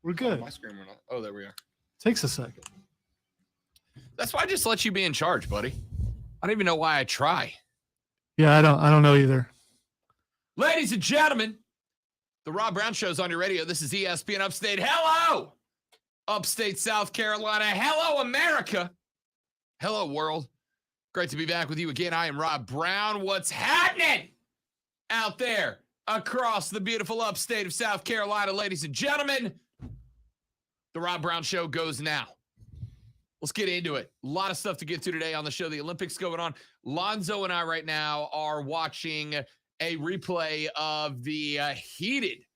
We're good. My screen went off. Oh, there we are. Takes a second. That's why I just let you be in charge, buddy. I don't even know why I try. Yeah, I don't know either. Ladies and gentlemen, the Rob Brown Show's on your radio. This is ESPN Upstate. Hello, Upstate South Carolina. Hello, America. Hello, world. Great to be back with you again. I am Rob Brown. What's happening out there across the beautiful upstate of South Carolina, ladies and gentlemen? The Rob Brown Show goes now. Let's get into it. A lot of stuff to get to today on the show. The Olympics going on. Lonzo and I right now are watching a replay of the heated,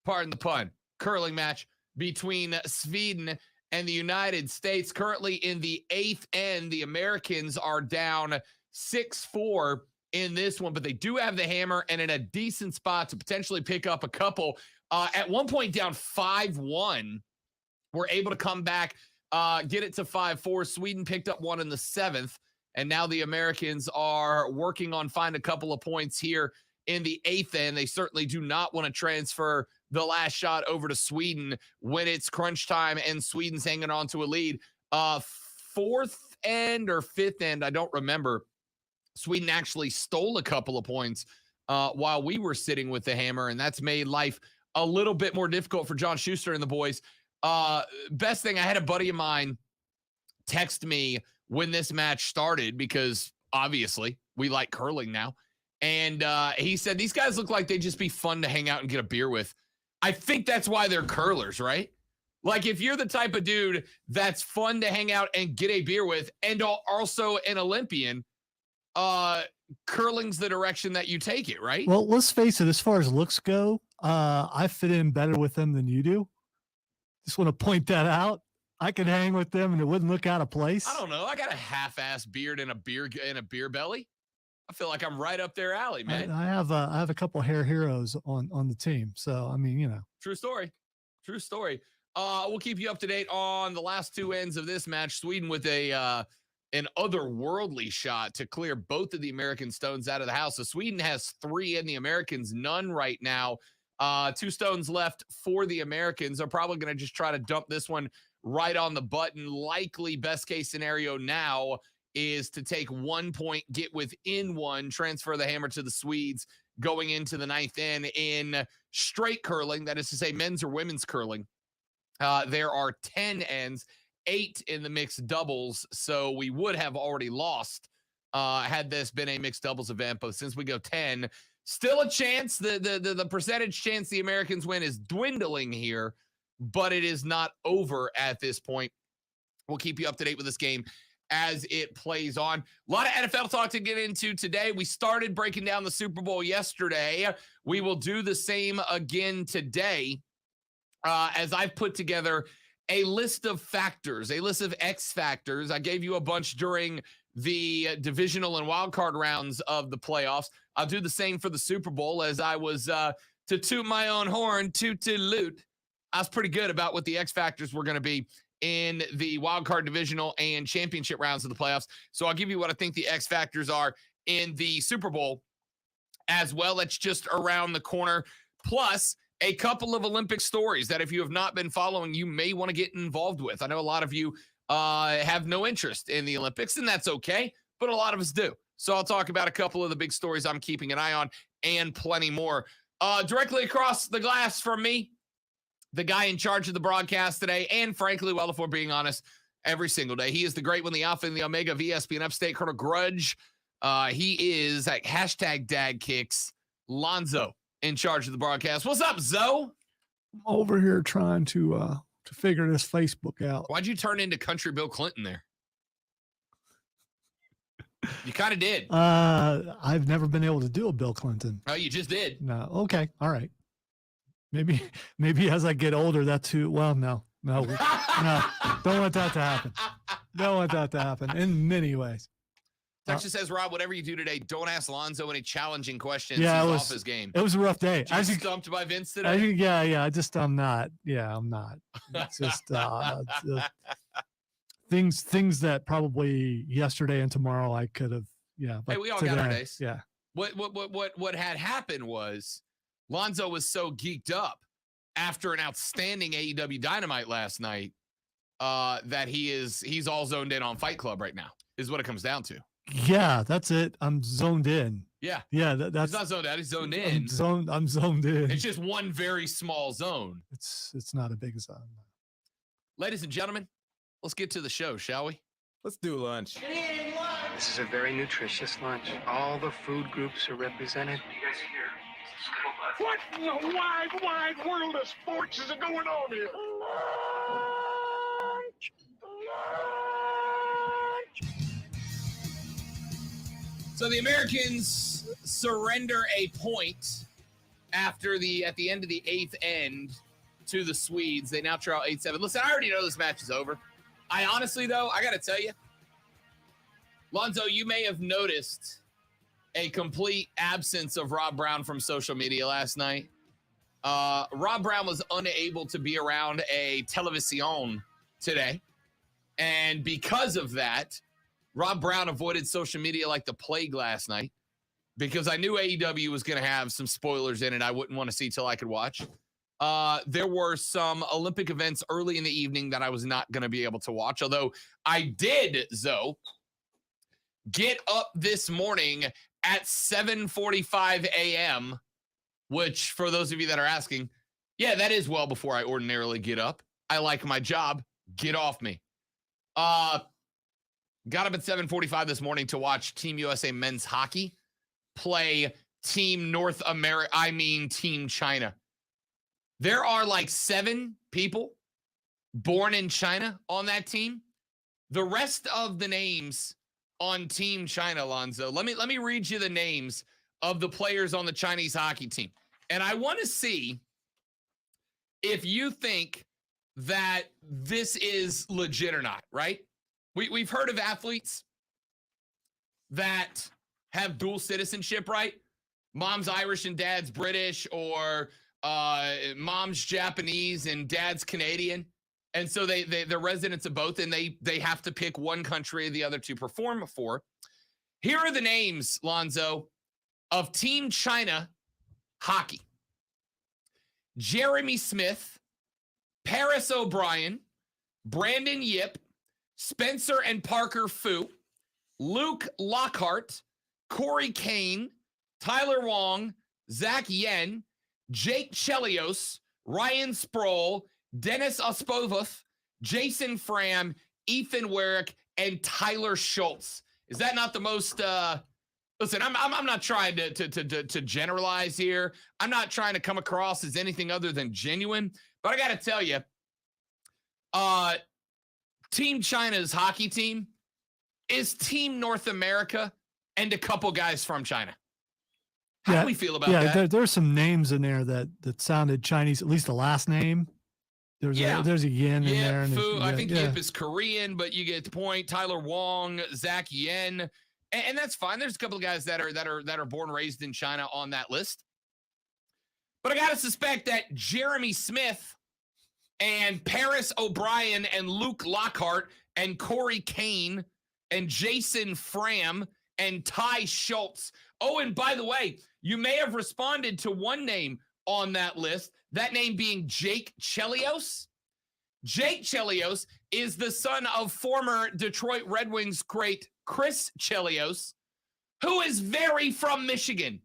pardon the pun, curling match between Sweden and the United States. Currently in the eighth end, the Americans are down 6-4 in this one, but they do have the hammer and in a decent spot to potentially pick up a couple. At one point down 5-1, we're able to come back, get it to 5-4. Sweden picked up one in the seventh, and now the Americans are working on finding a couple of points here in the eighth end. They certainly do not want to transfer the last shot over to Sweden when it's crunch time and Sweden's hanging on to a lead. Fourth end or fifth end, I don't remember. Sweden actually stole a couple of points while we were sitting with the hammer, and that's made life a little bit more difficult for John Schuster and the boys. Best thing, I had a buddy of mine text me when this match started because obviously we like curling now. And he said, these guys look like they'd just be fun to hang out and get a beer with. I think that's why they're curlers, right? Like if you're the type of dude that's fun to hang out and get a beer with and also an Olympian, curling's the direction that you take it, right? Well, let's face it, as far as looks go, I fit in better with them than you do. Just want to point that out. I could hang with them and it wouldn't look out of place. I don't know. I got a half-ass beard and a beer belly. I feel like I'm right up their alley, man. I have a couple of hair heroes on the team. So, I mean, you know. True story. True story. We'll keep you up to date on the last two ends of this match. Sweden with an otherworldly shot to clear both of the American stones out of the house. So Sweden has 3 and the Americans none right now. 2 stones left for the Americans. They're probably going to just try to dump this one right on the button. Likely best case scenario now is to take 1 point, get within 1, transfer the hammer to the Swedes going into the ninth end in straight curling. That is to say men's or women's curling. There are 10 ends, 8 in the mixed doubles. So we would have already lost had this been a mixed doubles event. But since we go 10, still a chance. The percentage chance the Americans win is dwindling here, but it is not over at this point. We'll keep you up to date with this game as it plays on. A lot of NFL talk to get into today. We started breaking down the Super Bowl yesterday. We will do the same again today as I've put together a list of factors, a list of X factors. I gave you a bunch during the divisional and wildcard rounds of the playoffs. I'll do the same for the Super Bowl as I was to toot my own horn, toot-toot-loot. I was pretty good about what the X factors were going to be in the wildcard divisional and championship rounds of the playoffs. So I'll give you what I think the X factors are in the Super Bowl as well. It's just around the corner. Plus a couple of Olympic stories that if you have not been following, you may want to get involved with. I know a lot of you have no interest in the Olympics, and that's okay, but a lot of us do. So I'll talk about a couple of the big stories I'm keeping an eye on and plenty more. Directly across the glass from me, the guy in charge of the broadcast today, and frankly, well, if we're being honest, every single day, he is the great one, the alpha and the omega of ESPN Upstate, Colonel Grudge. He is at #DadKicks, Lonzo, in charge of the broadcast. What's up, Zoe? I'm over here trying to figure this Facebook out. Why'd you turn into country Bill Clinton there? You kind of did. I've never been able to do a Bill Clinton. Oh, you just did. No. Okay. All right. Maybe as I get older, that's who. Well, no. Don't want that to happen. Don't want that to happen in many ways. Texas says, Rob, whatever you do today, don't ask Lonzo any challenging questions. Yeah, He's off his game. It was a rough day. Did you stumped by Vince today? I'm not. Yeah, I'm not. It's just things that probably yesterday and tomorrow I could have. Yeah. But hey, we all today, got our days. Yeah. What had happened was Lonzo was so geeked up after an outstanding AEW Dynamite last night, that he's all zoned in on Fight Club right now, is what it comes down to. Yeah, that's it. I'm zoned in. Yeah. Yeah, that's he's not zoned out, he's zoned in. I'm zoned in. It's just one very small zone. It's not a big zone. Ladies and gentlemen, let's get to the show, shall we? Let's do lunch. This is a very nutritious lunch. All the food groups are represented. What in the wide world of sports is going on here? So the Americans surrender a point at the end of the 8th end to the Swedes. They now trail 8-7. Listen, I already know this match is over. I honestly, though, I got to tell you, Lonzo, you may have noticed a complete absence of Rob Brown from social media last night. Rob Brown was unable to be around a television today. And because of that, Rob Brown avoided social media like the plague last night because I knew AEW was going to have some spoilers in it I wouldn't want to see till I could watch. There were some Olympic events early in the evening that I was not going to be able to watch, although I did, Zoe, get up this morning at 7:45 a.m., which for those of you that are asking, yeah, that is well before I ordinarily get up. I like my job. Get off me. Got up at 7:45 this morning to watch Team USA men's hockey play Team Team China. There are like 7 people born in China on that team. The rest of the names on Team China, Lonzo, let me read you the names of the players on the Chinese hockey team. And I want to see if you think that this is legit or not, right? We've heard of athletes that have dual citizenship, right? Mom's Irish and dad's British, or mom's Japanese and dad's Canadian. And so they're residents of both, and they have to pick one country or the other to perform for. Here are the names, Lonzo, of Team China hockey. Jeremy Smith, Paris O'Brien, Brandon Yip, Spencer and Parker Fu, Luke Lockhart, Corey Kane, Tyler Wong, Zach Yen, Jake Chelios, Ryan Sproul, Dennis Ospovov, Jason Fram, Ethan Werrick, and Tyler Schultz. Is that not the most listen, I'm not trying to generalize here. I'm not trying to come across as anything other than genuine, but I got to tell you, Team China's hockey team is Team North America and a couple guys from China. How do we feel about that? Yeah, there's some names in there that sounded Chinese, at least the last name. There's a Yen in there. And I think Yip is Korean, but you get the point. Tyler Wong, Zach Yen, and that's fine. There's a couple of guys that are born and raised in China on that list. But I gotta suspect that Jeremy Smith and Paris O'Brien and Luke Lockhart and Corey Kane and Jason Fram and Ty Schultz. Oh, and by the way, you may have responded to one name on that list, that name being Jake Chelios. Jake Chelios is the son of former Detroit Red Wings great Chris Chelios, who is very from Michigan.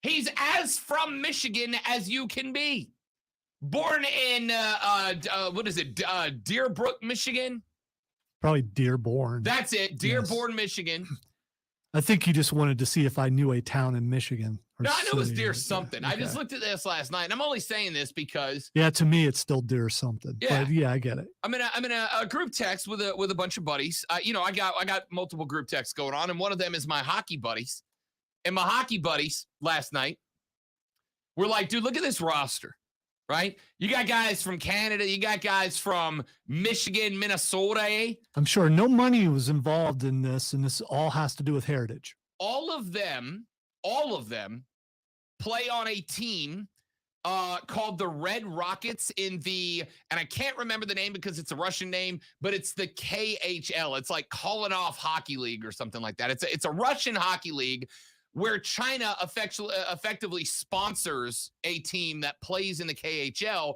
He's as from Michigan as you can be. Born in, Deerbrook, Michigan? Probably Dearborn. That's it, Dearborn, yes. Michigan. I think you just wanted to see if I knew a town in Michigan. No, I knew it was Deer something. Okay. I just looked at this last night, and I'm only saying this because to me it's still Deer something. Yeah, but I get it. I'm in a group text with a bunch of buddies. I got multiple group texts going on, and one of them is my hockey buddies. And my hockey buddies last night were like, "Dude, look at this roster, right? You got guys from Canada, you got guys from Michigan, Minnesota. Eh? I'm sure no money was involved in this, and this all has to do with heritage. All of them play on a team called the Red Rockets and I can't remember the name because it's a Russian name, but it's the KHL. It's like Kolinov Hockey League or something like that. It's a Russian hockey league where China effectively sponsors a team that plays in the KHL.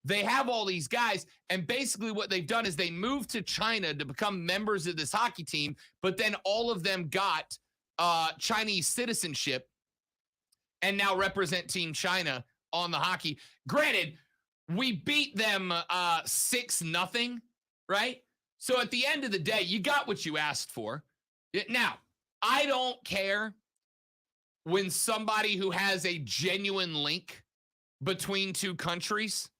They have all these guys, and basically what they've done is they moved to China to become members of this hockey team, but then all of them got Chinese citizenship and now represent Team China on the hockey. Granted, we beat them 6-0, right? So at the end of the day, you got what you asked for. Now, I don't care when somebody who has a genuine link between two countries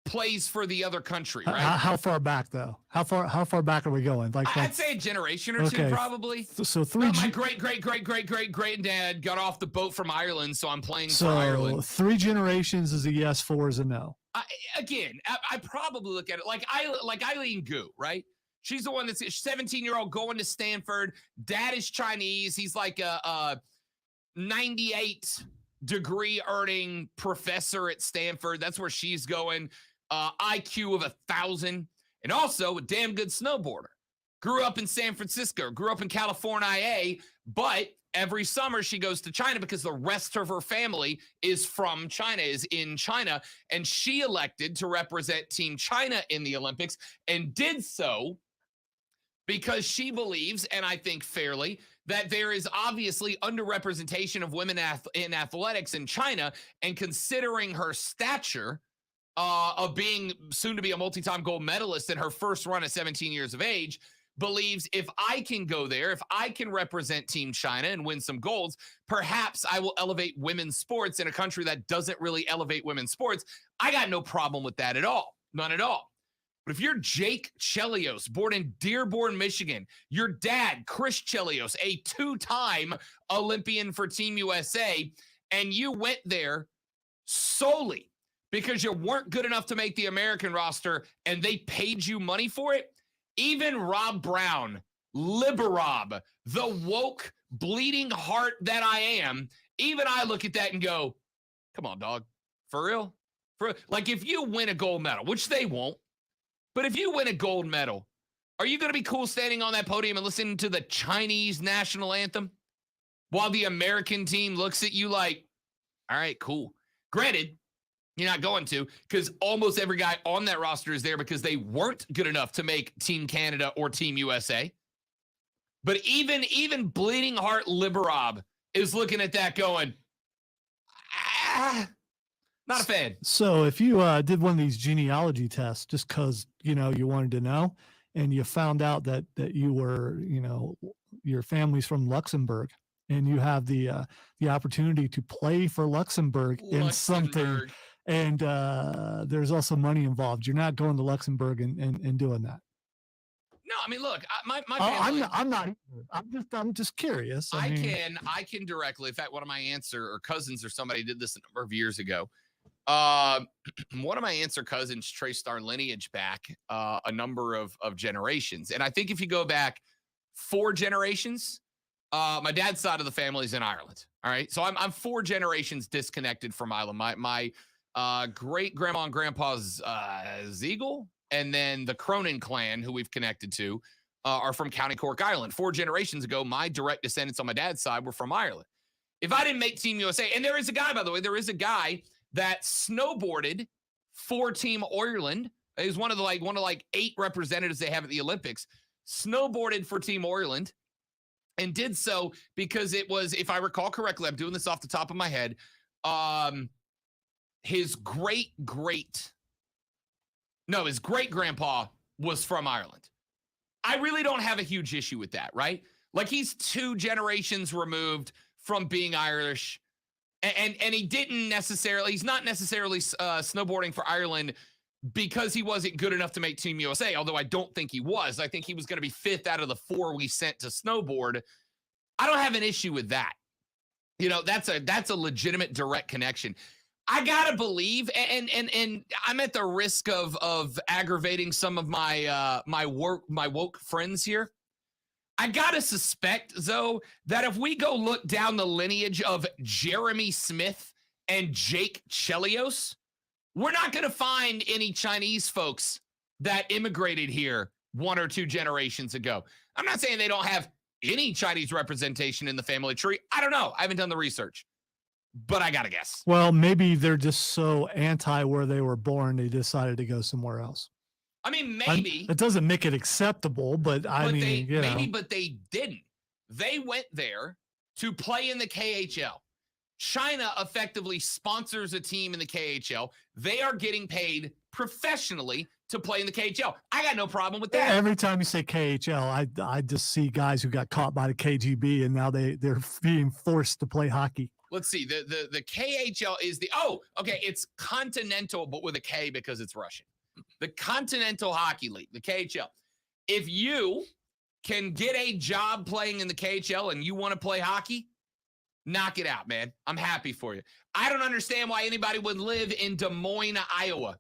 plays for the other country, right? How far back though? How far back are we going? I'd say a generation or two, probably. So my great granddad got off the boat from Ireland, so I'm playing for Ireland. 3 generations is a yes, 4 is a no. I probably look at it like Eileen Gu, right? She's the one that's a 17-year-old going to Stanford. Dad is Chinese. He's like a 98 degree earning professor at Stanford. That's where she's going. IQ of 1,000, and also a damn good snowboarder. Grew up in San Francisco, grew up in California, but every summer she goes to China because the rest of her family is from China, is in China, and she elected to represent Team China in the Olympics and did so because she believes, and I think fairly, that there is obviously underrepresentation of women in athletics in China, and considering her stature of being soon to be a multi-time gold medalist in her first run at 17 years of age, believes if I can go there, if I can represent Team China and win some golds, perhaps I will elevate women's sports in a country that doesn't really elevate women's sports. I got no problem with that at all. None at all. But if you're Jake Chelios, born in Dearborn, Michigan, your dad, Chris Chelios, a 2-time Olympian for Team USA, and you went there solely because you weren't good enough to make the American roster and they paid you money for it, even Rob Brown, Liberob, the woke, bleeding heart that I am, even I look at that and go, come on, dog, for real? Like, if you win a gold medal, which they won't, but if you win a gold medal, are you going to be cool standing on that podium and listening to the Chinese national anthem while the American team looks at you like, all right, cool. Granted, you're not going to, because almost every guy on that roster is there because they weren't good enough to make Team Canada or Team USA. But even bleeding heart Liberob is looking at that going, not a fan. So if you did one of these genealogy tests just because, you wanted to know, and you found out that you were, your family's from Luxembourg, and you have the opportunity to play for Luxembourg in something, and there's also money involved, you're not going to Luxembourg and doing that. No, I mean, look, my family. I'm not. I'm just curious. I can directly. In fact, one of my aunts or cousins or somebody did this a number of years ago. One of my aunts or cousins traced our lineage back a number of generations, and I think if you go back 4 generations, my dad's side of the family is in Ireland. All right, so I'm 4 generations disconnected from Ireland. My great grandma and grandpa's Ziegel, and then the Cronin clan, who we've connected to, are from County Cork, Ireland. 4 generations ago, my direct descendants on my dad's side were from Ireland. If I didn't make Team USA, and there is a guy, by the way, that snowboarded for Team Ireland. He's one of the 8 representatives they have at the Olympics. Snowboarded for Team Ireland, and did so because it was, if I recall correctly, I'm doing this off the top of my head, his great grandpa was from Ireland. I really don't have a huge issue with that, right? Like, he's 2 generations removed from being Irish, and he's not necessarily snowboarding for Ireland because he wasn't good enough to make Team USA, although I don't think he was. I think he was going to be 5th out of the 4 we sent to snowboard. I don't have an issue with that. That's a legitimate direct connection. I gotta believe, and I'm at the risk of aggravating some of my woke friends here. I gotta suspect, though, that if we go look down the lineage of Jeremy Smith and Jake Chelios, we're not gonna find any Chinese folks that immigrated here 1 or 2 generations ago. I'm not saying they don't have any Chinese representation in the family tree. I don't know. I haven't done the research, but I got to guess. Well, maybe they're just so anti where they were born, they decided to go somewhere else. I mean, maybe. It doesn't make it acceptable, but I mean, but they didn't. They went there to play in the KHL. China effectively sponsors a team in the KHL. They are getting paid professionally to play in the KHL. I got no problem with that. Every time you say KHL, I just see guys who got caught by the KGB and now they're being forced to play hockey. Let's see. The KHL is it's Continental, but with a K because it's Russian. The Continental Hockey League, the KHL. If you can get a job playing in the KHL and you want to play hockey, knock it out, man. I'm happy for you. I don't understand why anybody would live in Des Moines, Iowa.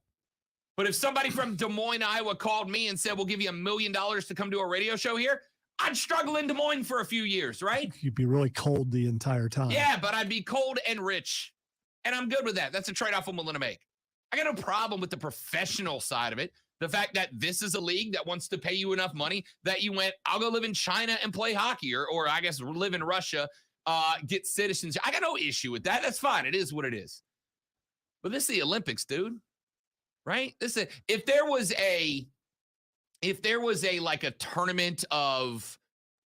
But if somebody from Des Moines, Iowa called me and said, we'll give you $1 million to come do a radio show here, I'd struggle in Des Moines for a few years, right? You'd be really cold the entire time. Yeah, but I'd be cold and rich. And I'm good with that. That's a trade-off I'm willing to make. I got no problem with the professional side of it. The fact that this is a league that wants to pay you enough money that you went, I'll go live in China and play hockey, or I guess live in Russia, get citizenship. I got no issue with that. That's fine. It is what it is. But this is the Olympics, dude. Right? If there was a like a tournament of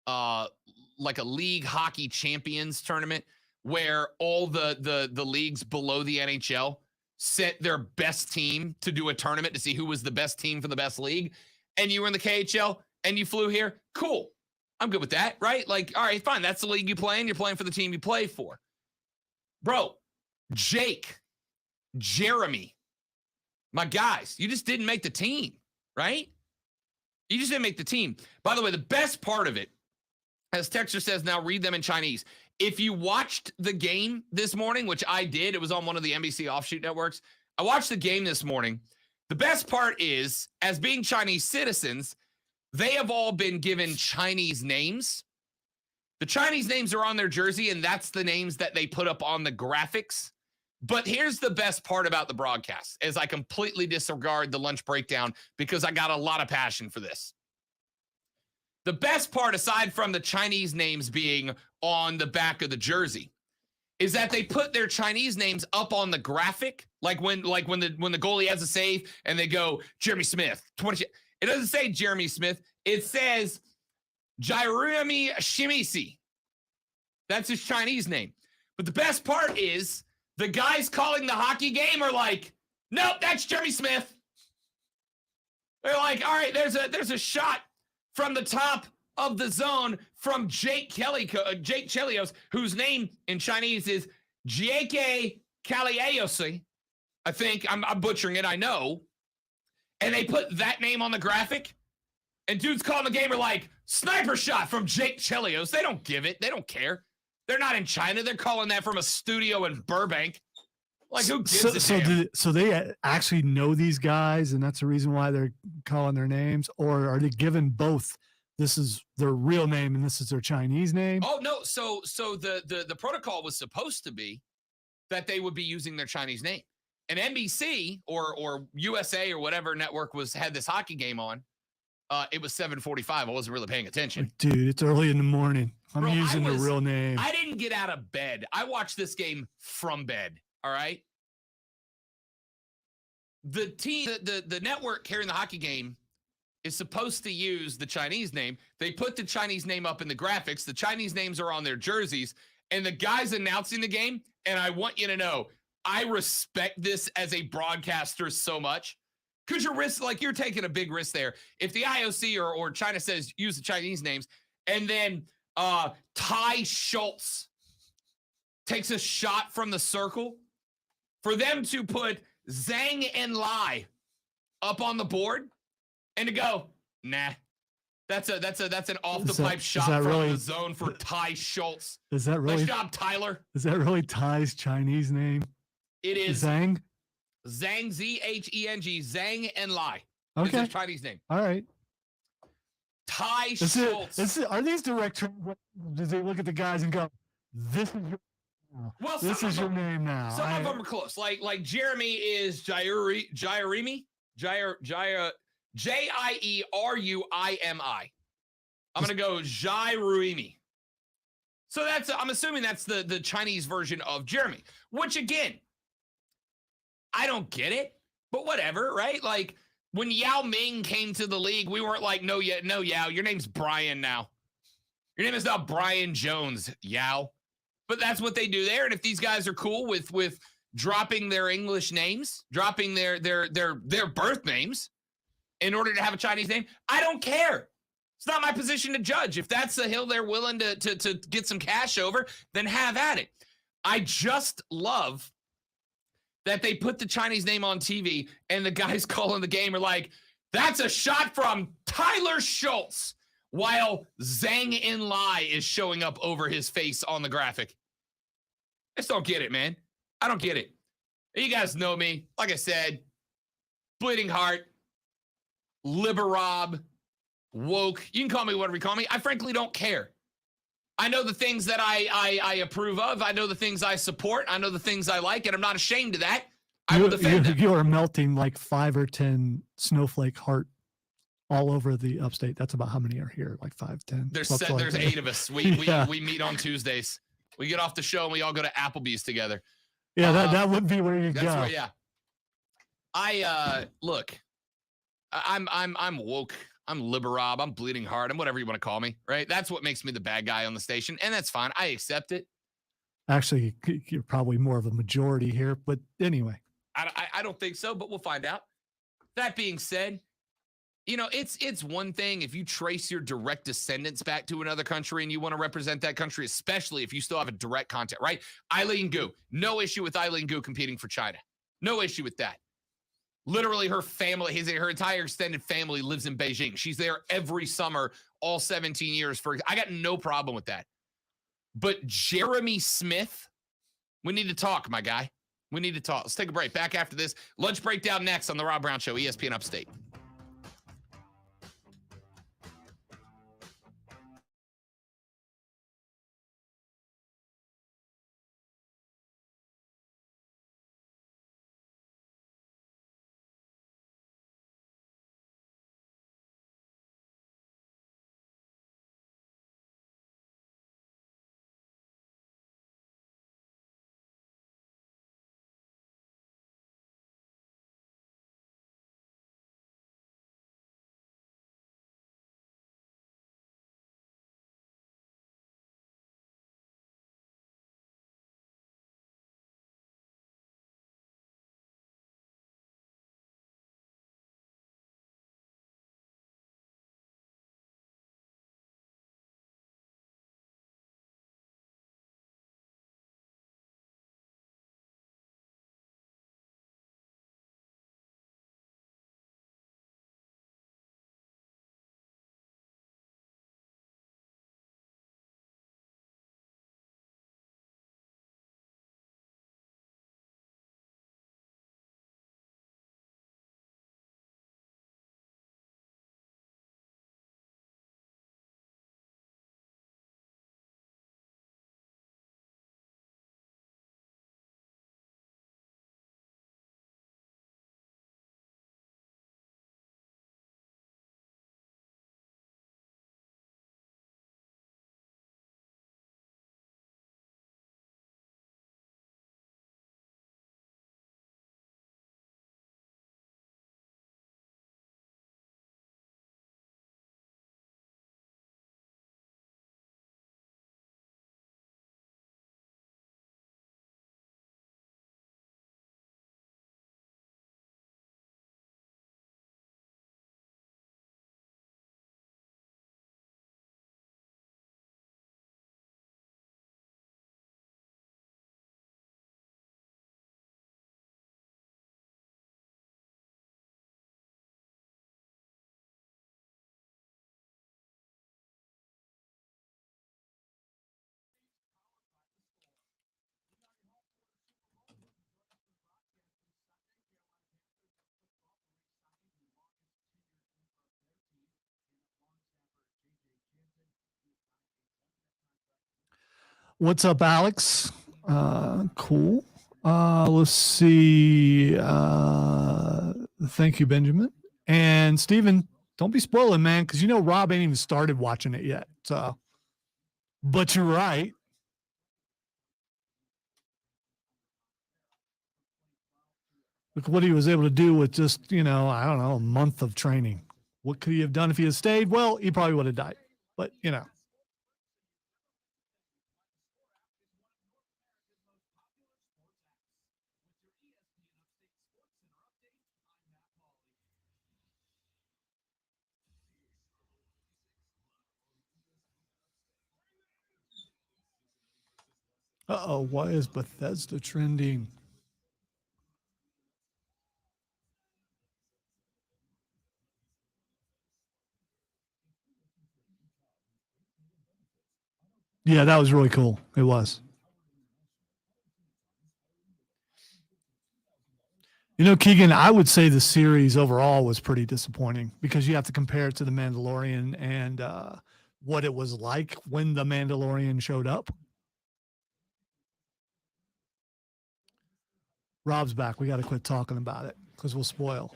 like a league hockey champions tournament where all the leagues below the NHL set their best team to do a tournament to see who was the best team for the best league, and you were in the KHL and you flew here, cool. I'm good with that, right? Like, all right, fine. That's the league you play in. You're playing for the team you play for. Bro, Jake, Jeremy, my guys, you just didn't make the team, right? You just didn't make the team. By the way, the best part of it, as Texter says, now read them in Chinese. If you watched the game this morning, which I did, it was on one of the NBC offshoot networks. I watched the game this morning. The best part is, as being Chinese citizens, they have all been given Chinese names. The Chinese names are on their jersey, and that's the names that they put up on the graphics. But here's the best part about the broadcast, as I completely disregard the lunch breakdown because I got a lot of passion for this. The best part, aside from the Chinese names being on the back of the jersey, is that they put their Chinese names up on the graphic, like when the goalie has a save and they go Jeremy Smith 20. It doesn't say Jeremy Smith. It says Jeremy Shimisi. That's his Chinese name. But the best part is the guys calling the hockey game are like, nope, that's Jeremy Smith. They're like, all right, there's a shot from the top of the zone from Jake Chelios, whose name in Chinese is Jake Kalieosi. I think I'm butchering it, I know. And they put that name on the graphic, and dudes calling the game are like, sniper shot from Jake Chelios. They don't give it. They don't care. They're not in China. They're calling that from a studio in Burbank. Like, who gives a damn? So they actually know these guys, and that's the reason why they're calling their names? Or are they given both? This is their real name, and this is their Chinese name? Oh, no. So the protocol was supposed to be that they would be using their Chinese name. And NBC or USA or whatever network had this hockey game on. It was 7:45. I wasn't really paying attention. Dude, it's early in the morning. I'm Bro, using the real name. I didn't get out of bed. I watched this game from bed. All right. The team, the network carrying the hockey game is supposed to use the Chinese name. They put the Chinese name up in the graphics. The Chinese names are on their jerseys, and the guys announcing the game. And I want you to know, I respect this as a broadcaster so much. Because you're taking a big risk there. If the IOC or China says use the Chinese names, and then Ty Schultz takes a shot from the circle, for them to put Zhang and Lai up on the board and to go, nah, that's an off the pipe shot from the zone for Ty Schultz. Is that really? Nice job, Tyler. Is that really Ty's Chinese name? It is Zhang. Zhang, Z-H-E-N-G, Zhang and Lai. Okay. Is his Chinese name. All right. Ty Schultz. Are these directors, do they look at the guys and go, this is your, well, this is your name now? Some of them are close. Like Jeremy is Jairumi, J-I-E-R-U-I-M-I. I'm going to go Jai Ruimi. So I'm assuming that's the Chinese version of Jeremy, which again, I don't get it, but whatever, right? Like when Yao Ming came to the league, we weren't like, no, Yao, your name's Brian now. Your name is now Brian Jones, Yao. But that's what they do there. And if these guys are cool with dropping their English names, dropping their birth names in order to have a Chinese name, I don't care. It's not my position to judge. If that's a hill they're willing to get some cash over, then have at it. I just love that they put the Chinese name on TV and the guys calling the game are like, that's a shot from Tyler Schultz, while Zhang In Lai is showing up over his face on the graphic. I just don't get it, man. I don't get it. You guys know me. Like I said, bleeding heart, liberob, woke. You can call me whatever you call me. I frankly don't care. I know the things that I approve of. I know the things I support. I know the things I like, and I'm not ashamed of that. I will defend them. You are melting like 5 or 10 snowflake heart all over the upstate. That's about how many are here, like 5, 10. There's 8 of us. We meet on Tuesdays. We get off the show and we all go to Applebee's together. Yeah, that would be where you go. Where, yeah. Look, I'm woke. I'm liberob. I'm bleeding heart. I'm whatever you want to call me, right? That's what makes me the bad guy on the station, and that's fine. I accept it. Actually, you're probably more of a majority here, but anyway. I don't think so, but we'll find out. That being said, you know, it's one thing if you trace your direct descendants back to another country and you want to represent that country, especially if you still have a direct contact, right? Eileen Gu, no issue with Eileen Gu competing for China. No issue with that. Literally her family, her entire extended family lives in Beijing. She's there every summer, all 17 years. I got no problem with that. But Jeremy Smith, we need to talk, my guy. We need to talk. Let's take a break. Back after this. Lunch breakdown next on The Rob Brown Show, ESPN Upstate. What's up, Alex? Cool. Let's see. Thank you, Benjamin. And Steven Don't be spoiling, man, because you know Rob ain't even started watching it yet. So, but you're right. Look what he was able to do with just, I don't know, a month of training. What could he have done if he had stayed? Well, he probably would have died. But, uh-oh, why is Bethesda trending? Yeah, that was really cool. It was. Keegan, I would say the series overall was pretty disappointing because you have to compare it to The Mandalorian and what it was like when The Mandalorian showed up. Rob's back. We got to quit talking about it because we'll spoil.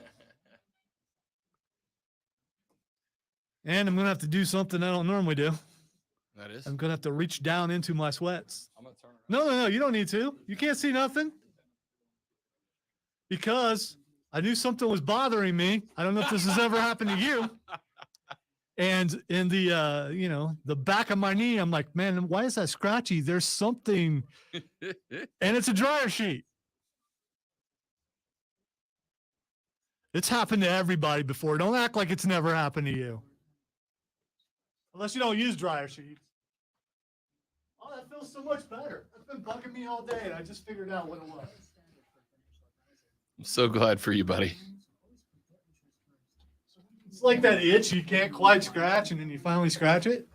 And I'm going to have to do something I don't normally do. That is? I'm going to have to reach down into my sweats. I'm going to turn around. No, you don't need to. You can't see nothing. Because I knew something was bothering me. I don't know if this has ever happened to you. And in the, the back of my knee, I'm like, man, why is that scratchy? There's something. And it's a dryer sheet. It's happened to everybody before. Don't act like it's never happened to you. Unless you don't use dryer sheets. Oh, that feels so much better. That's been bugging me all day, and I just figured out what it was. I'm so glad for you, buddy. It's like that itch you can't quite scratch, and then you finally scratch it.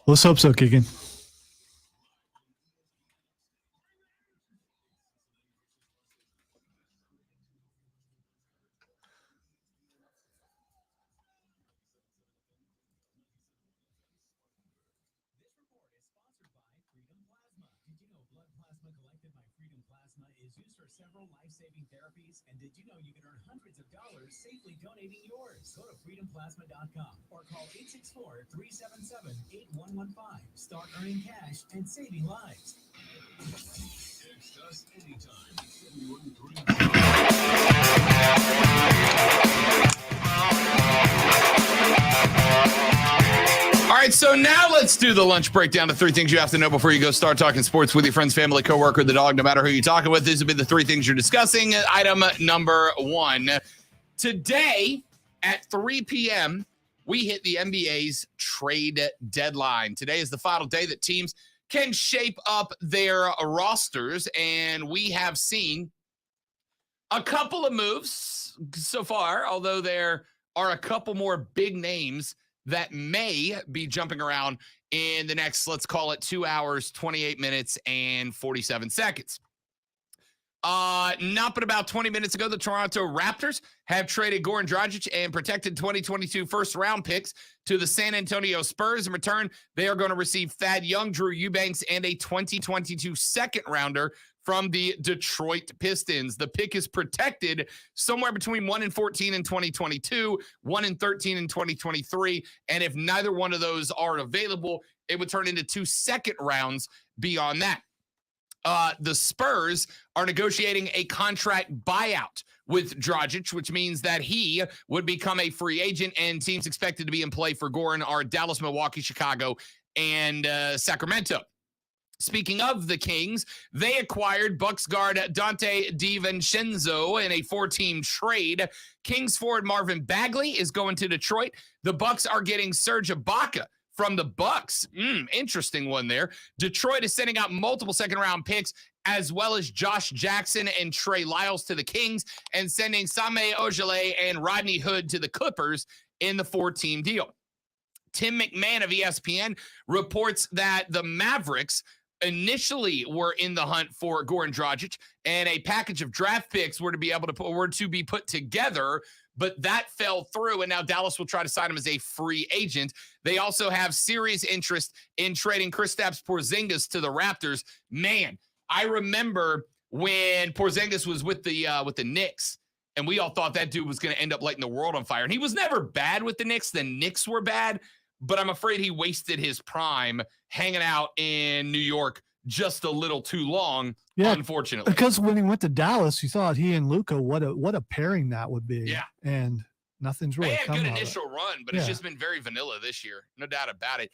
Let's hope so, Keegan. Several life-saving therapies, and did you know you can earn hundreds of dollars safely donating yours? Go to freedomplasma.com or call 864-377-8115. Start earning cash and saving lives. Text us anytime. All right, so now let's do the lunch breakdown of 3 things you have to know before you go start talking sports with your friends, family, coworker, the dog, no matter who you're talking with. These will be the 3 things you're discussing. Item number 1. Today at 3 p.m., we hit the NBA's trade deadline. Today is the final day that teams can shape up their rosters, and we have seen a couple of moves so far, although there are a couple more big names that may be jumping around in the next, let's call it 2 hours, 28 minutes, and 47 seconds. Not but about 20 minutes ago, the Toronto Raptors have traded Goran Dragic and protected 2022 first-round picks to the San Antonio Spurs. In return, they are going to receive Thad Young, Drew Eubanks, and a 2022 second-rounder from the Detroit Pistons. The pick is protected somewhere between 1-14 in 2022, 1-13 in 2023, and if neither one of those are available, it would turn into 2 second rounds beyond that. The Spurs are negotiating a contract buyout with Dragic, which means that he would become a free agent, and teams expected to be in play for Goran are Dallas, Milwaukee, Chicago, and Sacramento. Speaking of the Kings, they acquired Bucks guard Dante DiVincenzo in a 4-team trade. Kings forward Marvin Bagley is going to Detroit. The Bucks are getting Serge Ibaka from the Bucks. Interesting one there. Detroit is sending out multiple second-round picks, as well as Josh Jackson and Trey Lyles to the Kings, and sending Same Ojeleye and Rodney Hood to the Clippers in the 4-team deal. Tim McMahon of ESPN reports that the Mavericks initially were in the hunt for Goran Dragic, and a package of draft picks were to be put together but that fell through, and now Dallas will try to sign him as a free agent. They also have serious interest in trading Kristaps Porzingis to the Raptors. Man, I remember when Porzingis was with the Knicks, and we all thought that dude was going to end up lighting the world on fire. And he was never bad with the Knicks. The Knicks were bad, but I'm afraid he wasted his prime hanging out in New York just a little too long, unfortunately. Because when he went to Dallas, you thought he and Luka, what a pairing that would be. Yeah. And nothing's really come good of it. initial run, but it's just been very vanilla this year. No doubt about it.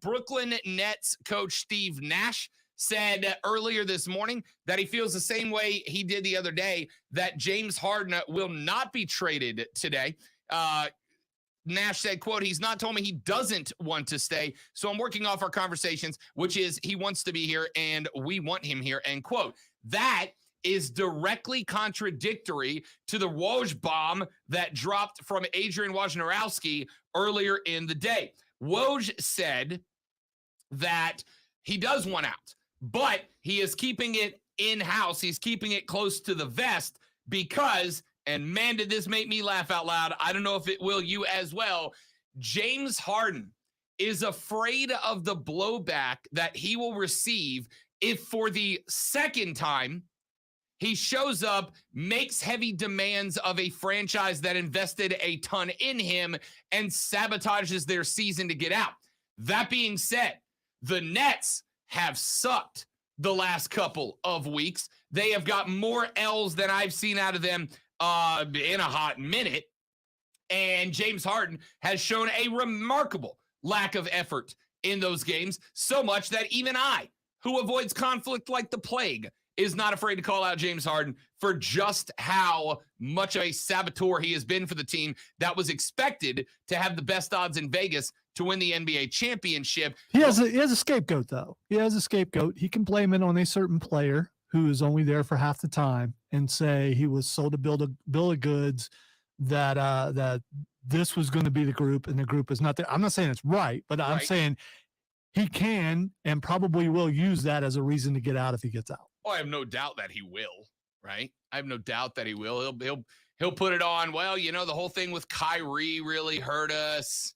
Brooklyn Nets coach Steve Nash said earlier this morning that he feels the same way he did the other day, that James Harden will not be traded today. Nash said, quote, he's not told me he doesn't want to stay, so I'm working off our conversations, which is he wants to be here and we want him here, end quote. That is directly contradictory to the Woj bomb that dropped from Adrian Wojnarowski earlier in the day. Woj said that he does want out, but he is keeping it in-house. He's keeping it close to the vest because, and man, did this make me laugh out loud. I don't know if it will you as well. James Harden is afraid of the blowback that he will receive if for the second time he shows up, makes heavy demands of a franchise that invested a ton in him, and sabotages their season to get out. That being said, the Nets have sucked the last couple of weeks. They have got more L's than I've seen out of them in a hot minute. And James Harden has shown a remarkable lack of effort in those games, so much that even I, who avoids conflict like the plague, is not afraid to call out James Harden for just how much of a saboteur he has been for the team that was expected to have the best odds in Vegas to win the NBA championship. He has a scapegoat, though. He has a scapegoat. He can blame it on a certain player who is only there for half the time and say he was sold a bill of goods, that this was going to be the group and the group is not there. I'm not saying it's right, but I'm saying he can and probably will use that as a reason to get out if he gets out. Oh, I have no doubt that he will, right? I have no doubt that he will. He'll put it on, well, you know, the whole thing with Kyrie really hurt us.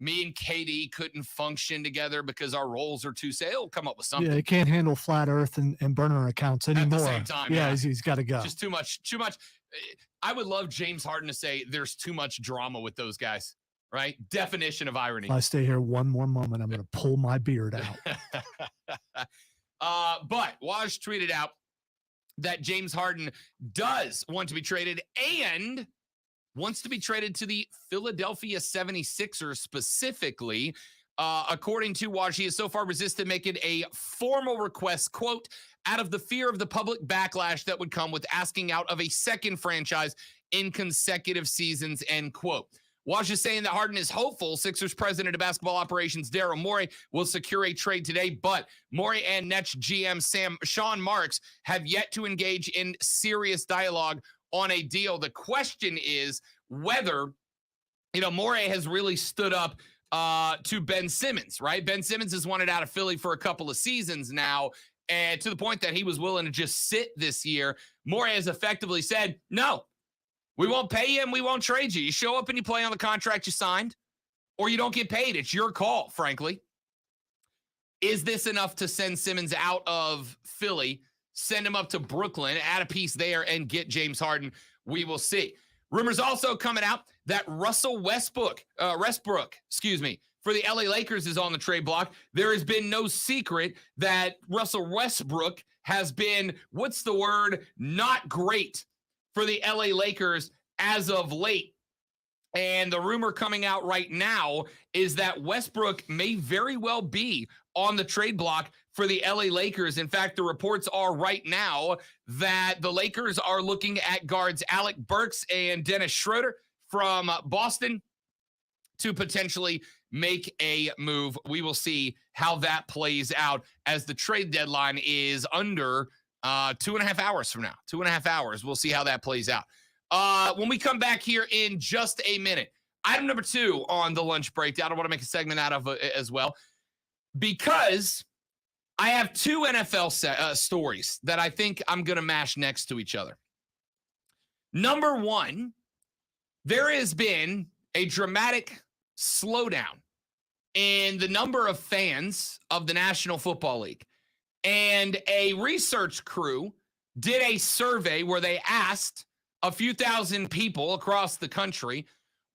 Me and KD couldn't function together because our roles are too say. He'll come up with something. Yeah, he can't handle flat earth and burner accounts anymore. At the same time, yeah. He's got to go. Just too much. I would love James Harden to say there's too much drama with those guys, right? Definition of irony. If I stay here one more moment, I'm going to pull my beard out. But Woj tweeted out that James Harden does want to be traded and wants to be traded to the Philadelphia 76ers specifically. According to Woj, he has so far resisted making a formal request, quote, out of the fear of the public backlash that would come with asking out of a second franchise in consecutive seasons, end quote. Woj is saying that Harden is hopeful Sixers president of basketball operations Daryl Morey will secure a trade today, but Morey and Nets GM Sean Marks have yet to engage in serious dialogue on a deal. The question is whether, Morey has really stood up to Ben Simmons, right? Ben Simmons has wanted out of Philly for a couple of seasons now, and to the point that he was willing to just sit this year. Morey has effectively said, no, we won't pay you and we won't trade you. You show up and you play on the contract you signed, or you don't get paid. It's your call, frankly. Is this enough to send Simmons out of Philly, send him up to Brooklyn, add a piece there, and get James Harden? We will see. Rumors also coming out that Russell Westbrook, for the LA Lakers is on the trade block. There has been no secret that Russell Westbrook has been, not great for the LA Lakers as of late. And the rumor coming out right now is that Westbrook may very well be on the trade block for the LA Lakers. In fact, the reports are right now that the Lakers are looking at guards Alec Burks and Dennis Schroeder from Boston to potentially make a move. We will see how that plays out as the trade deadline is under 2.5 hours from now. 2.5 hours. We'll see how that plays out. When we come back here in just a minute, item number 2 on the lunch breakdown, I want to make a segment out of it as well, because I have 2 NFL stories that I think I'm going to mash next to each other. Number 1 there has been a dramatic slowdown in the number of fans of the National Football League. And a research crew did a survey where they asked a few thousand people across the country,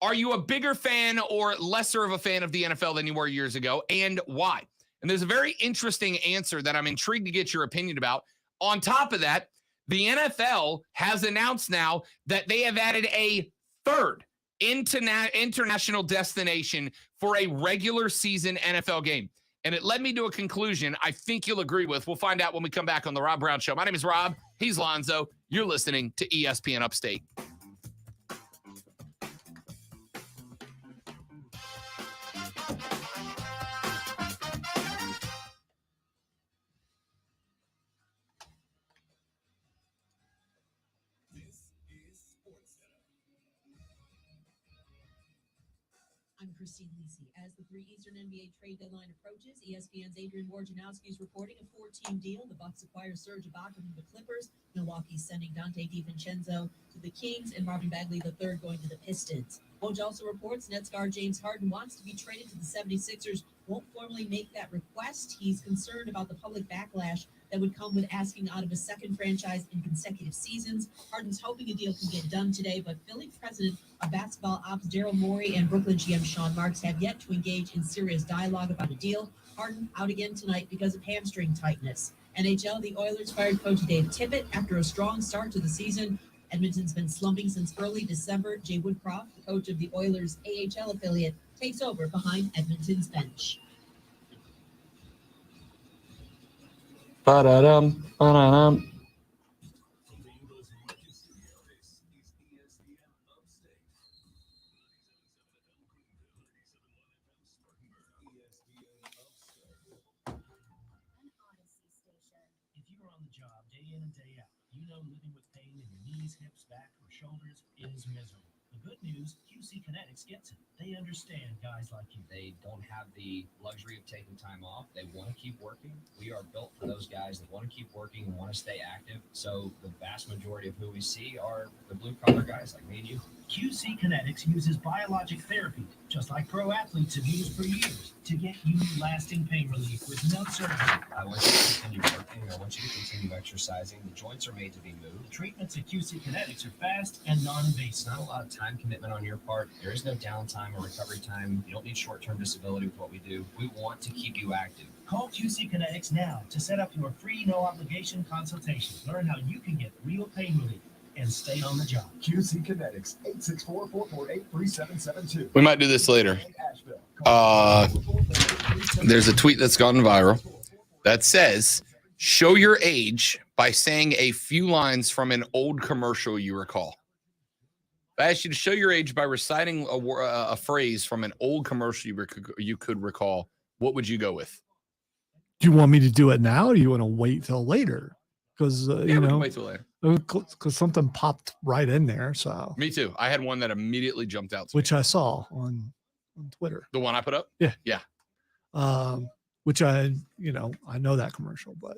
are you a bigger fan or lesser of a fan of the NFL than you were years ago, and why? And there's a very interesting answer that I'm intrigued to get your opinion about. On top of that, the NFL has announced now that they have added a third international destination for a regular season NFL game. And it led me to a conclusion I think you'll agree with. We'll find out when we come back on The Rob Brown Show. My name is Rob. He's Lonzo. You're listening to ESPN Upstate. I'm Christine Lisi. As the 3 Eastern NBA trade deadline approaches, ESPN's Adrian Wojnarowski is reporting a 4-team deal. The Bucks acquire Serge Ibaka from the Clippers. Milwaukee's sending Dante DiVincenzo to the Kings, and Marvin Bagley III going to the Pistons. Woj also reports Nets guard James Harden wants to be traded to the 76ers, won't formally make that request. He's concerned about the public backlash that would come with asking out of a second franchise in consecutive seasons. Harden's hoping a deal can get done today, but Philly president of basketball ops Daryl Morey and Brooklyn GM Sean Marks have yet to engage in serious dialogue about a deal. Harden out again tonight because of hamstring tightness. NHL, the Oilers fired coach Dave Tippett after a strong start to the season. Edmonton's been slumping since early December. Jay Woodcroft, the coach of the Oilers' AHL affiliate, takes over behind Edmonton's bench. Ba-da-dum, ba-da-dum. If you are on the job day in and day out, you know living with pain in your knees, hips, back, or shoulders is miserable. The good news, QC Kinetics gets it. They understand guys like you. They don't have the luxury of taking time off. They want to keep working. We are built for those guys that want to keep working and want to stay active. So the vast majority of who we see are the blue-collar guys like me and you. QC Kinetics uses biologic therapy, just like pro athletes have used for years, to get you lasting pain relief with no surgery. I want you to continue working. I want you to continue exercising. The joints are made to be moved. Treatments at QC Kinetics are fast and non-invasive. It's not a lot of time commitment on your part. There is no downtime or recovery time. You don't need short-term disability with what we do. We want to keep you active. Call QC Kinetics now to set up your free, no-obligation consultation. Learn how you can get real pain relief and stay on the job. QC Kinetics, 864-448-3772. We might do this later. There's a tweet that's gone viral that says, show your age by saying a few lines from an old commercial you recall. If I asked you to show your age by reciting a phrase from an old commercial you could recall, what would you go with? Do you want me to do it now, or do you want to wait till later? Because Yeah, you we can know, wait till later. because something popped right in there. So Me too. I had one that immediately jumped out to which me. I saw on Twitter. The one I put up? Which I know that commercial, but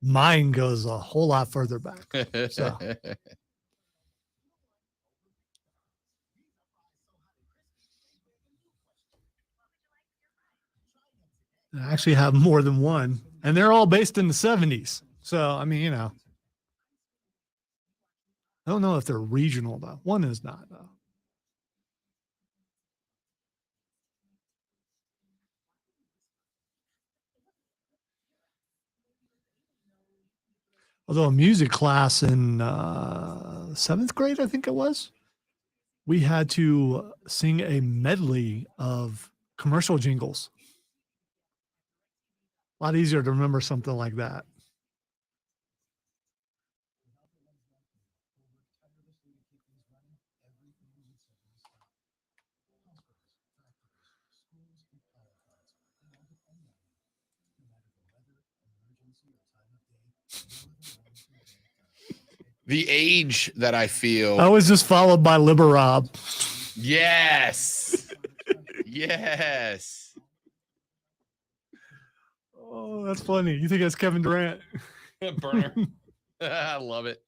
mine goes a whole lot further back. So. I actually have more than one, and they're all based in the 70s. So, I mean, I don't know if they're regional, though. One is not, though. Although a music class in 7th grade, I think it was, we had to sing a medley of commercial jingles. A lot easier to remember something like that. The age that I feel. I was just followed by Liberob. Yes. Yes. Oh, that's funny. You think that's Kevin Durant? Burner. I love it.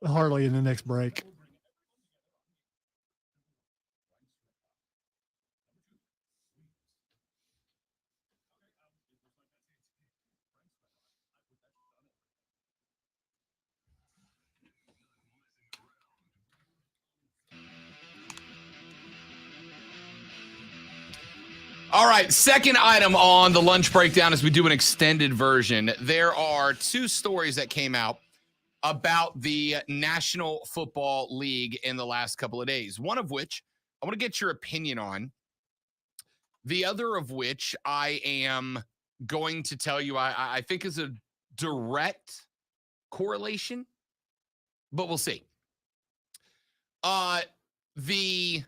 Harley in the next break. All right, second item on the lunch breakdown as we do an extended version. There are two stories that came out about the National Football League in the last couple of days, one of which I want to get your opinion on. The other of which I am going to tell you I think is a direct correlation, but we'll see. The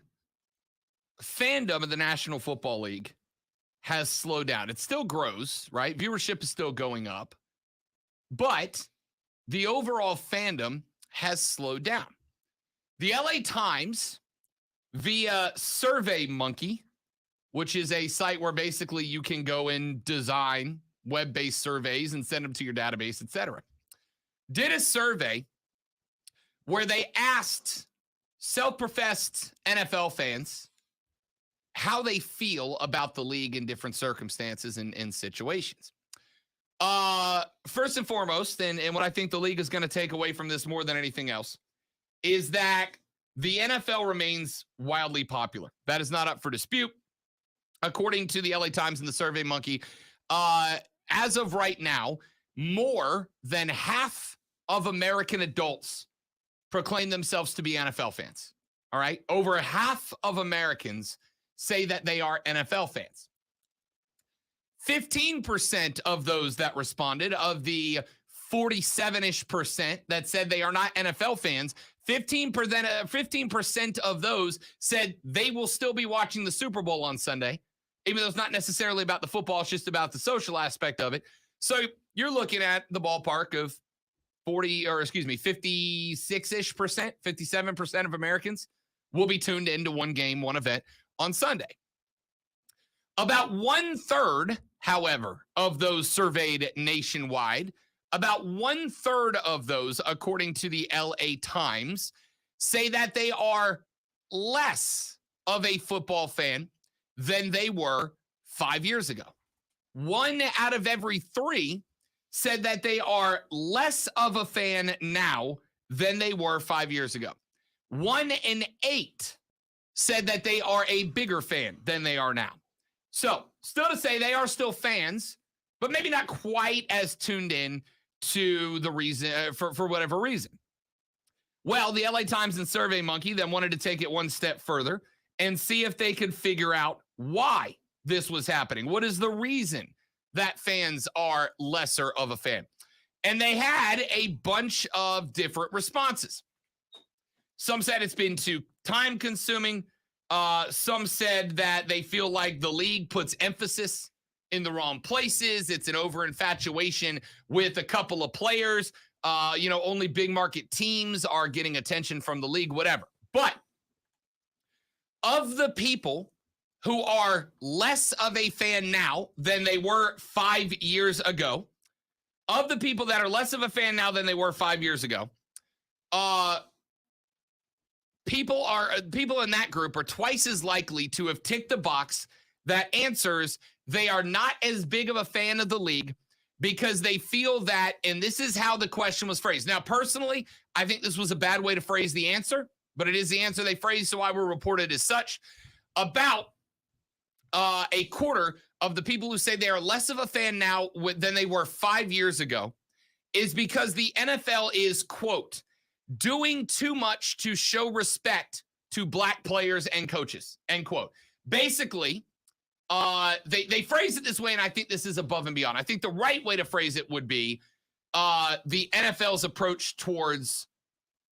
fandom of the National Football League has slowed down. It still grows, right? Viewership is still going up, but the overall fandom has slowed down. The LA Times, via SurveyMonkey, which is a site where basically you can go and design web-based surveys and send them to your database, etc., did a survey where they asked self-professed NFL fans how they feel about the league in different circumstances and situations. First and foremost, and what I think the league is going to take away from this more than anything else, is that the NFL remains wildly popular. That is not up for dispute. According to the LA Times and the SurveyMonkey, as of right now, more than half of American adults proclaim themselves to be NFL fans. All right? Over half of Americans say that they are NFL fans. 15% of those that responded, of the 47-ish% that said they are not NFL fans, 15% of those said they will still be watching the Super Bowl on Sunday, even though it's not necessarily about the football, it's just about the social aspect of it. So you're looking at the ballpark of 56-ish%, 57% of Americans will be tuned into one game, one event on Sunday. About 1/3, however, of those surveyed nationwide, about 1/3 of those, according to the LA Times, say that they are less of a football fan than they were 5 years ago. 1 out of every 3 said that they are less of a fan now than they were 5 years ago. 1 in 8 said that they are a bigger fan than they are now. So, still to say they are still fans, but maybe not quite as tuned in to the reason, for whatever reason. Well, the LA Times and SurveyMonkey then wanted to take it one step further and see if they could figure out why this was happening. What is the reason that fans are lesser of a fan? And they had a bunch of different responses. Some said it's been too time consuming. Some said that they feel like the league puts emphasis in the wrong places. It's an over infatuation with a couple of players. Only big market teams are getting attention from the league, whatever. But of the people who are less of a fan now than they were 5 years ago, of the people that are less of a fan now than they were 5 years ago, people in that group are twice as likely to have ticked the box that answers they are not as big of a fan of the league because they feel that, and this is how the question was phrased. Now, personally, I think this was a bad way to phrase the answer, but it is the answer they phrased, so I will report it as such. About a quarter of the people who say they are less of a fan now than they were 5 years ago is because the NFL is, quote, doing too much to show respect to black players and coaches, end quote. Basically, they phrase it this way, and I think this is above and beyond. I think the right way to phrase it would be the NFL's approach towards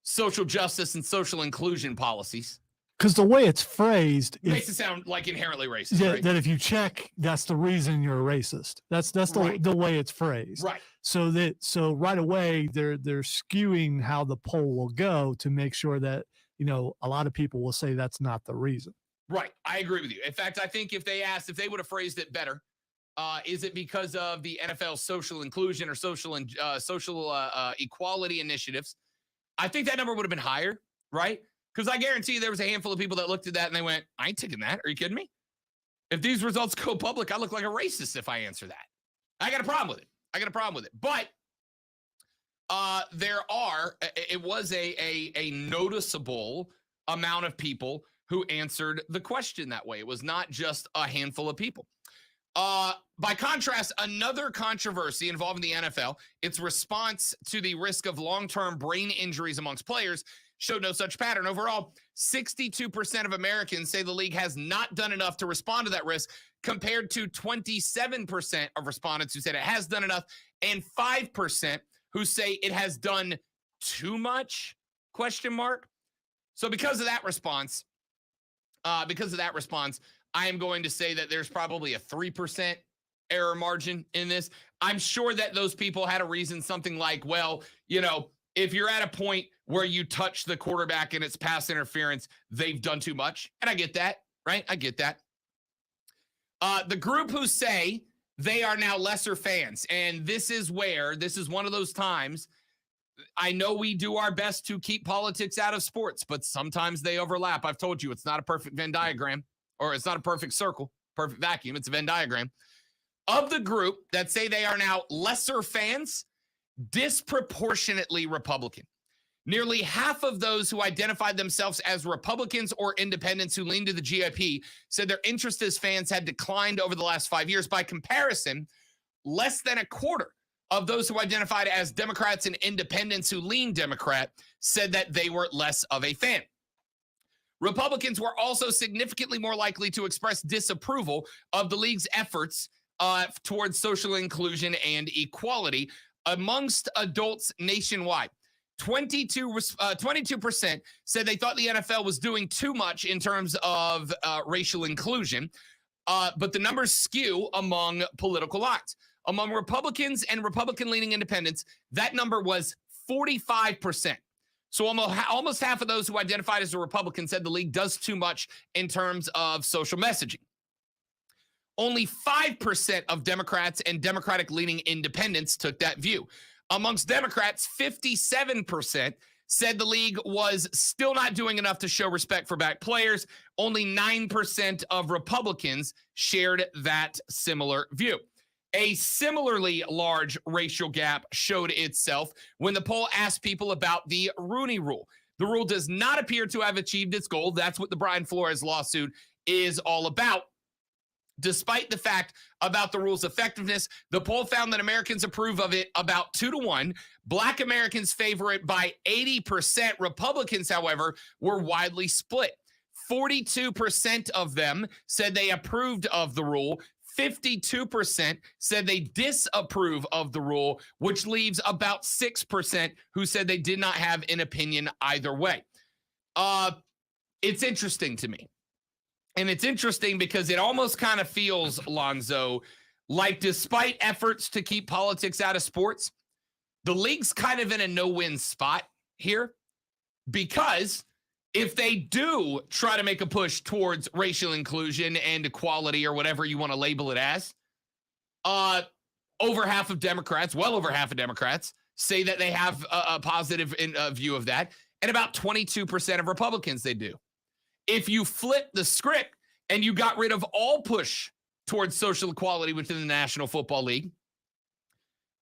social justice and social inclusion policies. Because the way it's phrased makes it sound like inherently racist. Yeah, right? that if you check, that's the reason you're a racist. That's Right. the way it's phrased. Right. So right away they're skewing how the poll will go to make sure that a lot of people will say that's not the reason. Right. I agree with you. In fact, I think if they would have phrased it better, is it because of the NFL's social inclusion or social equality initiatives? I think that number would have been higher, right? Because I guarantee you there was a handful of people that looked at that and they went, I ain't taking that. Are you kidding me? If these results go public, I look like a racist if I answer that. I got a problem with it. But it was a noticeable amount of people who answered the question that way. It was not just a handful of people. By contrast, another controversy involving the NFL, its response to the risk of long-term brain injuries amongst players, showed no such pattern. Overall, 62% of Americans say the league has not done enough to respond to that risk, compared to 27% of respondents who said it has done enough, and 5% who say it has done too much, ? So because of that response, I am going to say that there's probably a 3% error margin in this. I'm sure that those people had a reason, something like, well, if you're at a point where you touch the quarterback and it's pass interference, they've done too much. And I get that, right? I get that. The group who say they are now lesser fans, and this is one of those times. I know we do our best to keep politics out of sports, but sometimes they overlap. I've told you it's not a perfect Venn diagram, or it's not a perfect circle, perfect vacuum. It's a Venn diagram. Of the group that say they are now lesser fans, disproportionately Republican. Nearly half of those who identified themselves as Republicans or independents who leaned to the GOP said their interest as fans had declined over the last 5 years. By comparison, less than a quarter of those who identified as Democrats and independents who leaned Democrat said that they were less of a fan. Republicans were also significantly more likely to express disapproval of the league's efforts towards social inclusion and equality amongst adults nationwide. 22% said they thought the NFL was doing too much in terms of racial inclusion, but the numbers skew among political lines. Among Republicans and Republican-leaning independents, that number was 45%. So almost half of those who identified as a Republican said the league does too much in terms of social messaging. Only 5% of Democrats and Democratic-leaning independents took that view. Amongst Democrats, 57% said the league was still not doing enough to show respect for black players. Only 9% of Republicans shared that similar view. A similarly large racial gap showed itself when the poll asked people about the Rooney Rule. The rule does not appear to have achieved its goal. That's what the Brian Flores lawsuit is all about. Despite the fact about the rule's effectiveness, the poll found that Americans approve of it about 2-1. Black Americans favor it by 80%. Republicans, however, were widely split. 42% of them said they approved of the rule. 52% said they disapprove of the rule, which leaves about 6% who said they did not have an opinion either way. It's interesting to me. And it's interesting because it almost kind of feels, Lonzo, like despite efforts to keep politics out of sports, the league's kind of in a no-win spot here, because if they do try to make a push towards racial inclusion and equality or whatever you want to label it as, over half of Democrats, well over half of Democrats, say that they have a positive view of that, and about 22% of Republicans they do. If you flip the script and you got rid of all push towards social equality within the National Football League,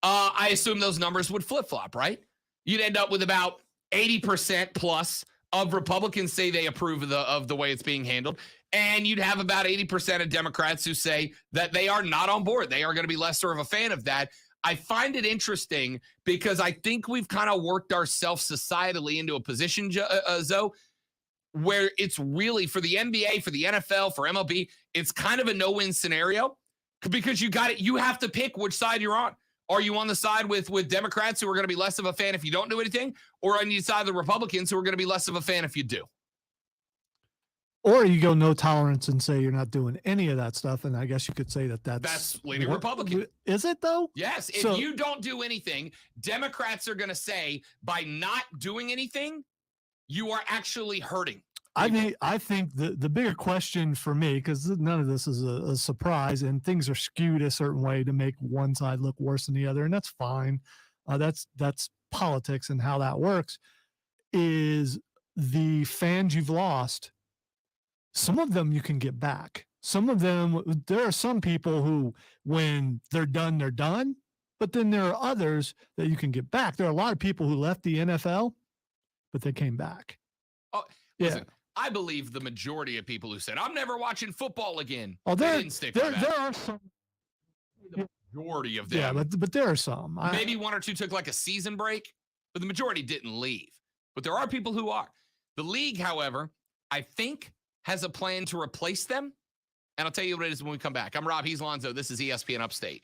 I assume those numbers would flip-flop, right? You'd end up with about 80% plus of Republicans say they approve of the way it's being handled, and you'd have about 80% of Democrats who say that they are not on board. They are going to be lesser of a fan of that. I find it interesting because I think we've kind of worked ourselves societally into a position, Zoe, where it's really, for the NBA, for the NFL, for MLB, it's kind of a no-win scenario because you have to pick which side you're on. Are you on the side with Democrats who are going to be less of a fan if you don't do anything, or on the side of the Republicans who are going to be less of a fan if you do? Or you go no tolerance and say you're not doing any of that stuff, and I guess you could say that's leaning Republican. Is it though? Yes. If you don't do anything, Democrats are going to say by not doing anything, you are actually hurting. I think the bigger question for me, because none of this is a surprise, and things are skewed a certain way to make one side look worse than the other, and that's fine. That's politics and how that works. Is the fans you've lost, some of them you can get back. Some of them, there are some people who, when they're done, but then there are others that you can get back. There are a lot of people who left the NFL, but they came back. Oh, yeah. Listen, I believe the majority of people who said, I'm never watching football again. Oh, They there, didn't stick by that. there are some. The majority of them. Yeah, but there are some. Maybe one or two took like a season break, but the majority didn't leave. But there are people who are. The league, however, I think has a plan to replace them. And I'll tell you what it is when we come back. I'm Rob. He's Lonzo. This is ESPN Upstate.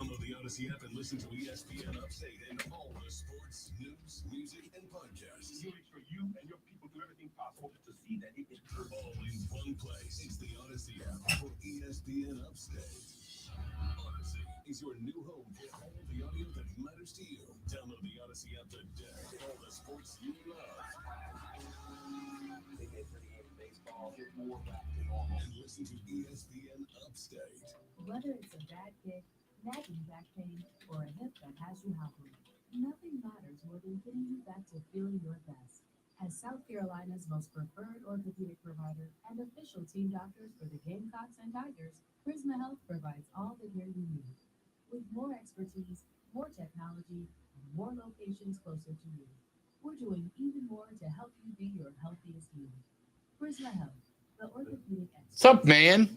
Download the Odyssey app and listen to ESPN Upstate and all the sports, news, music, and podcasts. You make sure you and your people do everything possible to see that it is true. All in one place. It's the Odyssey app for ESPN Upstate. Odyssey is your new home for all the audio that matters to you. Download the Odyssey app today. All the sports you love. Baseball, get more back to normal. And listen to ESPN Upstate. Whether it's a bad kick, nagging back pain, or a hip that has you howling, nothing matters more than getting you back to feeling your best. As South Carolina's most preferred orthopedic provider and official team doctors for the Gamecocks and Tigers, Prisma Health provides all the care you need. With more expertise, more technology, and more locations closer to you, we're doing even more to help you be your healthiest you. Prisma Health, the orthopedic experts. What's up, man?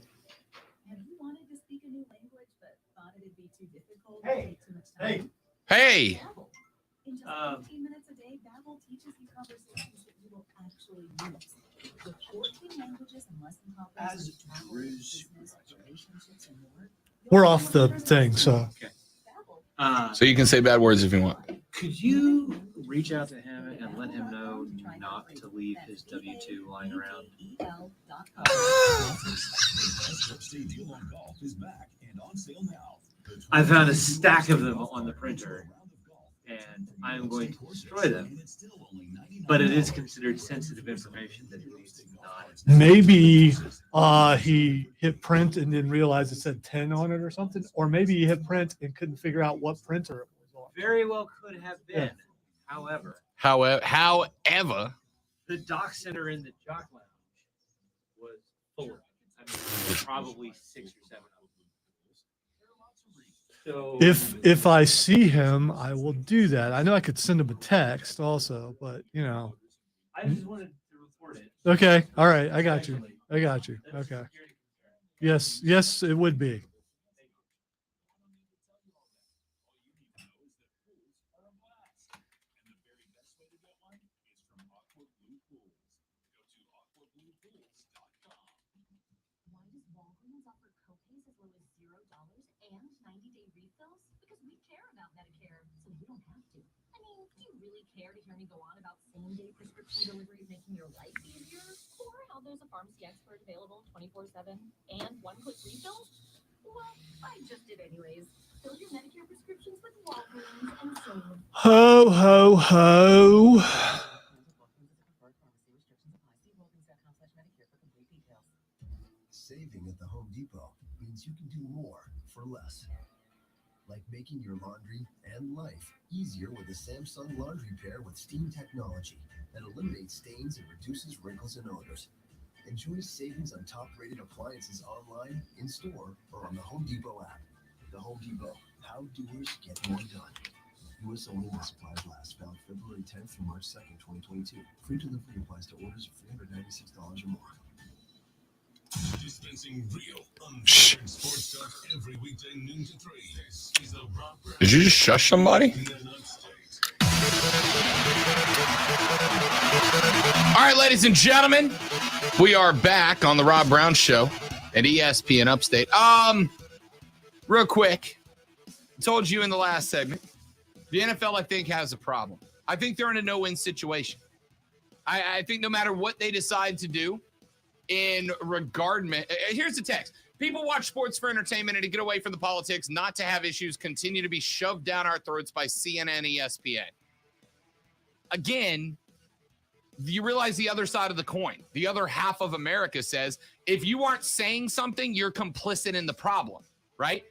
Have you wanted to speak a new language but thought it'd be too difficult or Hey. take too much time? Hey. Babbel. In just 15 minutes a day, Babbel teaches you conversations that you will actually use. With 14 languages and lesson conferences As for travel, Bruce- business, relationships, and more. We're off the thing, so. Babbel. So you can say bad words if you want. Could you reach out to him and let him know not to leave his W-2 lying around? Upstate Deal on Golf is back and on sale now. I found a stack of them on the printer, and I'm going to destroy them. But it is considered sensitive information that he needs to not. Maybe he hit print and didn't realize it said 10 on it or something. Or maybe he hit print and couldn't figure out what printer it was on. Very well could have been. However, However, the dock center in the Jock Lounge was full. I mean, probably 6 or 7 of them. So If I see him, I will do that. I know I could send him a text also, but you know. I just wanted to report it. Okay. All right. I got you. I got you. Okay. Yes. Yes, it would be. Why does Walgreens offer copays as low as $0 and 90-day refills? Because we care about Medicare, so you don't have to. I mean, do you really care to hear me go on about same-day prescription deliveries making your life easier? Or how there's a pharmacy expert available 24/7 and one-click refills? Well, I just did anyways. Fill your Medicare prescriptions with Walgreens and save. Ho, ho, ho. Saving at the Home Depot means you can do more for less. Like making your laundry and life easier with a Samsung laundry pair with steam technology that eliminates stains and reduces wrinkles and odors. Enjoy savings on top-rated appliances online, in-store, or on the Home Depot app. The Home Depot, how doers get more done. U.S. only while supplies last. Valid February 10th through March 2nd, 2022. Free delivery applies to orders of $396 or more. Dispensing real, unfiltered sports talk every weekday noon to 3. This is the Rob Brown Did you just shush somebody? All right, ladies and gentlemen, we are back on the Rob Brown Show at ESPN Upstate. Real quick, I told you in the last segment, the NFL, I think, has a problem. I think they're in a no-win situation. I think no matter what they decide to do in regardment, here's the text. People watch sports for entertainment and to get away from the politics, not to have issues continue to be shoved down our throats by CNN, ESPN. Again, you realize the other side of the coin. The other half of America says, if you aren't saying something, you're complicit in the problem, right?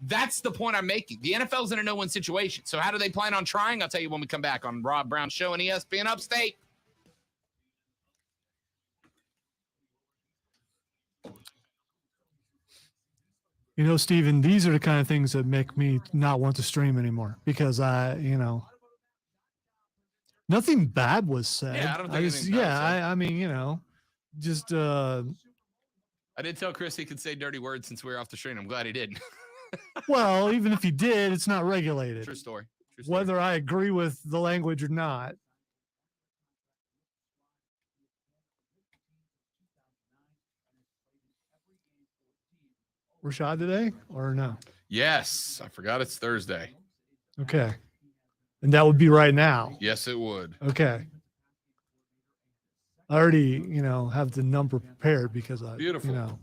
That's the point I'm making. The NFL's in a no-win situation. So how do they plan on trying? I'll tell you when we come back on Rob Brown Show and ESPN Upstate. You know, Steven, these are the kind of things that make me not want to stream anymore because nothing bad was said. Yeah, I don't think anything bad was said. I mean, just I did tell Chris he could say dirty words since we were off the stream. I'm glad he did. well, even if he did, it's not regulated. True story. True story. Whether I agree with the language or not. Rashad today or no? Yes, I forgot it's Thursday. Okay. And that would be right now. Yes, it would. Okay. I already, have the number prepared because Beautiful.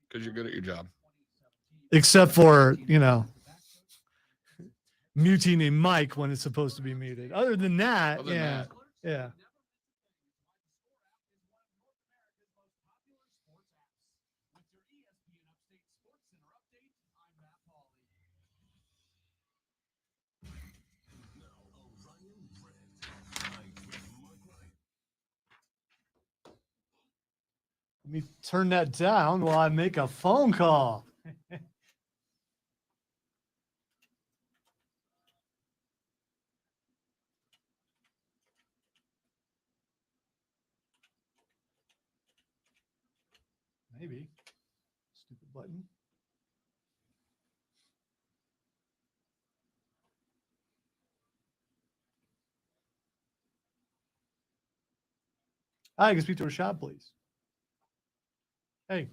Because you're good at your job. Except for, muting a mic when it's supposed to be muted. Other than that, yeah. Let me turn that down while I make a phone call. Maybe. Stupid button. Hi, I can speak to Rashad, please. Hey,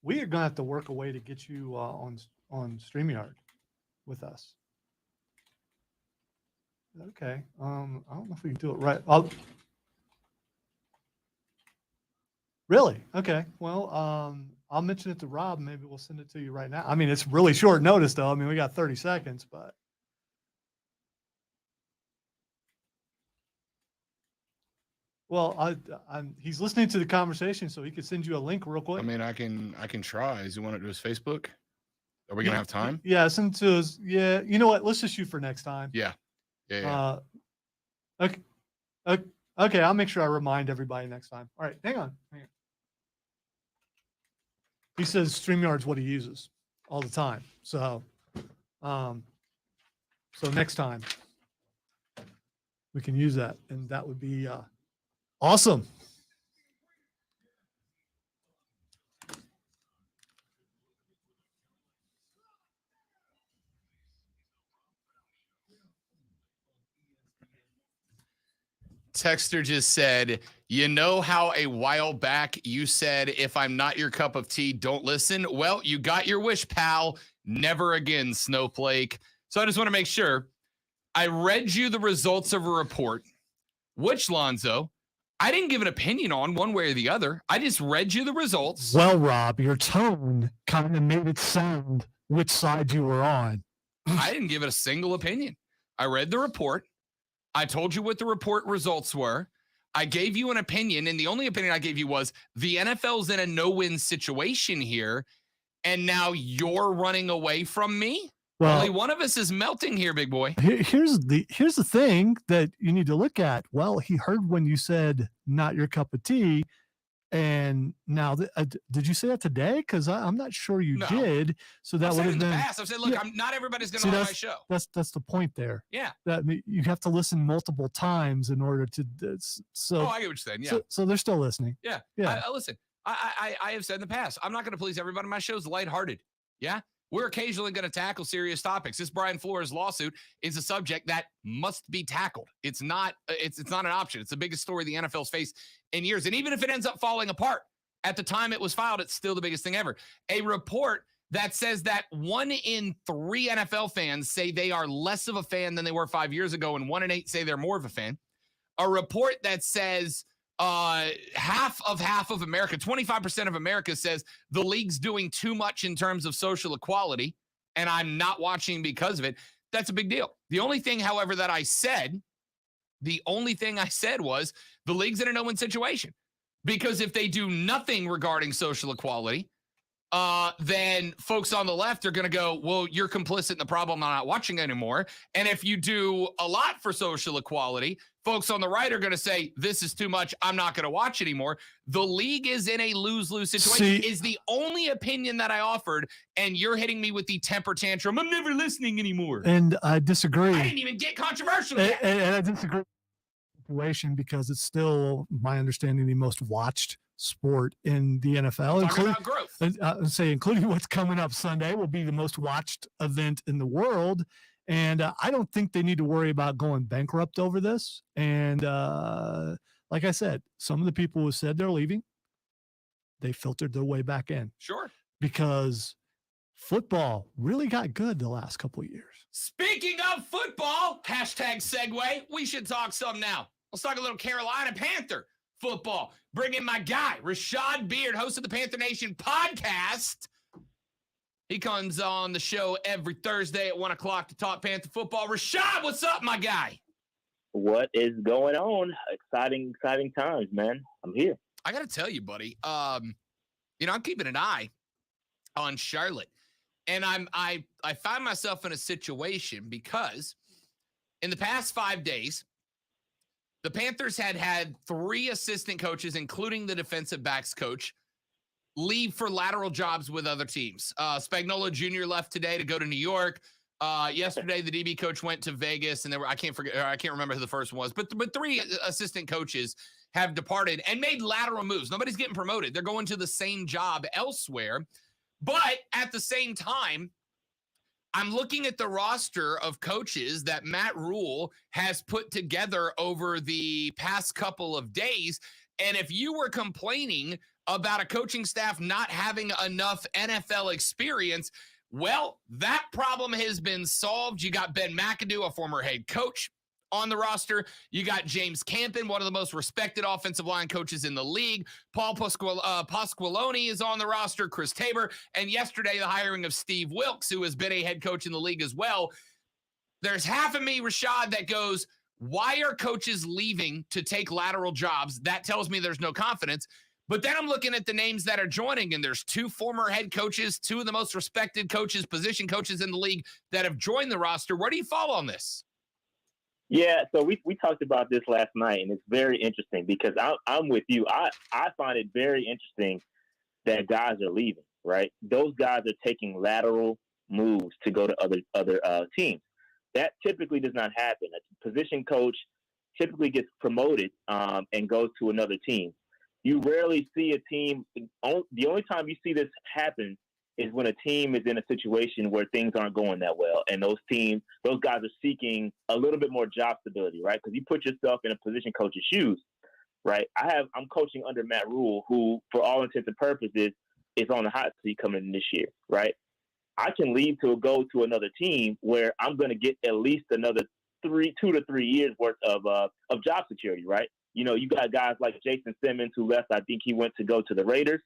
we are going to have to work a way to get you on StreamYard with us. Okay. I don't know if we can do it right. Really? Okay. Well, I'll mention it to Rob. Maybe we'll send it to you right now. I mean, it's really short notice, though. I mean, we got 30 seconds, but. Well, he's listening to the conversation, so he could send you a link real quick. I mean, I can try. Does he want it to his Facebook? Are we gonna have time? Yeah, send it to us. Yeah, you know what? Let's just shoot for next time. Yeah. Okay. Okay, I'll make sure I remind everybody next time. All right, hang on. He says StreamYard's what he uses all the time. So next time we can use that, and that would be awesome. Texter just said, you know how a while back you said, if I'm not your cup of tea, don't listen? Well, you got your wish, pal. Never again, Snowflake. So I just want to make sure. I read you the results of a report, which, Lonzo, I didn't give an opinion on one way or the other. I just read you the results. Well, Rob, your tone kind of made it sound which side you were on. I didn't give it a single opinion. I read the report. I told you what the report results were. I gave you an opinion, and the only opinion I gave you was the NFL's in a no-win situation here, and now you're running away from me? Well, only one of us is melting here, big boy. Here's the thing that you need to look at. Well, he heard when you said not your cup of tea, and now did you say that today? Because I'm not sure you did. So that would have been. Past. I've said, look, not everybody's going to on my show. That's the point there. Yeah. That you have to listen multiple times in order to. So. Oh, I get what you're saying. Yeah. So they're still listening. Yeah. Yeah. Listen, I have said in the past, I'm not going to please everybody on my show is lighthearted. Yeah. We're occasionally going to tackle serious topics. This Brian Flores lawsuit is a subject that must be tackled. It's not an option. It's the biggest story the NFL's faced in years. And even if it ends up falling apart, at the time it was filed, it's still the biggest thing ever. A report that says that 1 in 3 NFL fans say they are less of a fan than they were 5 years ago, and 1 in 8 say they're more of a fan. A report that says half of America, 25% of America says the league's doing too much in terms of social equality, and I'm not watching because of it. That's a big deal. The only thing, however, that I said was the league's in a no-win situation, because if they do nothing regarding social equality, then folks on the left are going to go, well, you're complicit in the problem. I'm not watching anymore. And if you do a lot for social equality, folks on the right are going to say, this is too much. I'm not going to watch anymore. The league is in a lose-lose situation is the only opinion that I offered. And you're hitting me with the temper tantrum. I'm never listening anymore. And I disagree. I didn't even get controversial yet. And I disagree with the situation because it's still, my understanding, the most watched sport in the NFL, including what's coming up Sunday will be the most watched event in the world. And I don't think they need to worry about going bankrupt over this. And like I said, some of the people who said they're leaving, they filtered their way back in. Sure. Because football really got good the last couple of years. Speaking of football, hashtag segue, we should talk some now. Let's talk a little Carolina Panther football. Bring in my guy, Rashad Beard, host of the Panther Nation podcast. He comes on the show every Thursday at 1 o'clock to talk Panther football. Rashad, what's up, my guy? What is going on? Exciting times, man. I'm here. I got to tell you, buddy, I'm keeping an eye on Charlotte. And I find myself in a situation because in the past 5 days, the Panthers had 3 assistant coaches, including the defensive backs coach, leave for lateral jobs with other teams. Spagnuolo Jr. left today to go to New York. Yesterday, the DB coach went to Vegas, and I can't remember who the first one was, but 3 assistant coaches have departed and made lateral moves. Nobody's getting promoted. They're going to the same job elsewhere. But at the same time, I'm looking at the roster of coaches that Matt Rule has put together over the past couple of days. And if you were complaining about a coaching staff not having enough NFL experience, well, that problem has been solved. You got Ben McAdoo, a former head coach, on the roster. You got James Campen, one of the most respected offensive line coaches in the league. Paul Pasqualoni is on the roster, Chris Tabor, and yesterday the hiring of Steve Wilkes, who has been a head coach in the league as well. There's half of me, Rashad, that goes, why are coaches leaving to take lateral jobs? That tells me there's no confidence. But then I'm looking at the names that are joining, and there's 2 former head coaches, 2 of the most respected coaches, position coaches in the league that have joined the roster. Where do you fall on this? Yeah, so we talked about this last night, and it's very interesting because I'm with you. I find it very interesting that guys are leaving, right? Those guys are taking lateral moves to go to other teams. That typically does not happen. A position coach typically gets promoted and goes to another team. You rarely see a team – the only time you see this happen is when a team is in a situation where things aren't going that well, and those guys are seeking a little bit more job stability, right? Because you put yourself in a position coach's shoes, right? I'm coaching under Matt Rule, who, for all intents and purposes, is on the hot seat coming in this year, right? I can leave to go to another team where I'm going to get at least another 2 to 3 years worth of job security, right? You got guys like Jason Simmons, who left. I think he went to go to the Raiders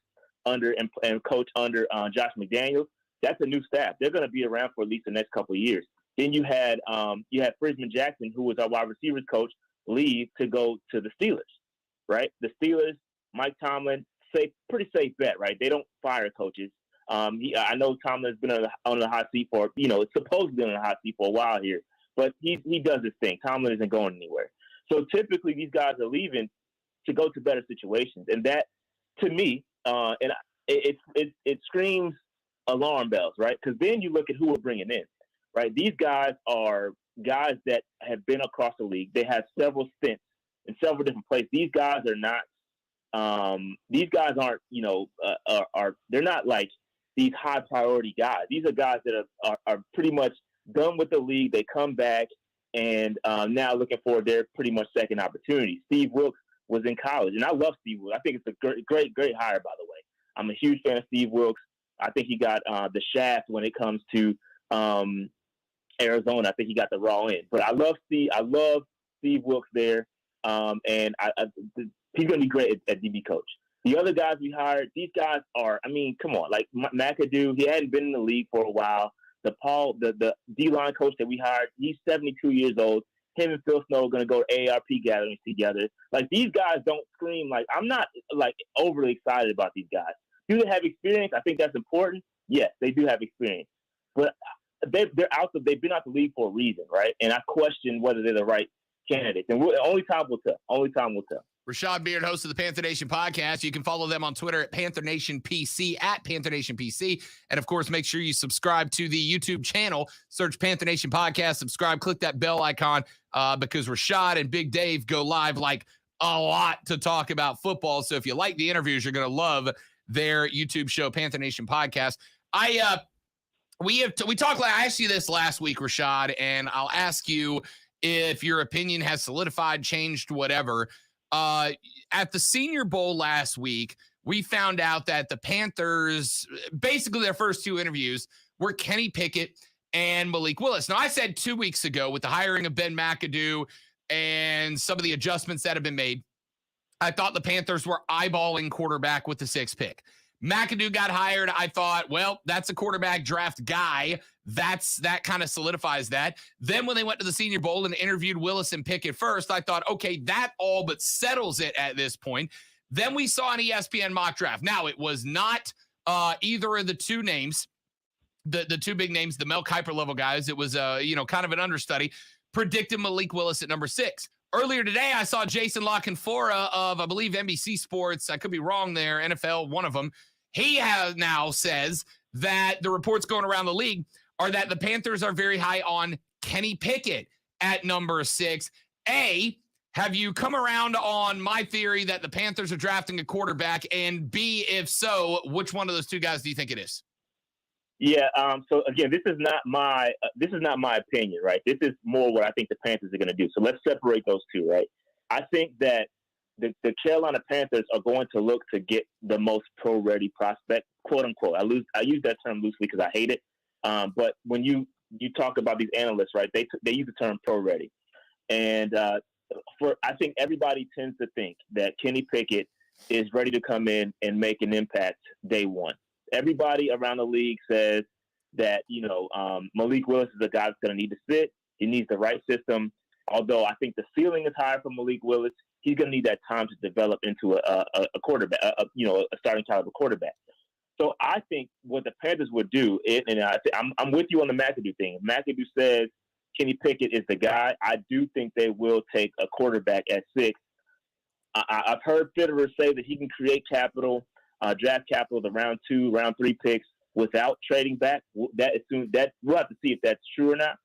and coach under Josh McDaniels. That's a new staff. They're going to be around for at least the next couple of years. Then you had Frisman Jackson, who was our wide receivers coach, leave to go to the Steelers, right? The Steelers, Mike Tomlin, pretty safe bet, right? They don't fire coaches. I know Tomlin's been on the hot seat for, it's supposedly on the hot seat for a while here, but he does his thing. Tomlin isn't going anywhere. So typically these guys are leaving to go to better situations. And that, to me, and it screams alarm bells, right? Because then you look at who we're bringing in, right? These guys are guys that have been across the league. They have several stints in several different places. These guys are not, they're not like these high priority guys. These are guys that are pretty much done with the league. They come back and now looking for their pretty much second opportunity. Steve Wilks was in college, and I love Steve Wilks. I think it's a great hire, by the way. I'm a huge fan of Steve Wilks. I think he got the shaft when it comes to Arizona. I think he got the raw end. But I love Steve Wilks there, and he's going to be great at DB coach. The other guys we hired, these guys are, come on, like McAdoo, he hadn't been in the league for a while. The D-line coach that we hired, he's 72 years old. Him and Phil Snow are going to go to AARP gatherings together. Like, these guys don't scream. Like, I'm not, like, overly excited about these guys. Do they have experience? I think that's important. Yes, they do have experience. But they've been out the league for a reason, right? And I question whether they're the right candidates. And only time will tell. Only time will tell. Rashad Beard, host of the Panther Nation podcast. You can follow them on Twitter at Panther Nation PC, at Panther Nation PC. And, of course, make sure you subscribe to the YouTube channel. Search Panther Nation podcast, subscribe, click that bell icon because Rashad and Big Dave go live like a lot to talk about football. So if you like the interviews, you're going to love their YouTube show, Panther Nation podcast. I asked you this last week, Rashad, and I'll ask you if your opinion has solidified, changed, whatever. At the Senior Bowl last week, we found out that the Panthers, basically their first two interviews were Kenny Pickett and Malik Willis. Now, I said 2 weeks ago with the hiring of Ben McAdoo and some of the adjustments that have been made, I thought the Panthers were eyeballing quarterback with the 6th pick. McAdoo got hired. I thought, well, that's a quarterback draft guy. That kind of solidifies that. Then when they went to the Senior Bowl and interviewed Willis and Pickett first, I thought, okay, that all but settles it at this point. Then we saw an ESPN mock draft. Now, it was not either of the two names, the two big names, the Mel Kiper level guys. It was, kind of an understudy, predicted Malik Willis at number 6. Earlier today, I saw Jason La Canfora of, I believe, NBC Sports. I could be wrong there, NFL, one of them. He now says that the reports going around the league are that the Panthers are very high on Kenny Pickett at number 6. A, have you come around on my theory that the Panthers are drafting a quarterback? And B, if so, which one of those two guys do you think it is? Yeah. So again, this is not my opinion, right? This is more what I think the Panthers are going to do. So let's separate those two, right? I think that the Carolina Panthers are going to look to get the most pro-ready prospect, quote unquote. I use that term loosely because I hate it. But when you talk about these analysts, right, they use the term pro-ready, and I think everybody tends to think that Kenny Pickett is ready to come in and make an impact day one. Everybody around the league says that Malik Willis is a guy that's going to need to sit. He needs the right system. Although I think the ceiling is higher for Malik Willis, he's going to need that time to develop into a quarterback, a starting caliber quarterback. So I think what the Panthers would do, and I'm with you on the McAdoo thing. If McAdoo says Kenny Pickett is the guy, I do think they will take a quarterback at 6. I've heard Fitterer say that he can create capital, draft capital, the round 2, round 3 picks without trading back. We'll have to see if that's true or not.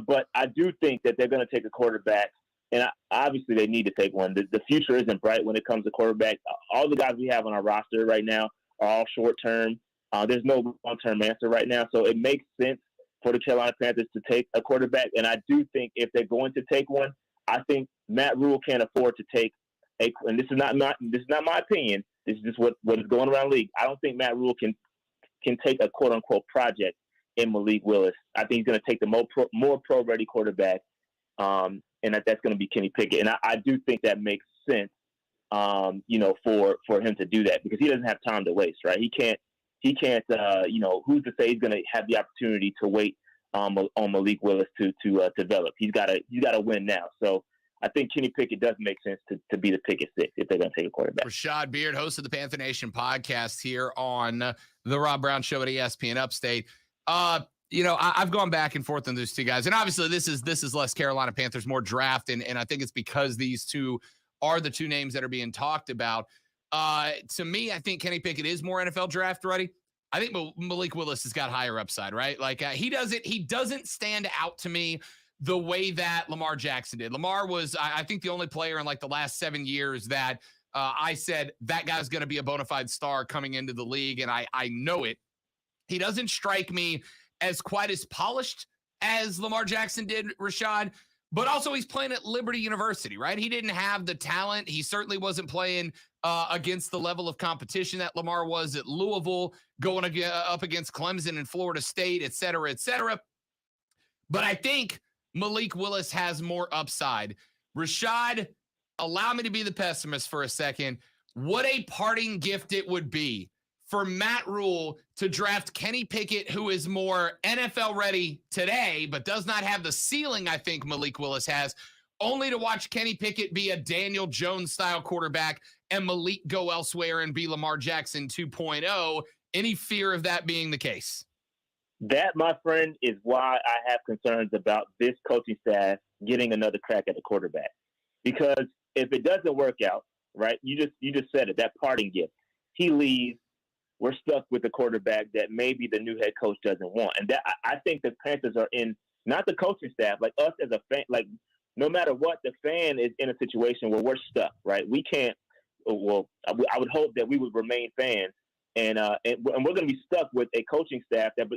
But I do think that they're going to take a quarterback, and obviously they need to take one. The future isn't bright when it comes to quarterback. All the guys we have on our roster right now are all short term. There's no long-term answer right now, so it makes sense for the Carolina Panthers to take a quarterback. And I do think if they're going to take one, I think Matt Rule can't afford to take a. And this is not my opinion. This is just what is going around the league. I don't think Matt Rule can take a quote unquote project in Malik Willis. I think he's going to take the more pro ready quarterback, and that's going to be Kenny Pickett. And I do think that makes sense, for him to do that, because he doesn't have time to waste, right? He can't. Who's to say he's going to have the opportunity to wait on Malik Willis to develop? He's got to win now. So I think Kenny Pickett does make sense to be the pick at 6 if they're going to take a quarterback. Rashad Beard, host of the Panther Nation podcast here on the Rob Brown Show at ESPN Upstate. I've gone back and forth on those two guys, and obviously this is less Carolina Panthers, more draft, and I think it's because these two are the two names that are being talked about. To me, I think Kenny Pickett is more NFL draft ready. I think Malik Willis has got higher upside, right? Like he doesn't stand out to me the way that Lamar Jackson did. Lamar was, I think, the only player in like the last 7 years that I said that guy's going to be a bona fide star coming into the league, and I know it. He doesn't strike me as quite as polished as Lamar Jackson did, Rashad, but also he's playing at Liberty University, right? He didn't have the talent. He certainly wasn't playing against the level of competition that Lamar was at Louisville, going up against Clemson and Florida State, et cetera, et cetera. But I think Malik Willis has more upside. Rashad, allow me to be the pessimist for a second. What a parting gift it would be for Matt Rule to draft Kenny Pickett, who is more NFL ready today, but does not have the ceiling I think Malik Willis has, only to watch Kenny Pickett be a Daniel Jones style quarterback and Malik go elsewhere and be Lamar Jackson 2.0. Any fear of that being the case? That, my friend, is why I have concerns about this coaching staff getting another crack at the quarterback. Because if it doesn't work out, right, you just said it, that parting gift. He leaves. We're stuck with a quarterback that maybe the new head coach doesn't want. And that I think the Panthers are in, not the coaching staff, like us as a fan, like no matter what, the fan is in a situation where we're stuck, right? We can't, well, I would hope that we would remain fans. And we're going to be stuck with a coaching staff that,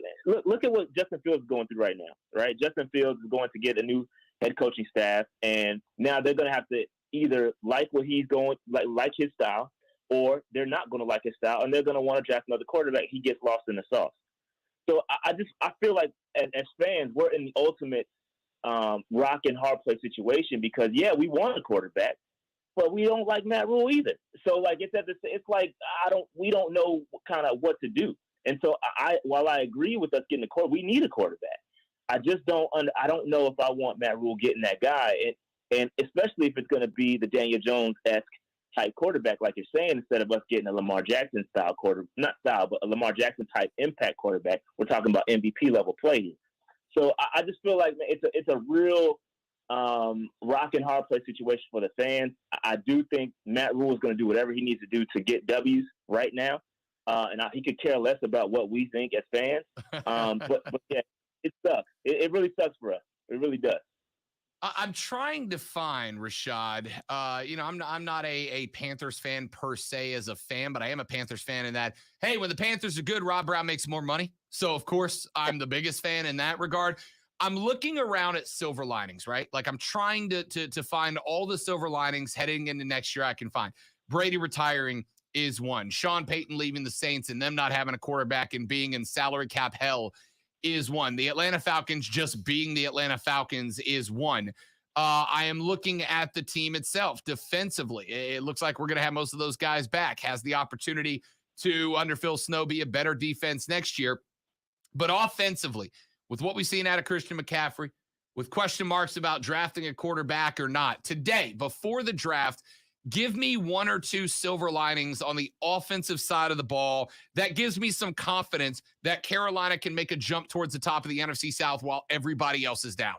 look at what Justin Fields is going through right now, right? Justin Fields is going to get a new head coaching staff, and now they're going to have to either like what he's going, like his style, or they're not going to like his style, and they're going to want to draft another quarterback. He gets lost in the sauce. So I feel like as fans, we're in the ultimate rock and hard play situation because, yeah, we want a quarterback, but we don't like Matt Rule either. So like it's like we don't know kind of what to do. And so while I agree with us getting a quarterback, we need a quarterback. I just don't know if I want Matt Rule getting that guy, and especially if it's going to be the Daniel Jones-esque type quarterback, like you're saying, instead of us getting a Lamar Jackson style not style, but a Lamar Jackson type impact quarterback. We're talking about MVP level play. So I just feel like it's a real rock and hard play situation for the fans. I do think Matt Rule is going to do whatever he needs to do to get W's right now, and he could care less about what we think as fans. But yeah, it sucks. It really sucks for us. It really does. I'm trying to find, Rashad. I'm not a Panthers fan per se as a fan, but I am a Panthers fan in that, hey, when the Panthers are good, Rob Brown makes more money. So, of course, I'm the biggest fan in that regard. I'm looking around at silver linings, right? Like I'm trying to find all the silver linings heading into next year I can find. Brady retiring is one. Sean Payton leaving the Saints and them not having a quarterback and being in salary cap hell is one. The Atlanta Falcons just being the Atlanta Falcons is one. I am looking at the team itself defensively. It looks like we're going to have most of those guys back. Has the opportunity to, under Phil Snow, be a better defense next year. But offensively, with what we've seen out of Christian McCaffrey, with question marks about drafting a quarterback or not, today, before the draft, give me one or two silver linings on the offensive side of the ball that gives me some confidence that Carolina can make a jump towards the top of the NFC South while everybody else is down.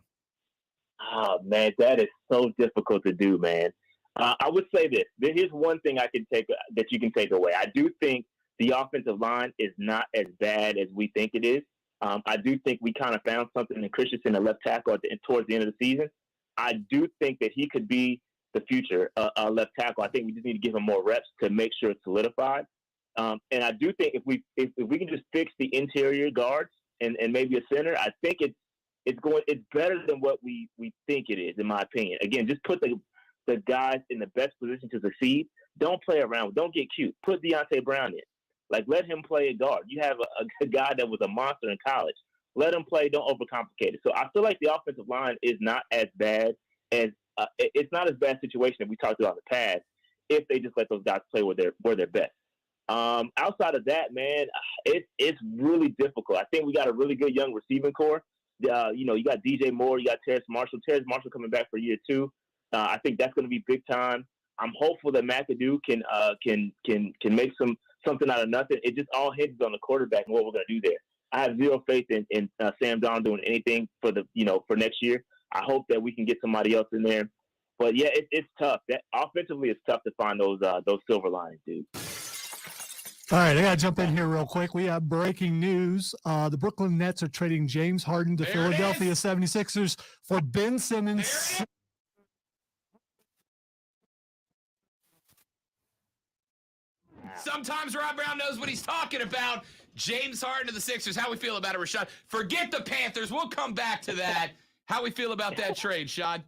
Oh, man, that is so difficult to do, man. I would say this. Here's one thing that you can take away. I do think the offensive line is not as bad as we think it is. I do think we kind of found something in Christensen at left tackle towards the end of the season. I do think that he could be the future left tackle. I think we just need to give him more reps to make sure it's solidified. And I do think if we can just fix the interior guards and maybe a center, I think it's better than what we think it is, in my opinion. Again, just put the guys in the best position to succeed. Don't play around. Don't get cute. Put Deontay Brown in. Like, let him play a guard. You have a guy that was a monster in college. Let him play. Don't overcomplicate it. So I feel like the offensive line is not as bad as it's not as bad a situation that we talked about in the past if they just let those guys play where they're best. Outside of that, man, it's really difficult. I think we got a really good young receiving core. You got DJ Moore, you got Terrace Marshall. Terrace Marshall coming back for year 2. I think that's going to be big time. I'm hopeful that McAdoo can make something out of nothing. It just all hinges on the quarterback and what we're going to do there. I have zero faith in Sam Darnold doing anything for next year. I hope that we can get somebody else in there. But yeah, it's tough. That offensively, it's tough to find those silver linings, dude. All right, I got to jump in here real quick. We have breaking news. The Brooklyn Nets are trading James Harden to Philadelphia 76ers for Ben Simmons. Sometimes Rob Brown knows what he's talking about. James Harden to the Sixers. How we feel about it, Rashad? Forget the Panthers. We'll come back to that. How we feel about that trade, Shad?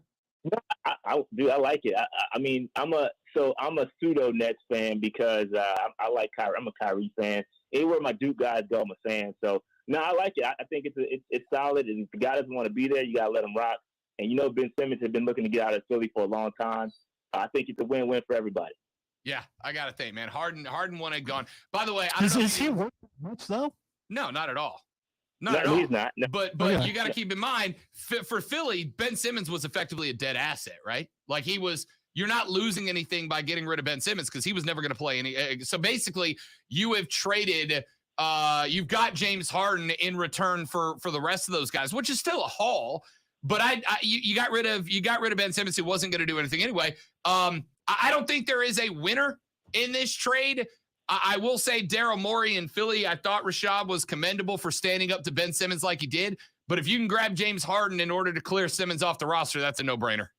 I like it. I mean, I'm a pseudo Nets fan because I like Kyrie. I'm a Kyrie fan. Anywhere my Duke guys go, I'm a fan. So no, I like it. I think it's solid. And if the guy doesn't want to be there, you gotta let him rock. And Ben Simmons has been looking to get out of Philly for a long time. I think it's a win-win for everybody. Yeah, I gotta think, man. Harden wanted gone. By the way, I don't know. Is he worth much though? No, not at all. Not at all. He's not. No. But you got to keep in mind, for Philly, Ben Simmons was effectively a dead asset, right? Like you're not losing anything by getting rid of Ben Simmons because he was never going to play any. So basically, you have traded. You've got James Harden in return for the rest of those guys, which is still a haul. But you got rid of Ben Simmons, who wasn't going to do anything anyway. I don't think there is a winner in this trade. I will say Daryl Morey in Philly, I thought Rashad was commendable for standing up to Ben Simmons like he did. But if you can grab James Harden in order to clear Simmons off the roster, that's a no-brainer.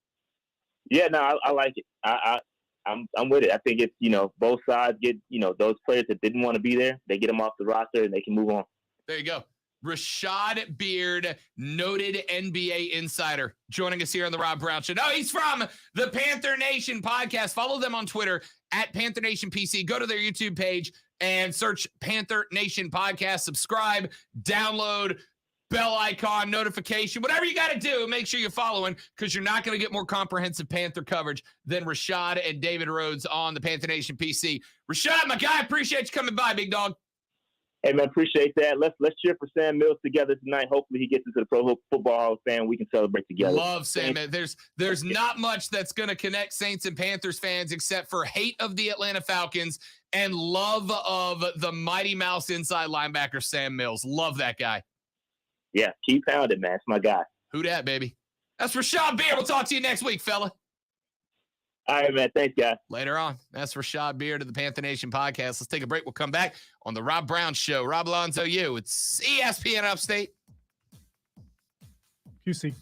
Yeah, no, I like it. I'm with it. I think it's, both sides get, those players that didn't want to be there, they get them off the roster and they can move on. There you go. Rashad Beard, noted NBA insider, joining us here on the Rob Brown Show. No, he's from the Panther Nation podcast. Follow them on Twitter at Panther Nation PC. Go to their YouTube page and search Panther Nation podcast. Subscribe, download, bell icon, notification, whatever you got to do. Make sure you're following because you're not going to get more comprehensive Panther coverage than Rashad and David Rhodes on the Panther Nation PC. Rashad, my guy, appreciate you coming by, big dog. Hey, man, appreciate that. Let's cheer for Sam Mills together tonight. Hopefully he gets into the Pro Football Hall of Fame. We can celebrate together. Love Sam. There's not much that's going to connect Saints and Panthers fans except for hate of the Atlanta Falcons and love of the Mighty Mouse inside linebacker Sam Mills. Love that guy. Yeah, keep pounding, man. It's my guy. Who dat, baby? That's Rashad Beard. We'll talk to you next week, fella. All right, man. Thanks, guys. Later on. That's Rashad Beard of the Panther Nation podcast. Let's take a break. We'll come back on the Rob Brown Show. Rob Alonzo, it's ESPN Upstate. QC.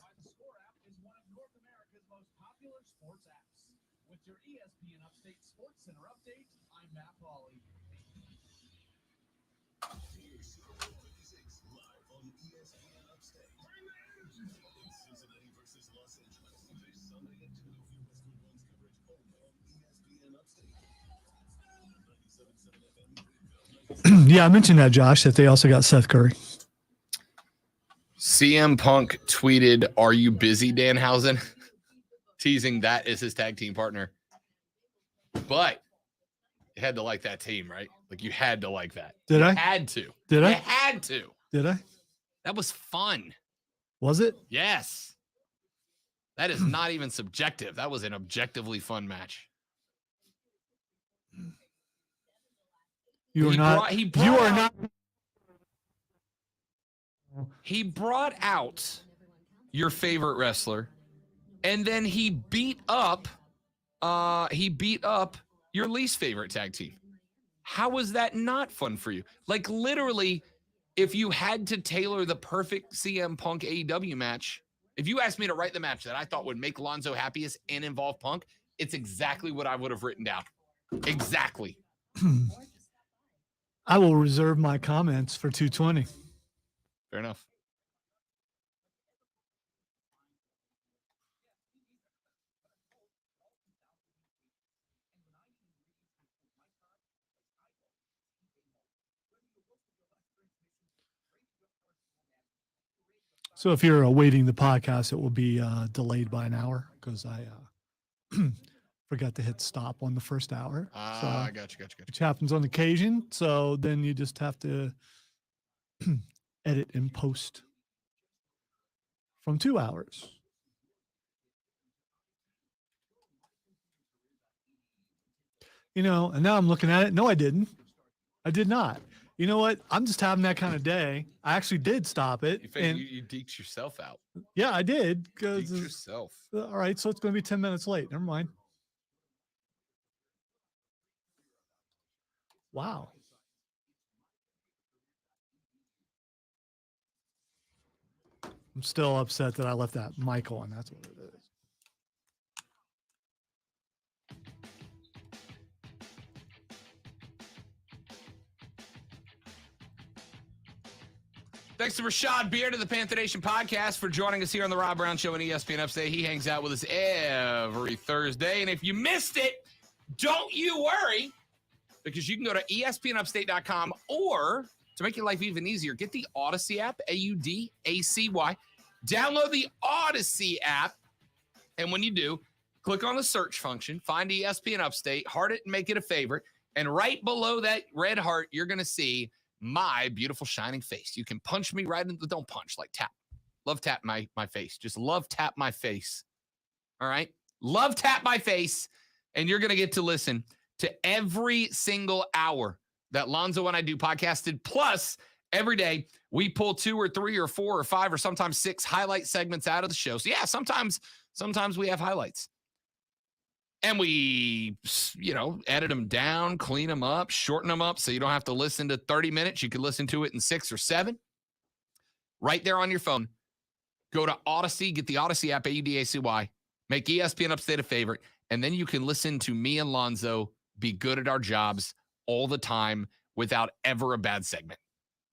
why the Score app is one of North America's most popular sports apps. With your ESPN Upstate Sports Center update, I'm Matt Pauley. Here's Super Bowl 56 live on ESPN Upstate. It's Cincinnati versus Los Angeles this Sunday at 2 for Westwood One's coverage only on ESPN Upstate. 97.7 FM. Yeah, I mentioned that, Josh, that they also got Seth Curry. CM Punk tweeted, "Are you busy, Danhausen?" Teasing that is his tag team partner. But you had to like that team, right? Like you had to like that. Did I? Had to. Did I? You had to. Did I? That was fun. Was it? Yes. That is not even subjective. That was an objectively fun match. You are not. He brought out your favorite wrestler, and then he beat up your least favorite tag team. How was that not fun for you? Like literally, if you had to tailor the perfect CM Punk AEW match, if you asked me to write the match that I thought would make Lonzo happiest and involve Punk, it's exactly what I would have written down. Exactly. I will reserve my comments for 220. Fair enough. So if you're awaiting the podcast, it will be delayed by an hour because I forgot to hit stop on the first hour. Gotcha. Which happens on occasion. So then you just have to edit and post from 2 hours. You know, and now I'm looking at it. No, I didn't. I did not. You know what? I'm just having that kind of day. I actually did stop it. You deked yourself out. Yeah, I did. Deked yourself. All right, so it's going to be 10 minutes late. Never mind. Wow. I'm still upset that I left that mic on. That's what it is. Thanks to Rashad Beard of the Panther Nation podcast for joining us here on the Rob Brown Show on ESPN Upstate. He hangs out with us every Thursday. And if you missed it, don't you worry, because you can go to espnupstate.com, or to make your life even easier, get the Odyssey app, AUDACY. Download the Odyssey app. And when you do, click on the search function, find ESPN Upstate, heart it and make it a favorite. And right below that red heart, you're going to see my beautiful shining face. You can punch me right in the, don't punch, like tap. Love tap my face. Just love tap my face. All right? Love tap my face. And you're going to get to listen to every single hour that Lonzo and I do podcasted. Plus, every day we pull 2 or 3 or 4 or 5 or sometimes 6 highlight segments out of the show. So yeah, sometimes we have highlights. And we, edit them down, clean them up, shorten them up so you don't have to listen to 30 minutes. You can listen to it in 6 or 7. Right there on your phone. Go to Odyssey, get the Odyssey app, AUDACY, make ESPN Upstate a favorite, and then you can listen to me and Lonzo be good at our jobs all the time without ever a bad segment.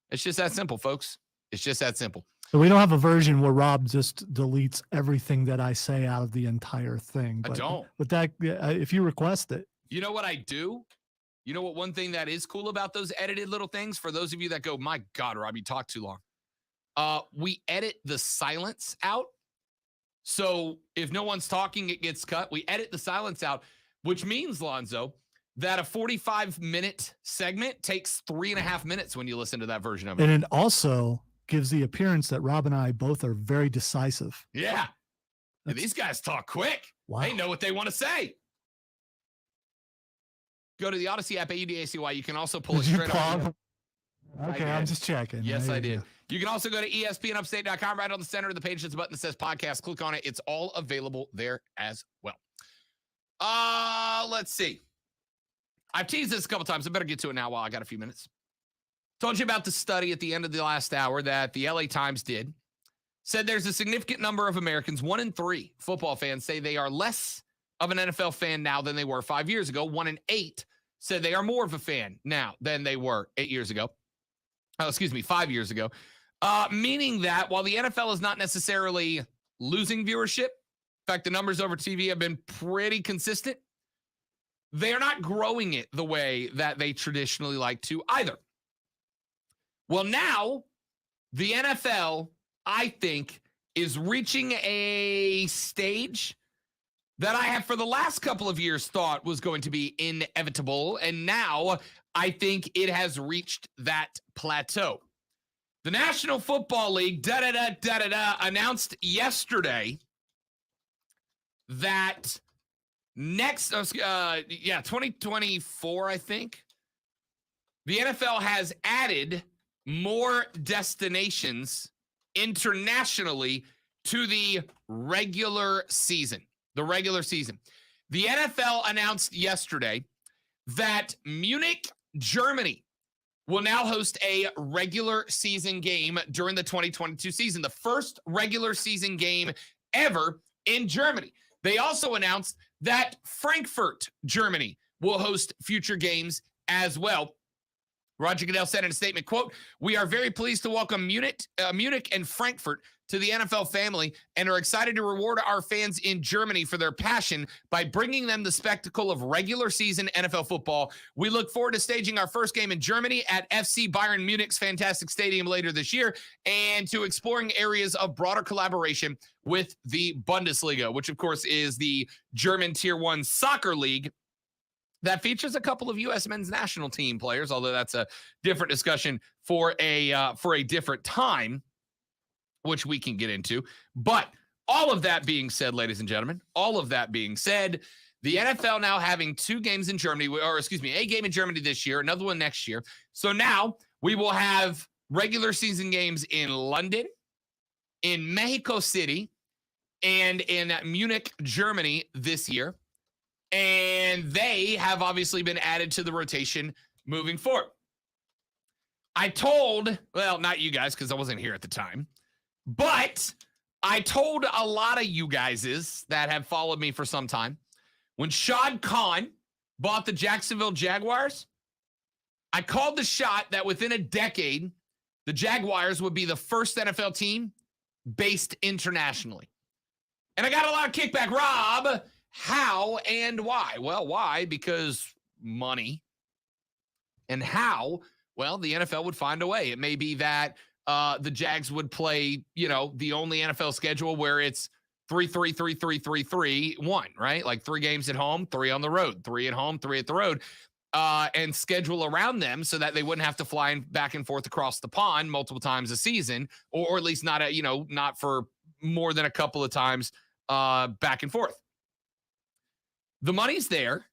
It's just that simple, folks. It's just that simple. So we don't have a version where Rob just deletes everything that I say out of the entire thing. But, I don't. But that, if you request it. You know what I do? You know what one thing that is cool about those edited little things? For those of you that go, my God, Rob, you talk too long. We edit the silence out. So if no one's talking, it gets cut. We edit the silence out, which means, Lonzo, that a 45-minute segment takes 3.5 minutes when you listen to that version of it. And it also gives the appearance that Rob and I both are very decisive. Yeah. These guys talk quick. Wow. They know what they want to say. Go to the Odyssey app, AUDACY. You can also pull it straight off. Okay, I'm just checking. Yes, I did. You can also go to espnupstate.com. Right on the center of the page, there's a button that says podcast. Click on it. It's all available there as well. Let's see. I've teased this a couple times. I better get to it now while I got a few minutes. Told you about the study at the end of the last hour that the LA Times did, said there's a significant number of Americans, 1 in 3 football fans, say they are less of an NFL fan now than they were 5 years ago. 1 in 8 said they are more of a fan now than they were 5 years ago. Meaning that while the NFL is not necessarily losing viewership, in fact, the numbers over TV have been pretty consistent, they're not growing it the way that they traditionally like to either. Well, now the NFL, I think, is reaching a stage that I have for the last couple of years thought was going to be inevitable. And now I think it has reached that plateau. The National Football League, announced yesterday that next, 2024, I think, the NFL has added more destinations internationally to the regular season. The NFL announced yesterday that Munich, Germany, will now host a regular season game during the 2022 season, the first regular season game ever in Germany. They also announced that Frankfurt, Germany, will host future games as well. Roger Goodell said in a statement, quote, "We are very pleased to welcome Munich and Frankfurt to the NFL family and are excited to reward our fans in Germany for their passion by bringing them the spectacle of regular season NFL football. We look forward to staging our first game in Germany at FC Bayern Munich's fantastic stadium later this year and to exploring areas of broader collaboration with the Bundesliga," which of course is the German Tier 1 soccer league that features a couple of U.S. men's national team players, although that's a different discussion for a different time, which we can get into. But all of that being said, ladies and gentlemen, the NFL now having 2 games in Germany, a game in Germany this year, another one next year. So now we will have regular season games in London, in Mexico City, and in Munich, Germany this year. And they have obviously been added to the rotation moving forward. I told, well, not you guys because I wasn't here at the time, but I told a lot of you guys that have followed me for some time, when Shad Khan bought the Jacksonville Jaguars, I called the shot that within a decade, the Jaguars would be the first NFL team based internationally. And I got a lot of kickback. Rob, how and why? Well, why? Because money. And how? Well, the NFL would find a way. It may be that the Jags would play, the only NFL schedule where it's 3-3-3-3-3-3-1, right? Like 3 games at home, 3 on the road, 3 at home, 3 at the road, and schedule around them so that they wouldn't have to fly back and forth across the pond multiple times a season, or at least not not for more than a couple of times back and forth. The money's there.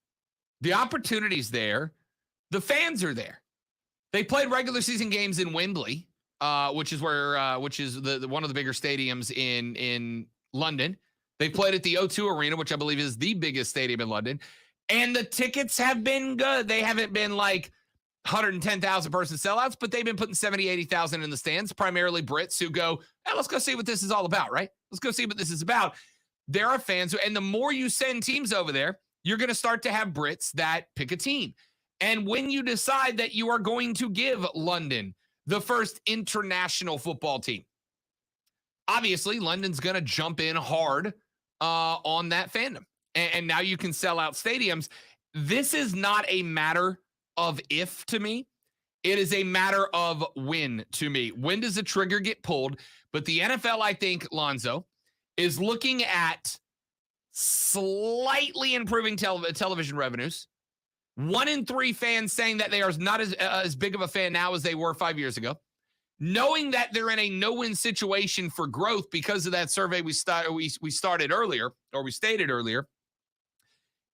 The opportunity's there. The fans are there. They played regular season games in Wembley, which is the one of the bigger stadiums in London. They played at the O2 Arena, which I believe is the biggest stadium in London. And the tickets have been good. They haven't been like 110,000 person sellouts, but they've been putting 70, 80,000 in the stands, primarily Brits who go, hey, let's go see what this is all about, right? Let's go see what this is about. There are fans and the more you send teams over there, you're going to start to have Brits that pick a team. And when you decide that you are going to give London the first international football team, obviously London's going to jump in hard on that fandom. And now you can sell out stadiums. This is not a matter of if to me. It is a matter of when to me. When does the trigger get pulled? But the NFL, I think, Lonzo, is looking at slightly improving television revenues. 1 in 3 fans saying that they are not as big of a fan now as they were 5 years ago. Knowing that they're in a no-win situation for growth because of that survey we stated earlier,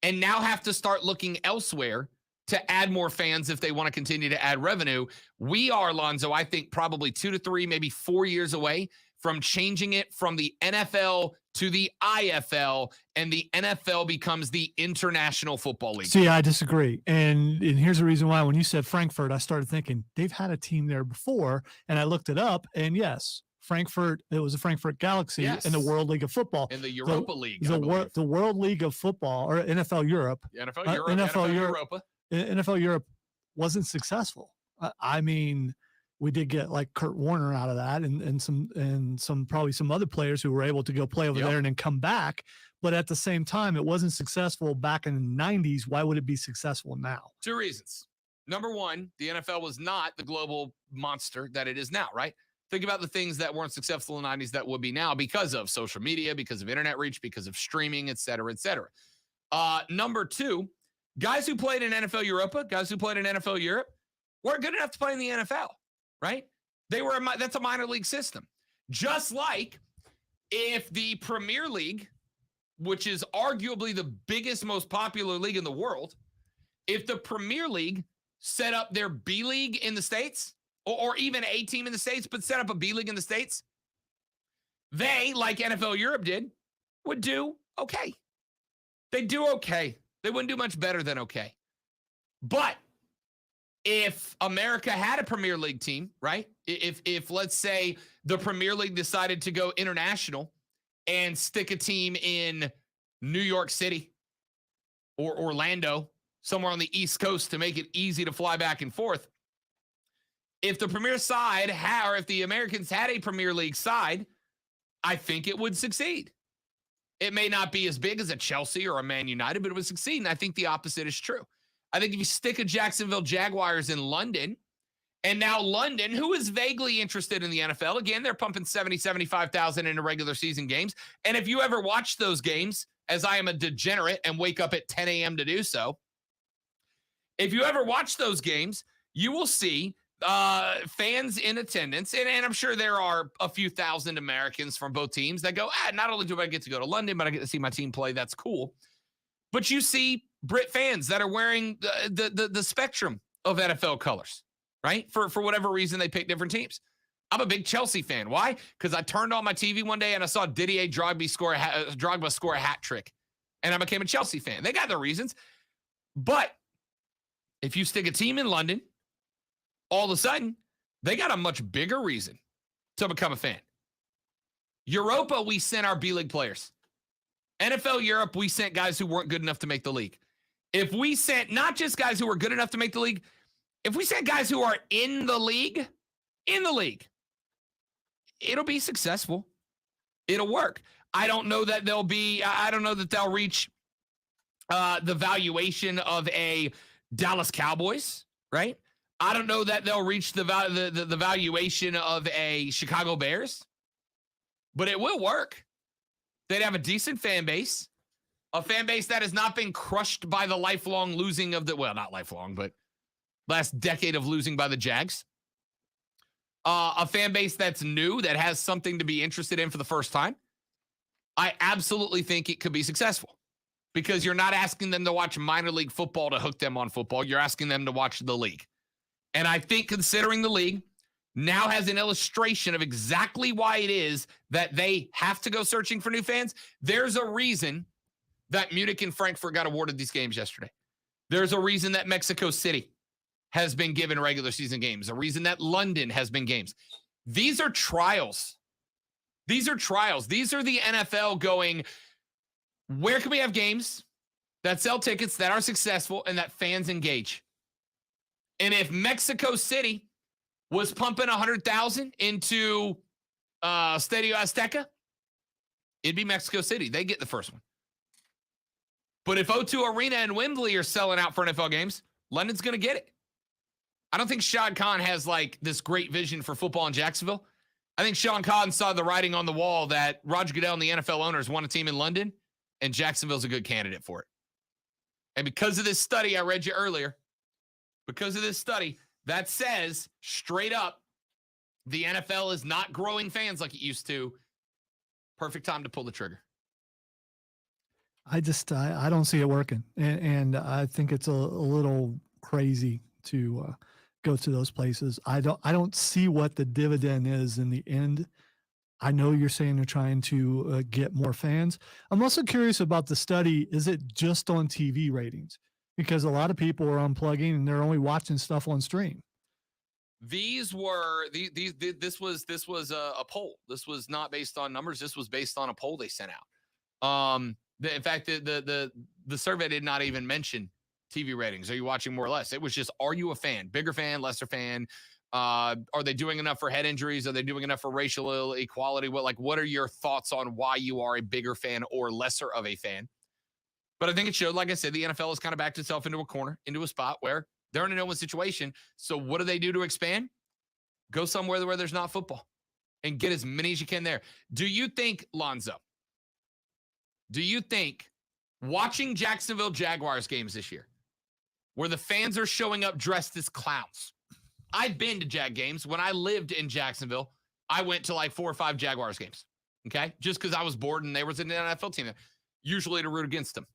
and now have to start looking elsewhere to add more fans if they want to continue to add revenue. We are, Lonzo, I think probably 2 to 3, maybe 4 years away from changing it from the NFL to the IFL, and the NFL becomes the International Football League. See, I disagree. And here's the reason why. When you said Frankfurt, I started thinking they've had a team there before, and I looked it up, and yes, Frankfurt. It was a Frankfurt Galaxy in the Yes. World League of Football. In the Europa League, I The believe. World League of Football, or NFL Europe. NFL uh, Europe, NFL NFL Europe. Europa. NFL Europe wasn't successful. I mean, we did get like Kurt Warner out of that, and some probably some other players who were able to go play over there and then come back. But at the same time, it wasn't successful back in the 90s. Why would it be successful now? 2 reasons. Number one, the NFL was not the global monster that it is now, right? Think about the things that weren't successful in the 90s that would be now because of social media, because of internet reach, because of streaming, et cetera, et cetera. Number two, guys who played in NFL Europa, guys who played in NFL Europe, weren't good enough to play in the NFL, right? That's a minor league system. Just like if the Premier League, which is arguably the biggest, most popular league in the world, if the Premier League set up their B League in the States, or even a team in the States, but set up a B League in the States, they, like NFL Europe did, would do okay. They'd do okay. They wouldn't do much better than okay. But if America had a Premier League team, right? If let's say the Premier League decided to go international and stick a team in New York City or Orlando, somewhere on the East Coast to make it easy to fly back and forth. If the Premier side or if the Americans had a Premier League side, I think it would succeed. It may not be as big as a Chelsea or a Man United, but it would succeed. And I think the opposite is true. I think if you stick a Jacksonville Jaguars in London, and now London, who is vaguely interested in the NFL, again, they're pumping 75,000 into regular season games. And if you ever watch those games, as I am a degenerate and wake up at 10 a.m. to do so, if you ever watch those games, you will see fans in attendance, and I'm sure there are a few thousand Americans from both teams that go, not only do I get to go to London, but I get to see my team play. That's cool. But you see Brit fans that are wearing the spectrum of NFL colors, right? For whatever reason, they pick different teams. I'm a big Chelsea fan. Why? Because I turned on my TV one day and I saw Didier Drogba score a hat trick, and I became a Chelsea fan. They got their reasons. But if you stick a team in London, all of a sudden, they got a much bigger reason to become a fan. Europa, we sent our B-League players. NFL Europe, we sent guys who weren't good enough to make the league. If we sent not just guys who were good enough to make the league, if we sent guys who are in the league, it'll be successful. It'll work. I don't know that they'll reach the valuation of a Dallas Cowboys, right? I don't know that they'll reach the valuation of a Chicago Bears, but it will work. They'd have a decent fan base, a fan base that has not been crushed by the lifelong losing of not lifelong, but last decade of losing by the Jags. A fan base that's new, that has something to be interested in for the first time. I absolutely think it could be successful because you're not asking them to watch minor league football to hook them on football. You're asking them to watch the league. And I think considering the league now has an illustration of exactly why it is that they have to go searching for new fans. There's a reason that Munich and Frankfurt got awarded these games yesterday. There's a reason that Mexico City has been given regular season games. A reason that London has been games. These are trials. These are trials. These are the NFL going, where can we have games that sell tickets, that are successful, and that fans engage? And if Mexico City was pumping 100,000 into Estadio Azteca, it'd be Mexico City. They get the first one. But if O2 Arena and Wembley are selling out for NFL games, London's going to get it. I don't think Shad Khan has like this great vision for football in Jacksonville. I think Sean Khan saw the writing on the wall that Roger Goodell and the NFL owners want a team in London, and Jacksonville's a good candidate for it. And because of this study I read you earlier, that says straight up, the NFL is not growing fans like it used to. Perfect time to pull the trigger. I don't see it working. And I think it's a little crazy to go to those places. I don't see what the dividend is in the end. I know you're saying they're trying to get more fans. I'm also curious about the study. Is it just on TV ratings? Because a lot of people are unplugging and they're only watching stuff on stream. These were this was a poll. This was not based on numbers. This was based on a poll they sent out. In fact, the survey did not even mention TV ratings. Are you watching more or less? It was just, are you a fan? Bigger fan, lesser fan? Are they doing enough for head injuries? Are they doing enough for racial equality? What are your thoughts on why you are a bigger fan or lesser of a fan? But I think it showed, like I said, the NFL has kind of backed itself into a corner, into a spot where they're in a no-win situation. So what do they do to expand? Go somewhere where there's not football and get as many as you can there. Do you think, Lonzo, watching Jacksonville Jaguars games this year, where the fans are showing up dressed as clowns? I've been to Jag games. When I lived in Jacksonville, I went to like 4 or 5 Jaguars games, okay? Just because I was bored and there was an NFL team there, usually to root against them.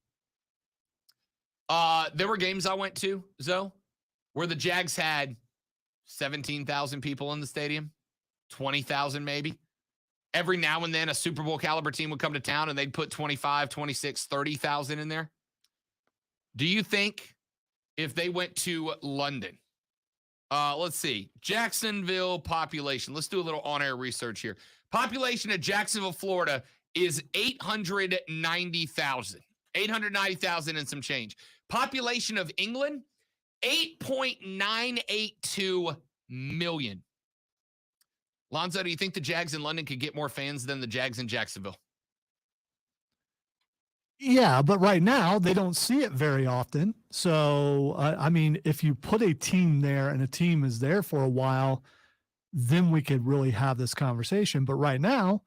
There were games I went to, Zoe, where the Jags had 17,000 people in the stadium, 20,000 maybe. Every now and then a Super Bowl caliber team would come to town and they'd put 25, 26, 30,000 in there. Do you think if they went to London, let's see, Jacksonville population, let's do a little on-air research here. Population of Jacksonville, Florida is 890,000. 890,000 and some change. Population of England, 8.982 million. Lonzo, do you think the Jags in London could get more fans than the Jags in Jacksonville? Yeah, but right now they don't see it very often. So, I mean, if you put a team there and a team is there for a while, then we could really have this conversation. But right now,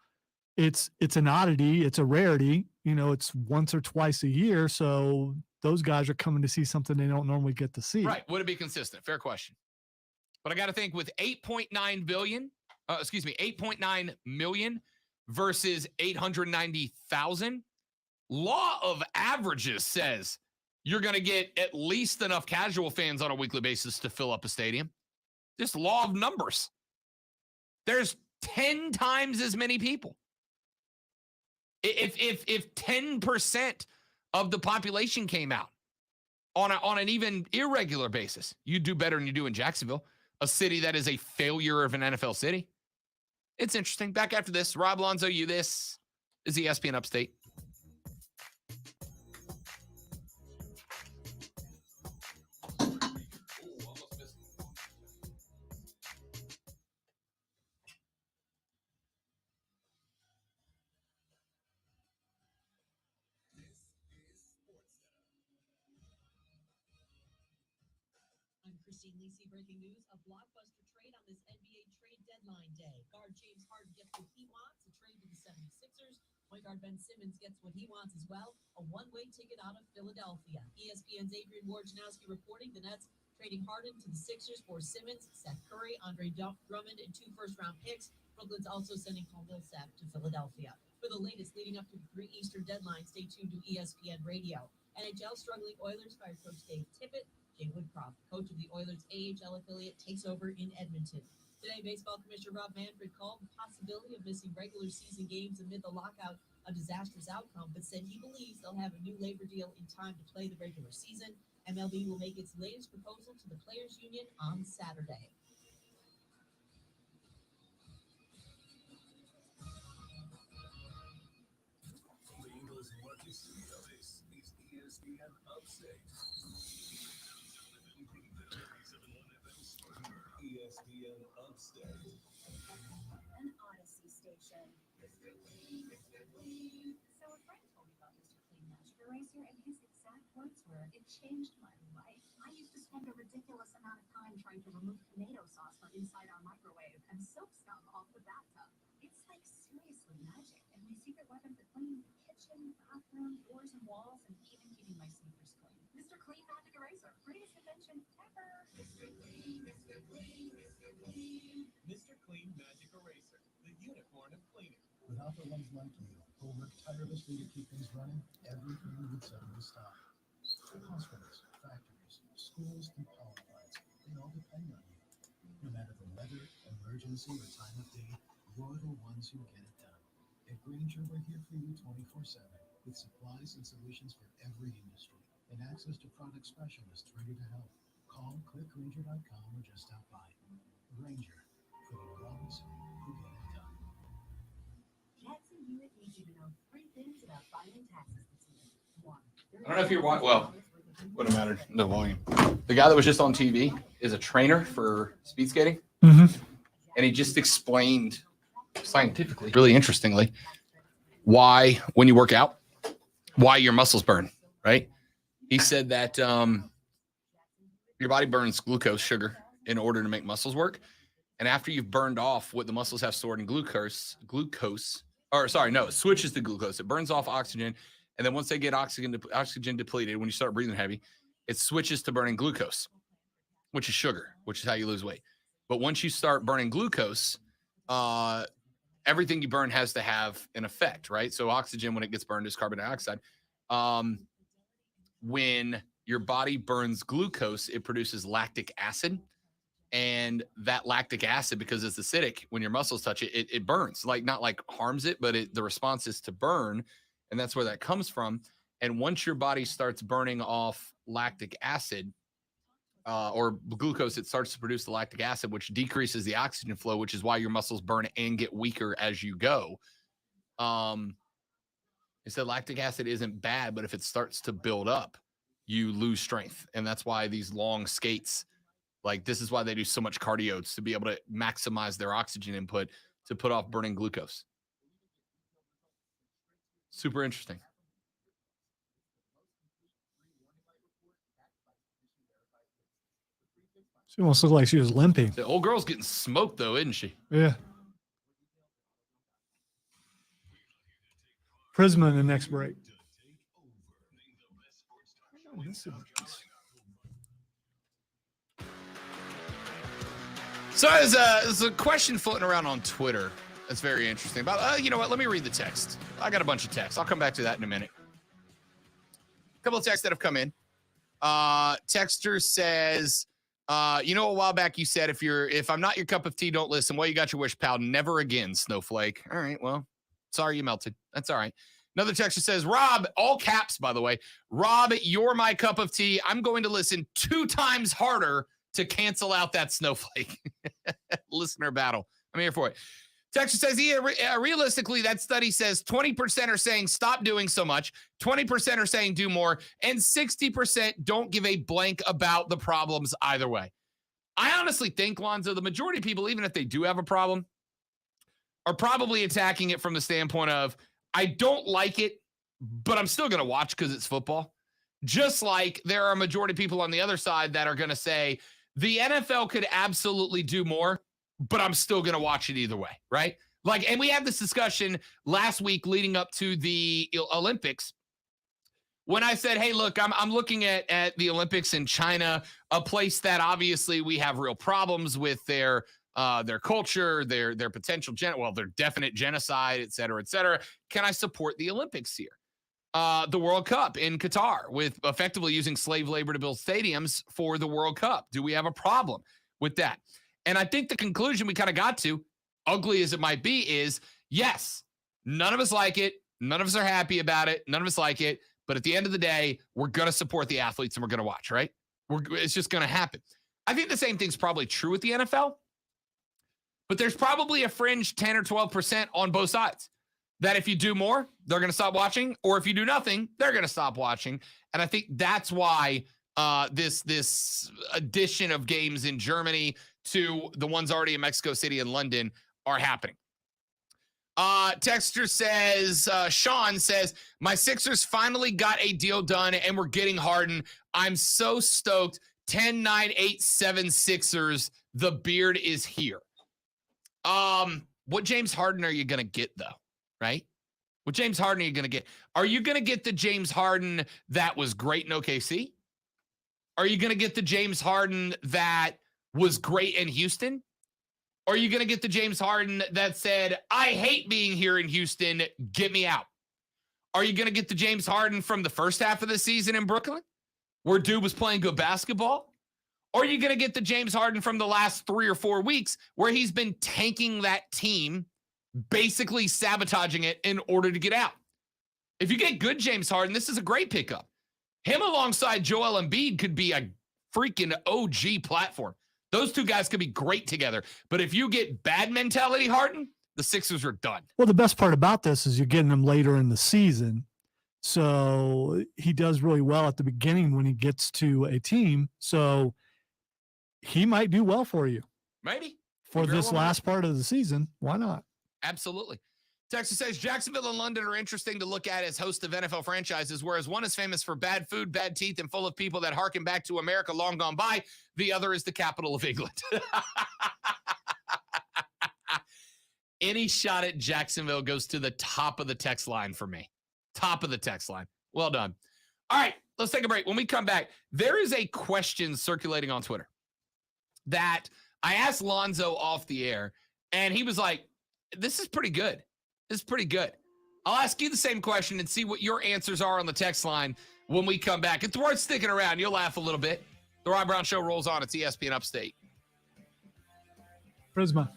it's an oddity, it's a rarity. You know, it's once or twice a year. So those guys are coming to see something they don't normally get to see. Right. Would it be consistent? Fair question. But I got to think with 8.9 million versus 890,000, law of averages says you're going to get at least enough casual fans on a weekly basis to fill up a stadium. Just law of numbers. There's 10 times as many people. If 10% of the population came out on an even irregular basis, you'd do better than you do in Jacksonville, a city that is a failure of an NFL city. It's interesting. Back after this, Rob, Lonzo, this is ESPN Upstate. Breaking news, a blockbuster trade on this NBA trade deadline day. Guard James Harden gets what he wants, a trade to the 76ers. Point guard Ben Simmons gets what he wants as well, a one-way ticket out of Philadelphia. ESPN's Adrian Wojnarowski reporting the Nets trading Harden to the Sixers for Simmons, Seth Curry, Andre Drummond, and 2 first-round picks. Brooklyn's also sending Paul Millsap to Philadelphia. For the latest leading up to the 3 Eastern deadline, stay tuned to ESPN Radio. NHL struggling Oilers fired coach Dave Tippett. Jay Woodcroft, coach of the Oilers' AHL affiliate, takes over in Edmonton. Today, Baseball Commissioner Rob Manfred called the possibility of missing regular season games amid the lockout a disastrous outcome, but said he believes they'll have a new labor deal in time to play the regular season. MLB will make its latest proposal to the Players Union on Saturday. The English Market Studio is ESPN Upstate. ESPN Upstate. An Odyssey station. So a friend told me about Mr. Clean Magic Eraser, and his exact words were, "It changed my life. I used to spend a ridiculous amount of time trying to remove tomato sauce from inside our microwave and soap scum off the bathtub. It's like seriously magic, and my secret weapon for cleaning the kitchen, bathroom, doors and walls, and even keeping my sneakers clean. Mr. Clean Magic Eraser, greatest invention ever." Mr. Clean Magic Eraser, the unicorn of cleaning. Without the ones like you, who work tirelessly to keep things running, everything would suddenly stop. Hospitals, factories, schools, and power plants, they all depend on you. No matter the weather, emergency, or time of day, you're the ones who get it done. At Grainger, we're here for you 24/7, with supplies and solutions for every industry, and access to product specialists ready to help. Call, click Grainger.com, or just stop by. Granger, for the ones who get it done. Jackson Hewitt needs you to know 3 things about filing taxes this year. 1. I don't know if you're watching. Well, wouldn't matter. No volume. The guy that was just on TV is a trainer for speed skating. Mm-hmm. And he just explained scientifically, really interestingly, why when you work out, why your muscles burn, right? He said that your body burns glucose, sugar, in order to make muscles work. And after you've burned off what the muscles have stored in it switches to glucose. It burns off oxygen. And then once they get oxygen depleted, when you start breathing heavy, it switches to burning glucose, which is sugar, which is how you lose weight. But once you start burning glucose, everything you burn has to have an effect, right? So oxygen, when it gets burned, is carbon dioxide. When your body burns glucose, it produces lactic acid. And that lactic acid, because it's acidic, when your muscles touch it, it burns. Like, not like harms it, but the response is to burn. And that's where that comes from. And once your body starts burning off lactic acid, or glucose, it starts to produce the lactic acid, which decreases the oxygen flow, which is why your muscles burn and get weaker as you go. They said lactic acid isn't bad, but if it starts to build up, you lose strength. And that's why these long skates, like, this is why they do so much cardio, to be able to maximize their oxygen input to put off burning glucose. Super interesting. She almost looked like she was limping. The old girl's getting smoked, though, isn't she? Yeah. Prisma in the next break. So there's a question floating around on Twitter that's very interesting about, you know what, let me read the text. I got a bunch of texts. I'll come back to that in a minute. A couple of texts that have come in. Texter says, you know, a while back you said, if I'm not your cup of tea, don't listen. Well, you got your wish, pal. Never again, Snowflake. All right, well, sorry you melted. That's all right. Another texter says, Rob, all caps, by the way, Rob, you're my cup of tea. I'm going to listen 2 times harder to cancel out that Snowflake. Listener battle. I'm here for it. Texter says, yeah, realistically, that study says 20% are saying stop doing so much, 20% are saying do more, and 60% don't give a blank about the problems either way. I honestly think, Lonzo, the majority of people, even if they do have a problem, are probably attacking it from the standpoint of, I don't like it, but I'm still going to watch because it's football. Just like there are a majority of people on the other side that are going to say, the NFL could absolutely do more, but I'm still going to watch it either way, right? Like, and we had this discussion last week leading up to the Olympics when I said, hey, look, I'm looking at the Olympics in China, a place that obviously we have real problems with their culture, their potential, their definite genocide, et cetera, et cetera. Can I support the Olympics here? The World Cup in Qatar with effectively using slave labor to build stadiums for the World Cup. Do we have a problem with that? And I think the conclusion we kind of got to, ugly as it might be, is yes, none of us like it. None of us are happy about it. None of us like it. But at the end of the day, we're going to support the athletes and we're going to watch, right? It's just going to happen. I think the same thing's probably true with the NFL, but there's probably a fringe 10 or 12% on both sides that if you do more, they're going to stop watching, or if you do nothing, they're going to stop watching. And I think that's why this addition of games in Germany to the ones already in Mexico City and London are happening. Texter says, Sean says, my Sixers finally got a deal done and we're getting Harden. I'm so stoked. 10, 9, 8, 7 Sixers. The beard is here. What James Harden are you going to get, though? Right? What James Harden are you going to get? Are you going to get the James Harden that was great in OKC? Are you going to get the James Harden that was great in Houston? Or are you going to get the James Harden that said, I hate being here in Houston, get me out? Are you going to get the James Harden from the first half of the season in Brooklyn, where dude was playing good basketball? Or are you going to get the James Harden from the last 3 or 4 weeks, where he's been tanking that team, basically sabotaging it in order to get out? If you get good James Harden, this is a great pickup. Him alongside Joel Embiid could be a freaking OG platform. Those two guys could be great together. But if you get bad mentality, Harden, the Sixers are done. Well, the best part about this is you're getting him later in the season. So he does really well at the beginning when he gets to a team. So he might do well for you. Maybe. For this last part of the season. Why not? Absolutely. Texas says Jacksonville and London are interesting to look at as hosts of NFL franchises, whereas one is famous for bad food, bad teeth, and full of people that harken back to America long gone by. The other is the capital of England. Any shot at Jacksonville goes to the top of the text line for me. Top of the text line. Well done. All right, let's take a break. When we come back, there is a question circulating on Twitter that I asked Lonzo off the air, and he was like, this is pretty good. This is pretty good. I'll ask you the same question and see what your answers are on the text line when we come back. It's worth sticking around. You'll laugh a little bit. The Ryan Brown Show rolls on. It's ESPN Upstate. Prisma.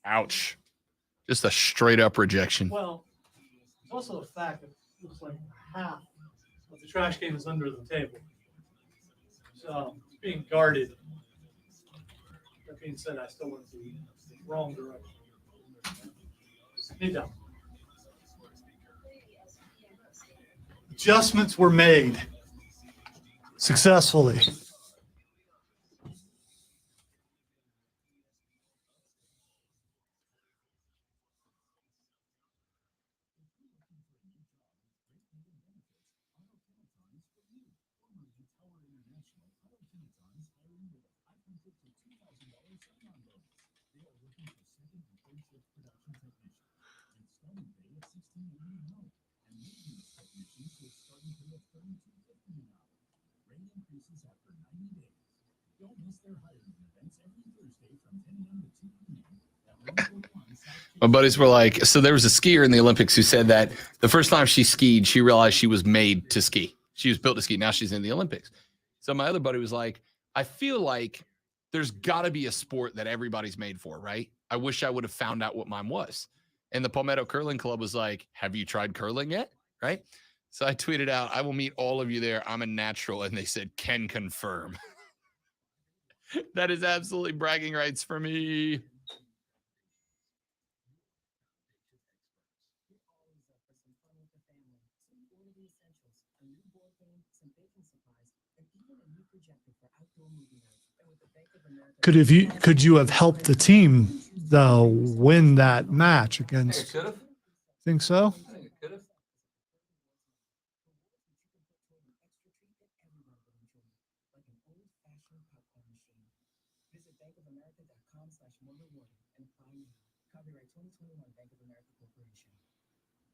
Ouch. Just a straight up rejection. Well, it's also a fact that it looks like half of the trash can is under the table. So it's being guarded. That being said, I still went the wrong direction. Knee down. Adjustments were made successfully. My buddies were like, so there was a skier in the Olympics who said that the first time she skied, she realized she was made to ski. She was built to ski. Now she's in the Olympics. So my other buddy was like, I feel like there's got to be a sport that everybody's made for, right? I wish I would have found out what mine was. And the Palmetto Curling Club was like, have you tried curling yet? Right? So I tweeted out, I will meet all of you there. I'm a natural. And they said, can confirm. That is absolutely bragging rights for me. Could you have helped the team though win that match against? could have. Think so? I think it could have. Visit bankofamerica.com/more-rewarding and apply now. Copyright 2021 Bank of America Corporation.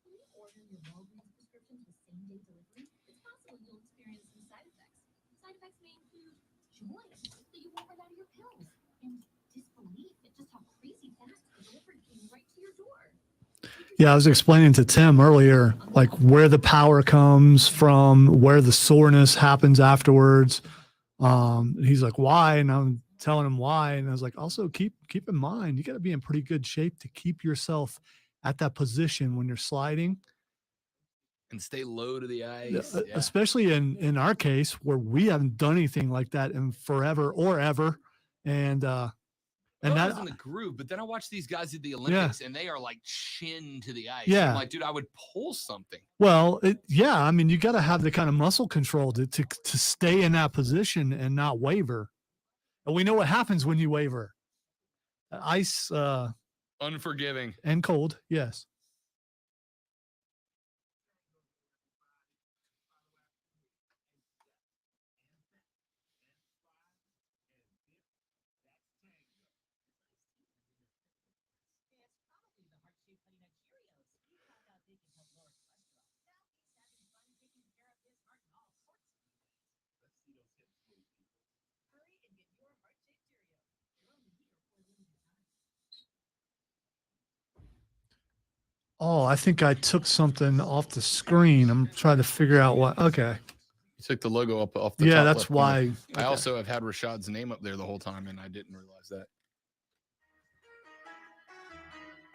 When you order your Walgreens prescriptions with same-day delivery, it's possible you'll experience some side effects. Side effects may include joy that you won't run out of your pills and disbelief at just how crazy fast the delivery came right to your door. Yeah, I was explaining to Tim earlier, like where the power comes from, where the soreness happens afterwards. He's like, why? And I'm telling him why. And I was like, also keep in mind, you got to be in pretty good shape to keep yourself at that position when you're sliding. And stay low to the ice. Yeah. Especially in our case where we haven't done anything like that in forever or ever. And I was in the groove, but then I watched these guys at the Olympics and they are like chin to the ice. Yeah. I'm like, dude, I would pull something. Well, I mean, you got to have the kind of muscle control to stay in that position and not waver. And we know what happens when you waver. Ice, unforgiving and cold. Yes. Oh, I think I took something off the screen. I'm trying to figure out what. Okay. You took the logo up off the top. Yeah, that's left corner. why. I also have had Rashad's name up there the whole time, and I didn't realize that.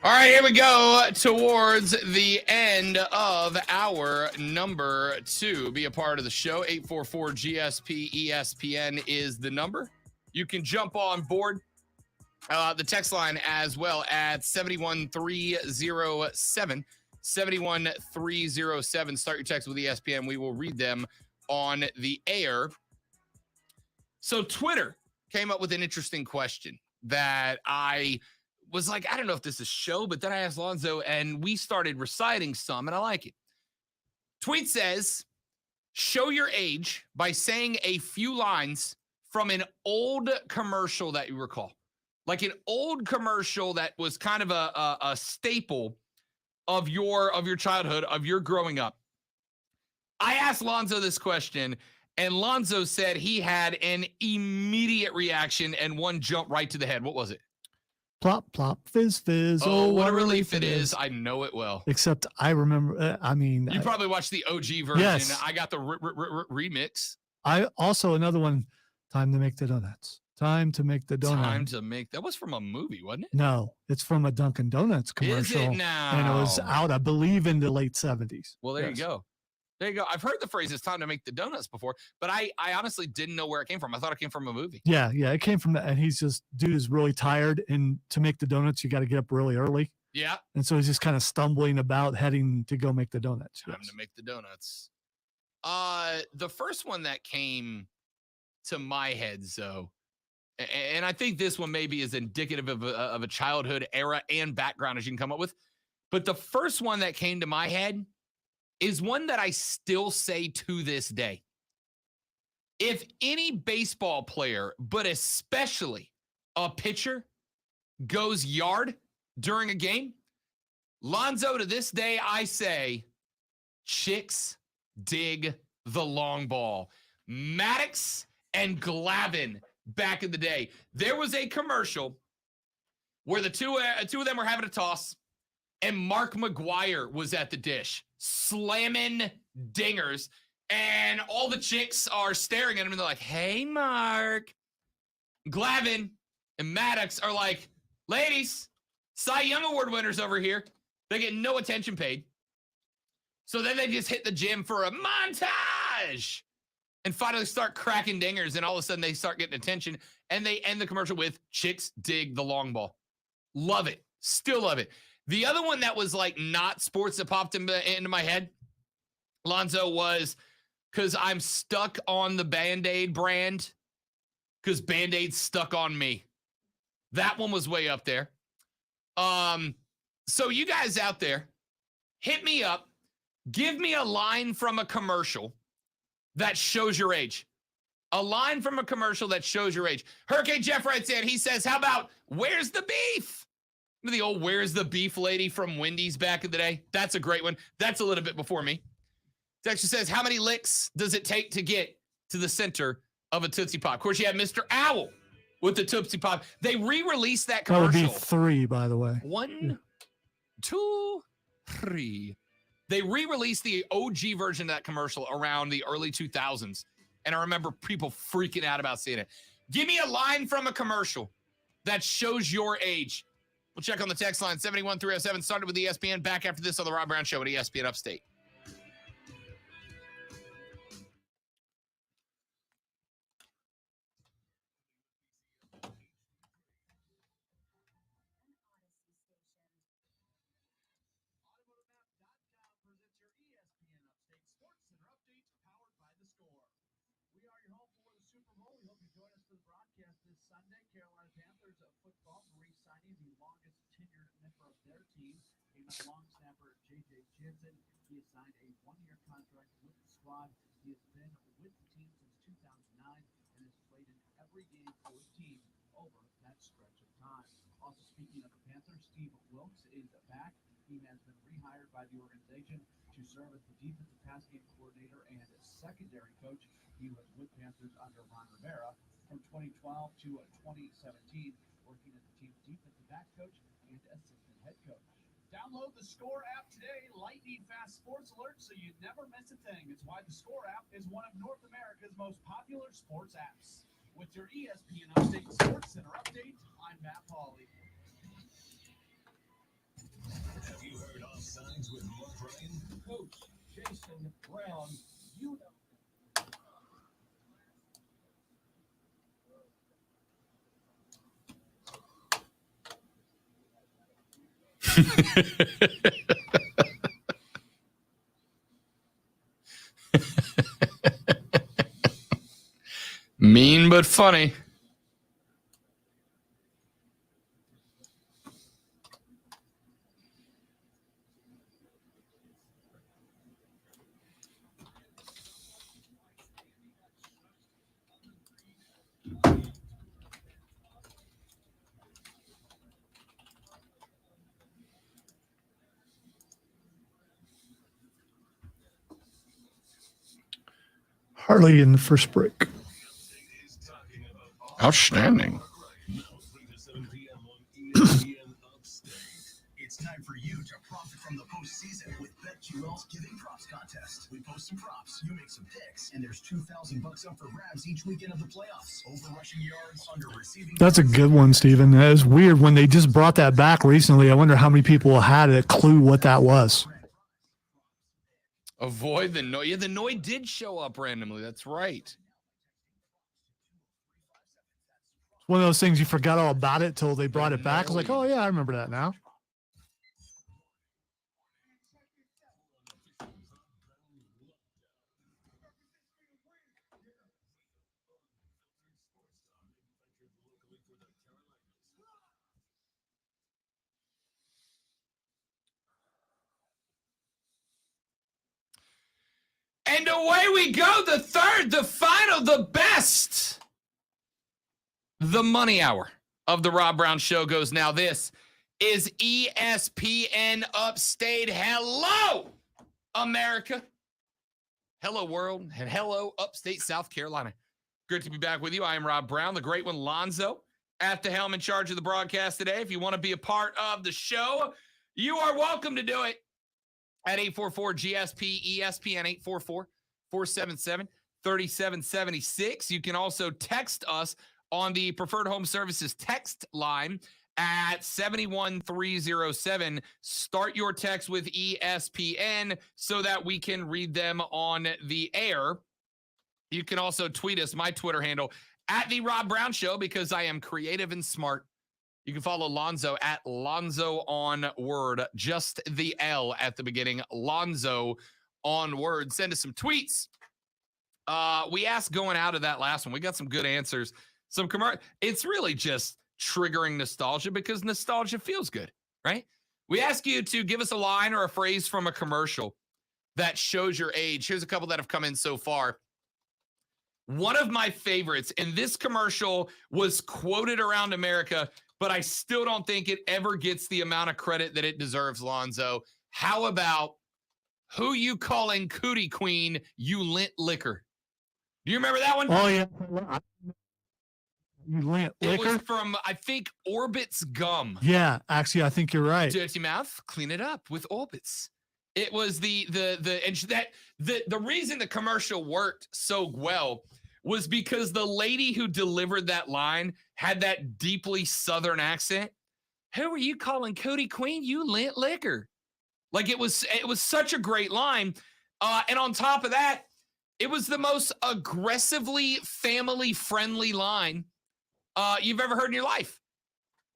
All right, here we go towards the end of hour number 2. Be a part of the show. 844-GSP-ESPN is the number. You can jump on board. The text line as well at 71307. 71307. Start your text with ESPN. We will read them on the air. So Twitter came up with an interesting question that I was like, I don't know if this is show, but then I asked Lonzo and we started reciting some and I like it. Tweet says, show your age by saying a few lines from an old commercial that you recall. Like an old commercial that was kind of a staple of your childhood, of your growing up. I asked Lonzo this question, and Lonzo said he had an immediate reaction and one jumped right to the head. What was it? Plop, plop, fizz, fizz. Oh, what a relief it is. I know it well. Except I remember, you probably watched the OG version. Yes. I got the remix. I also, another one, time to make the donuts. Time to make the donuts. Time to make, that was from a movie, wasn't it? No, it's from a Dunkin' Donuts commercial. Is it now? And it was out, I believe, in the late 70s. Well, there you go. There you go. I've heard the phrase "it's time to make the donuts" before, but I honestly didn't know where it came from. I thought it came from a movie. Yeah, it came from that. And he's just, dude is really tired. And to make the donuts, you got to get up really early. Yeah. And so he's just kind of stumbling about heading to go make the donuts. Time to make the donuts. The first one that came to my head, Zoe, and I think this one maybe is indicative of a childhood era and background as you can come up with. But the first one that came to my head is one that I still say to this day. If any baseball player, but especially a pitcher, goes yard during a game, Lonzo, to this day, I say, chicks dig the long ball. Maddox and Glavine back in the day. There was a commercial where the two of them were having a toss, and Mark McGuire was at the dish, slamming dingers, and all the chicks are staring at him, and they're like, hey, Mark. Glavine and Maddox are like, ladies, Cy Young Award winners over here. They get no attention paid. So then they just hit the gym for a montage and finally start cracking dingers, and all of a sudden they start getting attention, and they end the commercial with chicks dig the long ball. Love it. Still love it. The other one that was like not sports that popped into my head, Lonzo, was because I'm stuck on the Band-Aid brand because Band-Aid's stuck on me. That one was way up there. So you guys out there, hit me up. Give me a line from a commercial that shows your age. A line from a commercial that shows your age. Hurricane Jeff writes in, he says, how about where's the beef? Remember the old where's the beef lady from Wendy's back in the day? That's a great one. That's a little bit before me. Texture says, how many licks does it take to get to the center of a Tootsie Pop? Of course, you have Mr. Owl with the Tootsie Pop. They re-released that That would commercial. be 3, by the way. 1, 2, 3. They re-released the OG version of that commercial around the early 2000s. And I remember people freaking out about seeing it. Give me a line from a commercial that shows your age. We'll check on the text line, 71307. Started with ESPN. Back after this on the Rob Brown Show at ESPN Upstate. We are your home for the Super Bowl. We hope you join us for the broadcast this Sunday. Carolina Panthers football re-signing the longest tenured member of their team, a long snapper, J.J. Jensen. He has signed a 1-year contract with the squad. He has been with the team since 2009 and has played in every game for his team over that stretch of time. Also speaking of the Panthers, Steve Wilkes is back. He has been rehired by the organization to serve as the defensive pass game coordinator and secondary coach. He was with Panthers under Ron Rivera from 2012 to 2017, working as the team's defensive back coach and assistant head coach. Download the Score app today, lightning fast sports alerts, so you never miss a thing. It's why the Score app is one of North America's most popular sports apps. With your ESPN Upstate Sports Center update, I'm Matt Pauley. Have you heard Offsides with Mark Ryan? Coach Jason Brown, you know. Mean but funny. Harley in the first break. Outstanding. It's time for you to profit from the postseason with BetQL's Giving Props Contest. We post some props, you make some picks, and there's $2,000 up for grabs each weekend of the playoffs. Over rushing yards, under receiving. That's a good one, Steven. That is weird. When they just brought that back recently, I wonder how many people had a clue what that was. Avoid the Noid. Yeah, the Noid did show up randomly. That's right. It's one of those things you forgot all about it till they brought it back. I was like, oh, yeah, I remember that now. And away we go. The third, the final, the best. The money hour of the Rob Brown Show goes now. This is ESPN Upstate. Hello, America. Hello, world. And hello, Upstate South Carolina. Great to be back with you. I am Rob Brown, the great one, Lonzo, at the helm in charge of the broadcast today. If you want to be a part of the show, you are welcome to do it. At 844-GSP-ESPN, 844-477-3776. You can also text us on the Preferred Home Services text line at 71307. Start your text with ESPN so that we can read them on the air. You can also tweet us, my Twitter handle, at The Rob Brown Show, because I am creative and smart. You can follow Lonzo at Lonzo on Word, just the L at the beginning, Lonzo on Word. Send us some tweets. We asked going out of that last one. We got some good answers. It's really just triggering nostalgia because nostalgia feels good, right? We ask you to give us a line or a phrase from a commercial that shows your age. Here's a couple that have come in so far. One of my favorites, and this commercial was quoted around America, but I still don't think it ever gets the amount of credit that it deserves, Lonzo. How about who you calling cootie queen, you lint liquor? Do you remember that one? Oh, yeah. You lint It liquor? was from, I think, Orbit's gum. Yeah, actually, I think you're right. Dirty mouth, clean it up with Orbit's. It was the reason the commercial worked so well was because the lady who delivered that line had that deeply Southern accent. Who are you calling cootie queen? You lint liquor. Like it was such a great line. And on top of that, it was the most aggressively family-friendly line you've ever heard in your life.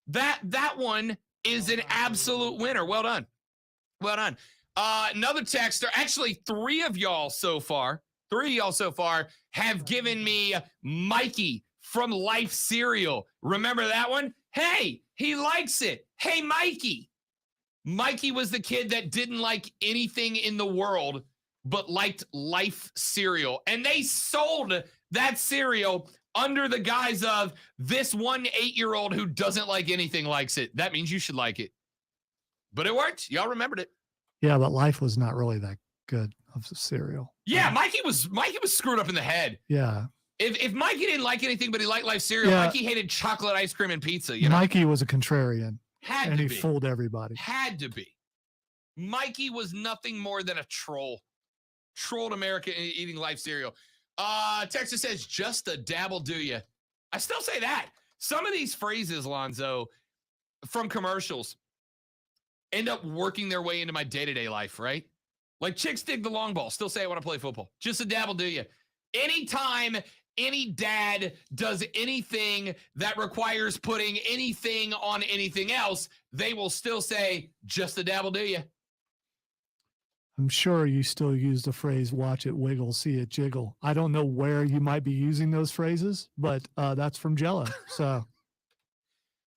That one is an absolute winner. Well done. Well done. Another texter, actually three of y'all so far have given me Mikey from Life Cereal. Remember that one? Hey, he likes it. Hey, Mikey. Mikey was the kid that didn't like anything in the world but liked Life Cereal. And they sold that cereal under the guise of this 8-year-old who doesn't like anything likes it. That means you should like it. But it worked. Y'all remembered it. Yeah, but Life was not really that good of cereal. Yeah, Mikey was screwed up in the head. Yeah. If Mikey didn't like anything but he liked Life Cereal, Yeah. Mikey hated chocolate ice cream and pizza. You know, Mikey was a contrarian. Had and to he be. fooled everybody. Had to be. Mikey was nothing more than a troll. Trolled America eating Life Cereal. Texas says, just a dabble, do you? I still say that. Some of these phrases, Lonzo, from commercials end up working their way into my day-to-day life, right? Like chicks dig the long ball. Still say I want to play football. Just a dabble, do you? Anytime any dad does anything that requires putting anything on anything else, they will still say, just a dabble, do you? I'm sure you still use the phrase, watch it wiggle, see it jiggle. I don't know where you might be using those phrases, but that's from Jello. So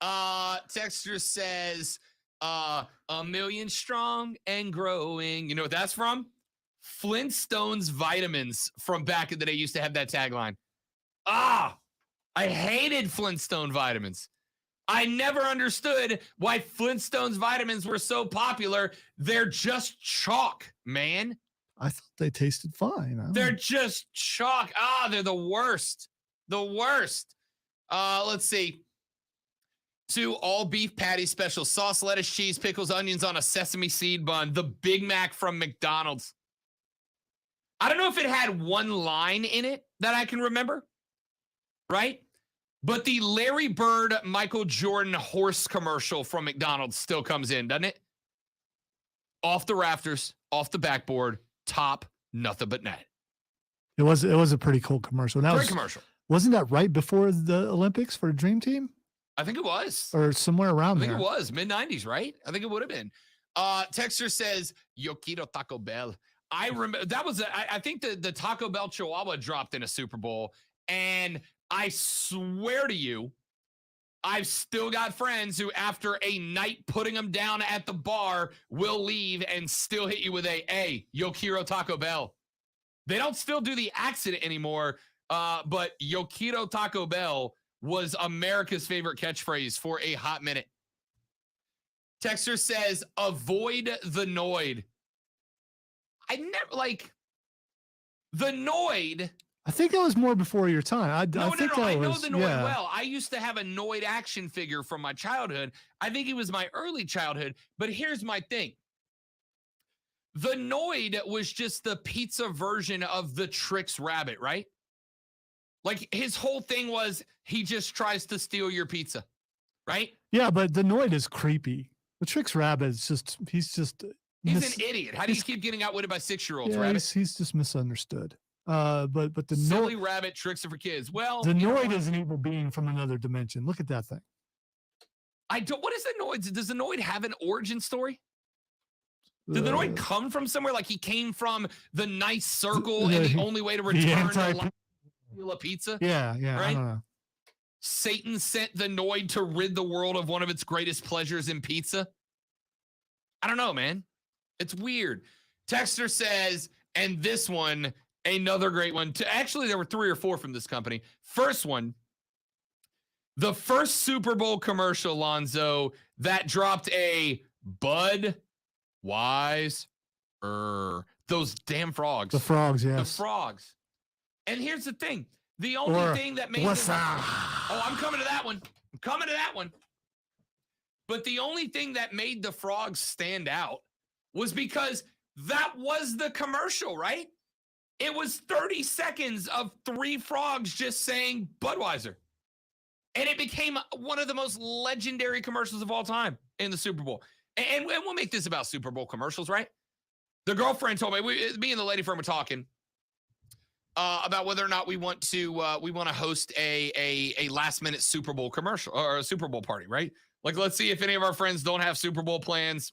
Texter says, a million strong and growing. You know what that's from? Flintstones vitamins from back in the day used to have that tagline. I hated Flintstone vitamins. I never understood why Flintstones vitamins were so popular. They're just chalk, man. I thought they tasted fine. They're just chalk. They're the worst. The worst. Let's see. 2 all beef patty special, sauce, lettuce, cheese, pickles, onions on a sesame seed bun. The Big Mac from McDonald's. I don't know if it had one line in it that I can remember, right? But the Larry Bird, Michael Jordan horse commercial from McDonald's still comes in, doesn't it? Off the rafters, off the backboard, top, nothing but net. it was a pretty cool commercial. And that Great commercial. Wasn't that right before the Olympics for Dream Team? I think it was. Or somewhere around there. I think it was mid-90s, right? I think it would have been. Texter says, Yo quiero Taco Bell. I remember that was, I think the Taco Bell Chihuahua dropped in a Super Bowl. And I swear to you, I've still got friends who, after a night putting them down at the bar, will leave and still hit you with a Yo quiero Taco Bell. They don't still do the accent anymore, but Yo quiero Taco Bell was America's favorite catchphrase for a hot minute. Texter says, avoid the Noid. I never, like, the Noid. I think that was more before your time. I No, I know the Noid yeah. well. I used to have a Noid action figure from my childhood. I think it was my early childhood. But here's my thing. The Noid was just the pizza version of the Trix Rabbit, right? Like, his whole thing was he just tries to steal your pizza, right? Yeah, but the Noid is creepy. The Trix Rabbit is just, he's an idiot. How do you keep getting outwitted by 6-year-olds, yeah, Rabbit? he's just misunderstood. But the Silly Noid, rabbit tricks are for kids. Well, the Noid is an evil being from another dimension. Look at that thing. What is the Noid? Does the Noid have an origin story? Did the Noid come from somewhere? Like he came from the nice circle, and the only way to return to a pizza? Yeah, right? I don't know. Satan sent the Noid to rid the world of one of its greatest pleasures in pizza. I don't know, man. It's weird. Texter says, and this one, another great one. Actually, there were 3 or 4 from this company. First one, the first Super Bowl commercial, Lonzo, that dropped a Bud Wise. Those damn frogs. The frogs, yes. The frogs. And here's the thing. The only thing that made this, I'm coming to that one. I'm coming to that one. But the only thing that made the frogs stand out was because that was the commercial, right? It was 30 seconds of 3 frogs just saying Budweiser. And it became one of the most legendary commercials of all time in the Super Bowl. And we'll make this about Super Bowl commercials, right? The girlfriend told me, me and the lady friend were talking about whether or not we want to host a last minute Super Bowl commercial or a Super Bowl party, right? Like, let's see if any of our friends don't have Super Bowl plans.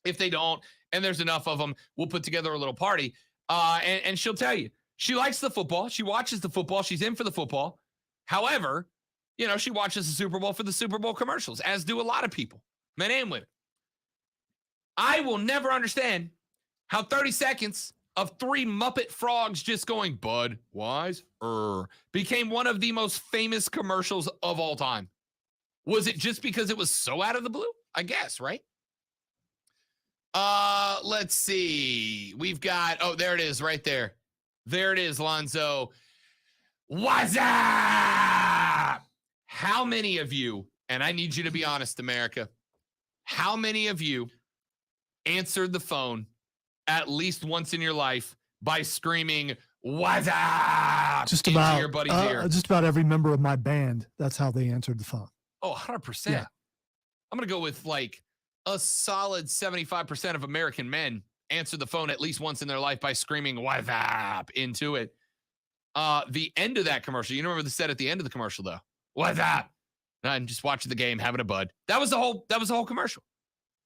If they don't, and there's enough of them, we'll put together a little party. And she'll tell you, she likes the football. She watches the football. She's in for the football. However, she watches the Super Bowl for the Super Bowl commercials, as do a lot of people, men and women. I will never understand how 30 seconds of 3 Muppet frogs just going Bud Wise became one of the most famous commercials of all time. Was it just because it was so out of the blue? I guess, right? Let's see. We've got, there it is right there. There it is, Lonzo. What's up? How many of you, and I need you to be honest, America, how many of you answered the phone at least once in your life by screaming, "What's up?" Just into about your buddy's ear? just about every member of my band. That's how they answered the phone. Oh, 100%. Yeah. I'm going to go with like a solid 75% of American men answer the phone at least once in their life by screaming "What's up?" into it. The end of that commercial, you remember the set at the end of the commercial though? "What's up?" And just watching the game, having a bud. That was the whole commercial.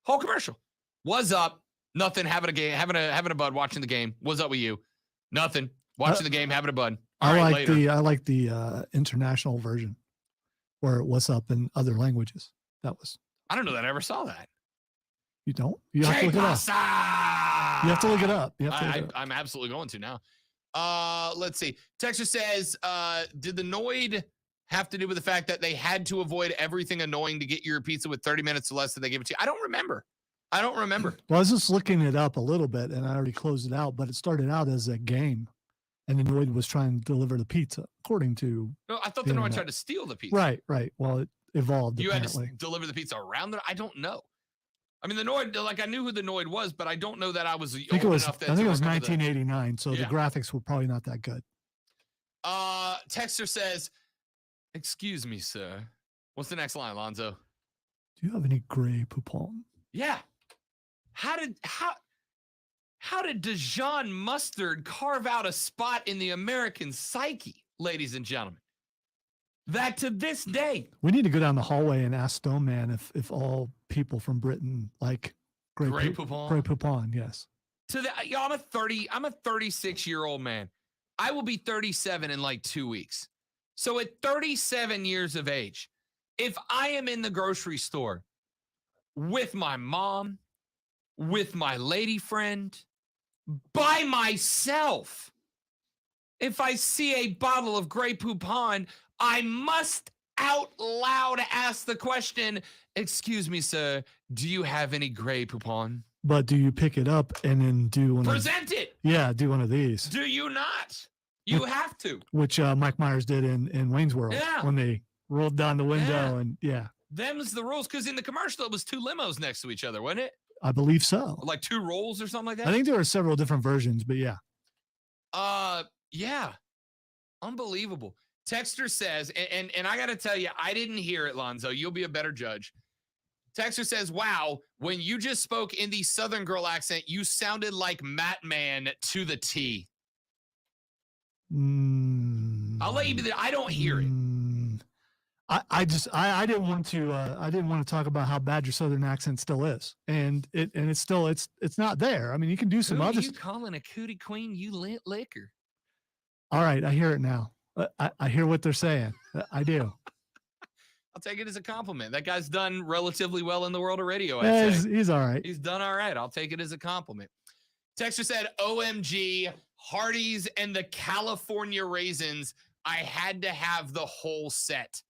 Whole commercial. "What's up?" Nothing. Having a game, having a bud, watching the game. "What's up with you?" Nothing. Watching the game, having a bud. All right, later. I like the international version where it was up in other languages. That was. I don't know that I ever saw that. You don't? You have to look it up. You have to look it up. You have to look it up. I'm absolutely going to now. Let's see. Texas says, did the Noid have to do with the fact that they had to avoid everything annoying to get your pizza with 30 minutes or less that they give it to you? I don't remember. Well, I was just looking it up a little bit, and I already closed it out, but it started out as a game, and the Noid was trying to deliver the pizza, according to. No, I thought the Noid tried to steal the pizza. Right. Well, it evolved. You apparently. had to deliver the pizza around there? I don't know. I mean, the Noid, like, I knew who the Noid was, but I don't know that I was old enough that I think it was to remember 1989, so the graphics were probably not that good. Texter says, "Excuse me, sir." What's the next line, Lonzo? Do you have any gray poupon? Yeah. How did Dijon Mustard carve out a spot in the American psyche, ladies and gentlemen? That to this day. We need to go down the hallway and ask Stone Man if all people from Britain like gray poupon. Gray poupon, yes. I'm a 36-year-old man. I will be 37 in like 2 weeks. So at 37 years of age, if I am in the grocery store with my mom, with my lady friend, by myself, if I see a bottle of Grey Poupon, I must out loud ask the question, "Excuse me, sir, do you have any Grey Poupon?" But do you pick it up and then do one? Present it. Yeah, do one of these. Do you not? You have to. Which Mike Myers did in Wayne's World when they rolled down the window and Them's the rules, because in the commercial it was 2 limos next to each other, wasn't it? I believe so. Like 2 rolls or something like that? I think there were several different versions, but yeah. Yeah. Unbelievable. Texter says, and I got to tell you, I didn't hear it, Lonzo. You'll be a better judge. Texter says, "Wow, when you just spoke in the Southern girl accent, you sounded like Matt Man to the T." I'll let you be there. I don't hear it. I didn't want to talk about how bad your Southern accent still is, and it's not there. I mean, you can do some Who are other. you calling a cootie queen? You lit liquor. All right, I hear it now. I hear what they're saying. I do. I'll take it as a compliment. That guy's done relatively well in the world of radio. He's all right. He's done all right. I'll take it as a compliment. Texter said, OMG, Hardee's and the California raisins. I had to have the whole set.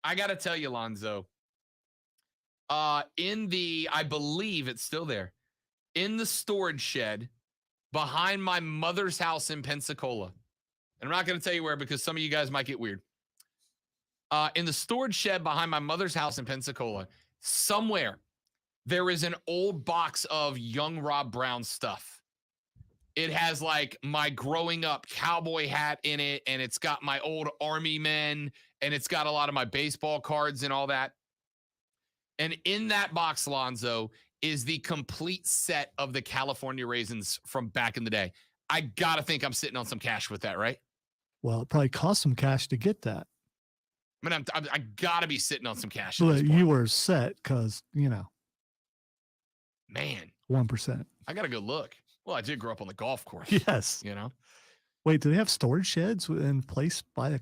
I got to tell you, Lonzo, I believe it's still there, in the storage shed behind my mother's house in Pensacola. And I'm not going to tell you where because some of you guys might get weird. In the storage shed behind my mother's house in Pensacola, somewhere there is an old box of young Rob Brown stuff. It has like my growing up cowboy hat in it, and it's got my old Army men, and it's got a lot of my baseball cards and all that. And in that box, Lonzo, is the complete set of the California raisins from back in the day. I got to think I'm sitting on some cash with that, right? Well, it probably cost some cash to get that. I mean, I got to be sitting on some cash. But you were set because, man, 1%. I got to go look. Well, I did grow up on the golf course. Yes. Wait, do they have storage sheds in place by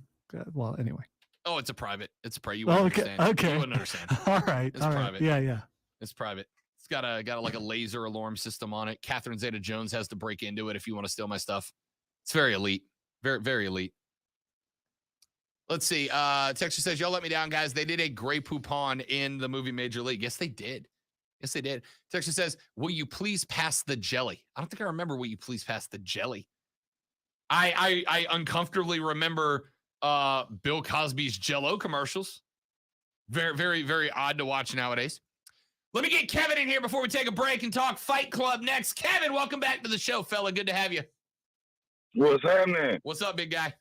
well, anyway. Oh, it's a private. You wouldn't understand. Okay. You wouldn't understand. All right. It's all private. Right. Yeah. It's private. It's got like a laser alarm system on it. Catherine Zeta-Jones has to break into it if you want to steal my stuff. It's very elite. Very, very elite. Let's see. Texture says, y'all let me down, guys. They did a Grey Poupon in the movie Major League. Yes, they did. Texture says, will you please pass the jelly? I don't think I remember will you please pass the jelly. I uncomfortably remember Bill Cosby's Jell-O commercials. Very, very, very odd to watch nowadays. Let me get Kevin in here before we take a break and talk Fight Club next. Kevin, welcome back to the show, fella. Good to have you. What's happening? What's up, big guy?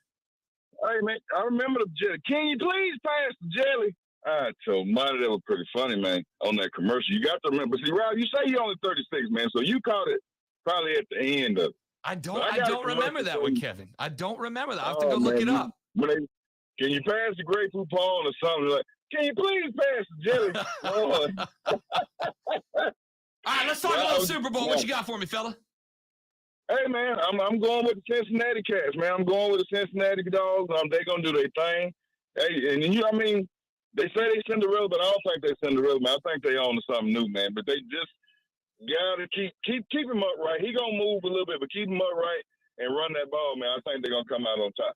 Hey, man, I remember the jelly. Can you please pass the jelly? I told Monty that was pretty funny, man, on that commercial. You got to remember. See, Rob, you say you're only 36, man, so you caught it probably at the end of it. I don't remember that one, Kevin. I don't remember that. I have to go look it up. Can you pass the Grey Poupon or something? Like, can you please pass the jelly? All right, let's talk about the Super Bowl. What you got for me, fella? Hey, man, I'm going with the Cincinnati Cats, man. I'm going with the Cincinnati Dogs. They're going to do their thing. Hey, and they say they Cinderella, but I don't think they Cinderella, man. I think they on to something new, man. But they just got to keep him upright. He going to move a little bit, but keep him upright and run that ball, man. I think they're going to come out on top.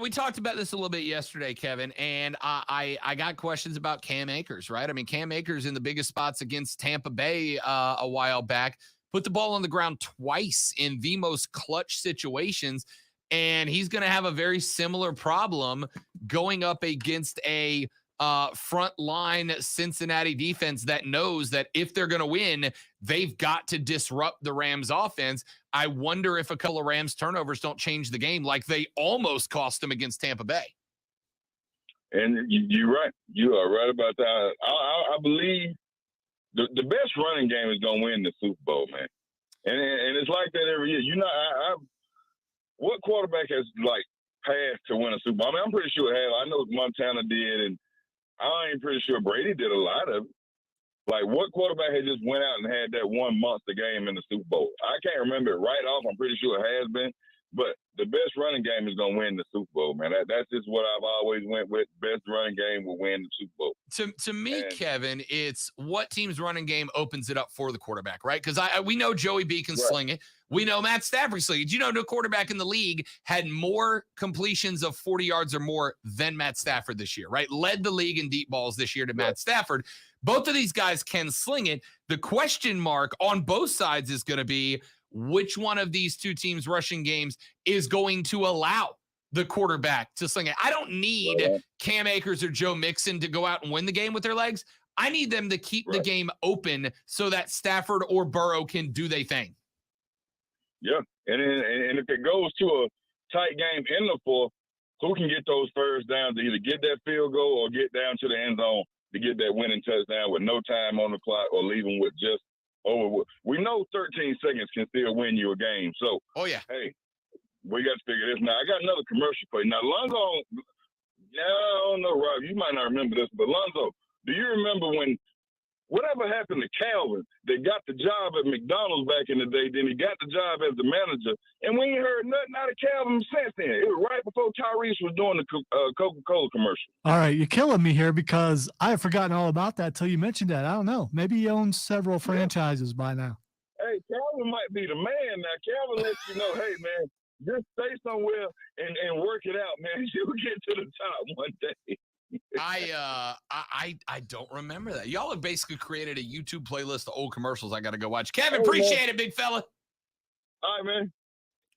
We talked about this a little bit yesterday, Kevin, and I got questions about Cam Akers, right? I mean, Cam Akers in the biggest spots against Tampa Bay a while back, put the ball on the ground twice in the most clutch situations, and he's going to have a very similar problem going up against a frontline Cincinnati defense that knows that if they're going to win, they've got to disrupt the Rams offense. I wonder if a couple of Rams turnovers don't change the game like they almost cost them against Tampa Bay. And you're right. You are right about that. I believe the best running game is going to win the Super Bowl, man. And it's like that every year. What quarterback has passed to win a Super Bowl? I mean, I'm pretty sure it has. I know Montana did, and I ain't pretty sure Brady did a lot of it. Like, what quarterback had just went out and had that one monster game in the Super Bowl? I can't remember it right off. I'm pretty sure it has been. But the best running game is going to win the Super Bowl, man. That's just what I've always went with. Best running game will win the Super Bowl. To me, Kevin, it's what team's running game opens it up for the quarterback, right? Because we know Joey B can sling it. We know Matt Stafford sling it. You know, no quarterback in the league had more completions of 40 yards or more than Matt Stafford this year, right? Led the league in deep balls this year to Matt Stafford. Both of these guys can sling it. The question mark on both sides is going to be, which one of these two teams' rushing games is going to allow the quarterback to sling it? I don't need Cam Akers or Joe Mixon to go out and win the game with their legs. I need them to keep the game open so that Stafford or Burrow can do their thing. Yeah, and if it goes to a tight game in the fourth, who can get those first downs to either get that field goal or get down to the end zone to get that winning touchdown with no time on the clock or leave them with just over. We know 13 seconds can still win you a game. So, hey, we got to figure this now. I got another commercial for you. Now, Lonzo, I don't know, Rob. You might not remember this, but Lonzo, do you remember when whatever happened to Calvin that got the job at McDonald's back in the day? Then he got the job as the manager, and we ain't heard nothing out of Calvin since then. It was right before Tyrese was doing the Coca-Cola commercial. All right, you're killing me here because I have forgotten all about that till you mentioned that. I don't know. Maybe he owns several franchises by now. Hey, Calvin might be the man now. Calvin lets you know, hey, man, just stay somewhere and work it out, man. You'll get to the top one day. I don't remember that. Y'all have basically created a YouTube playlist of old commercials I got to go watch. Kevin, appreciate it, big fella. All right, man.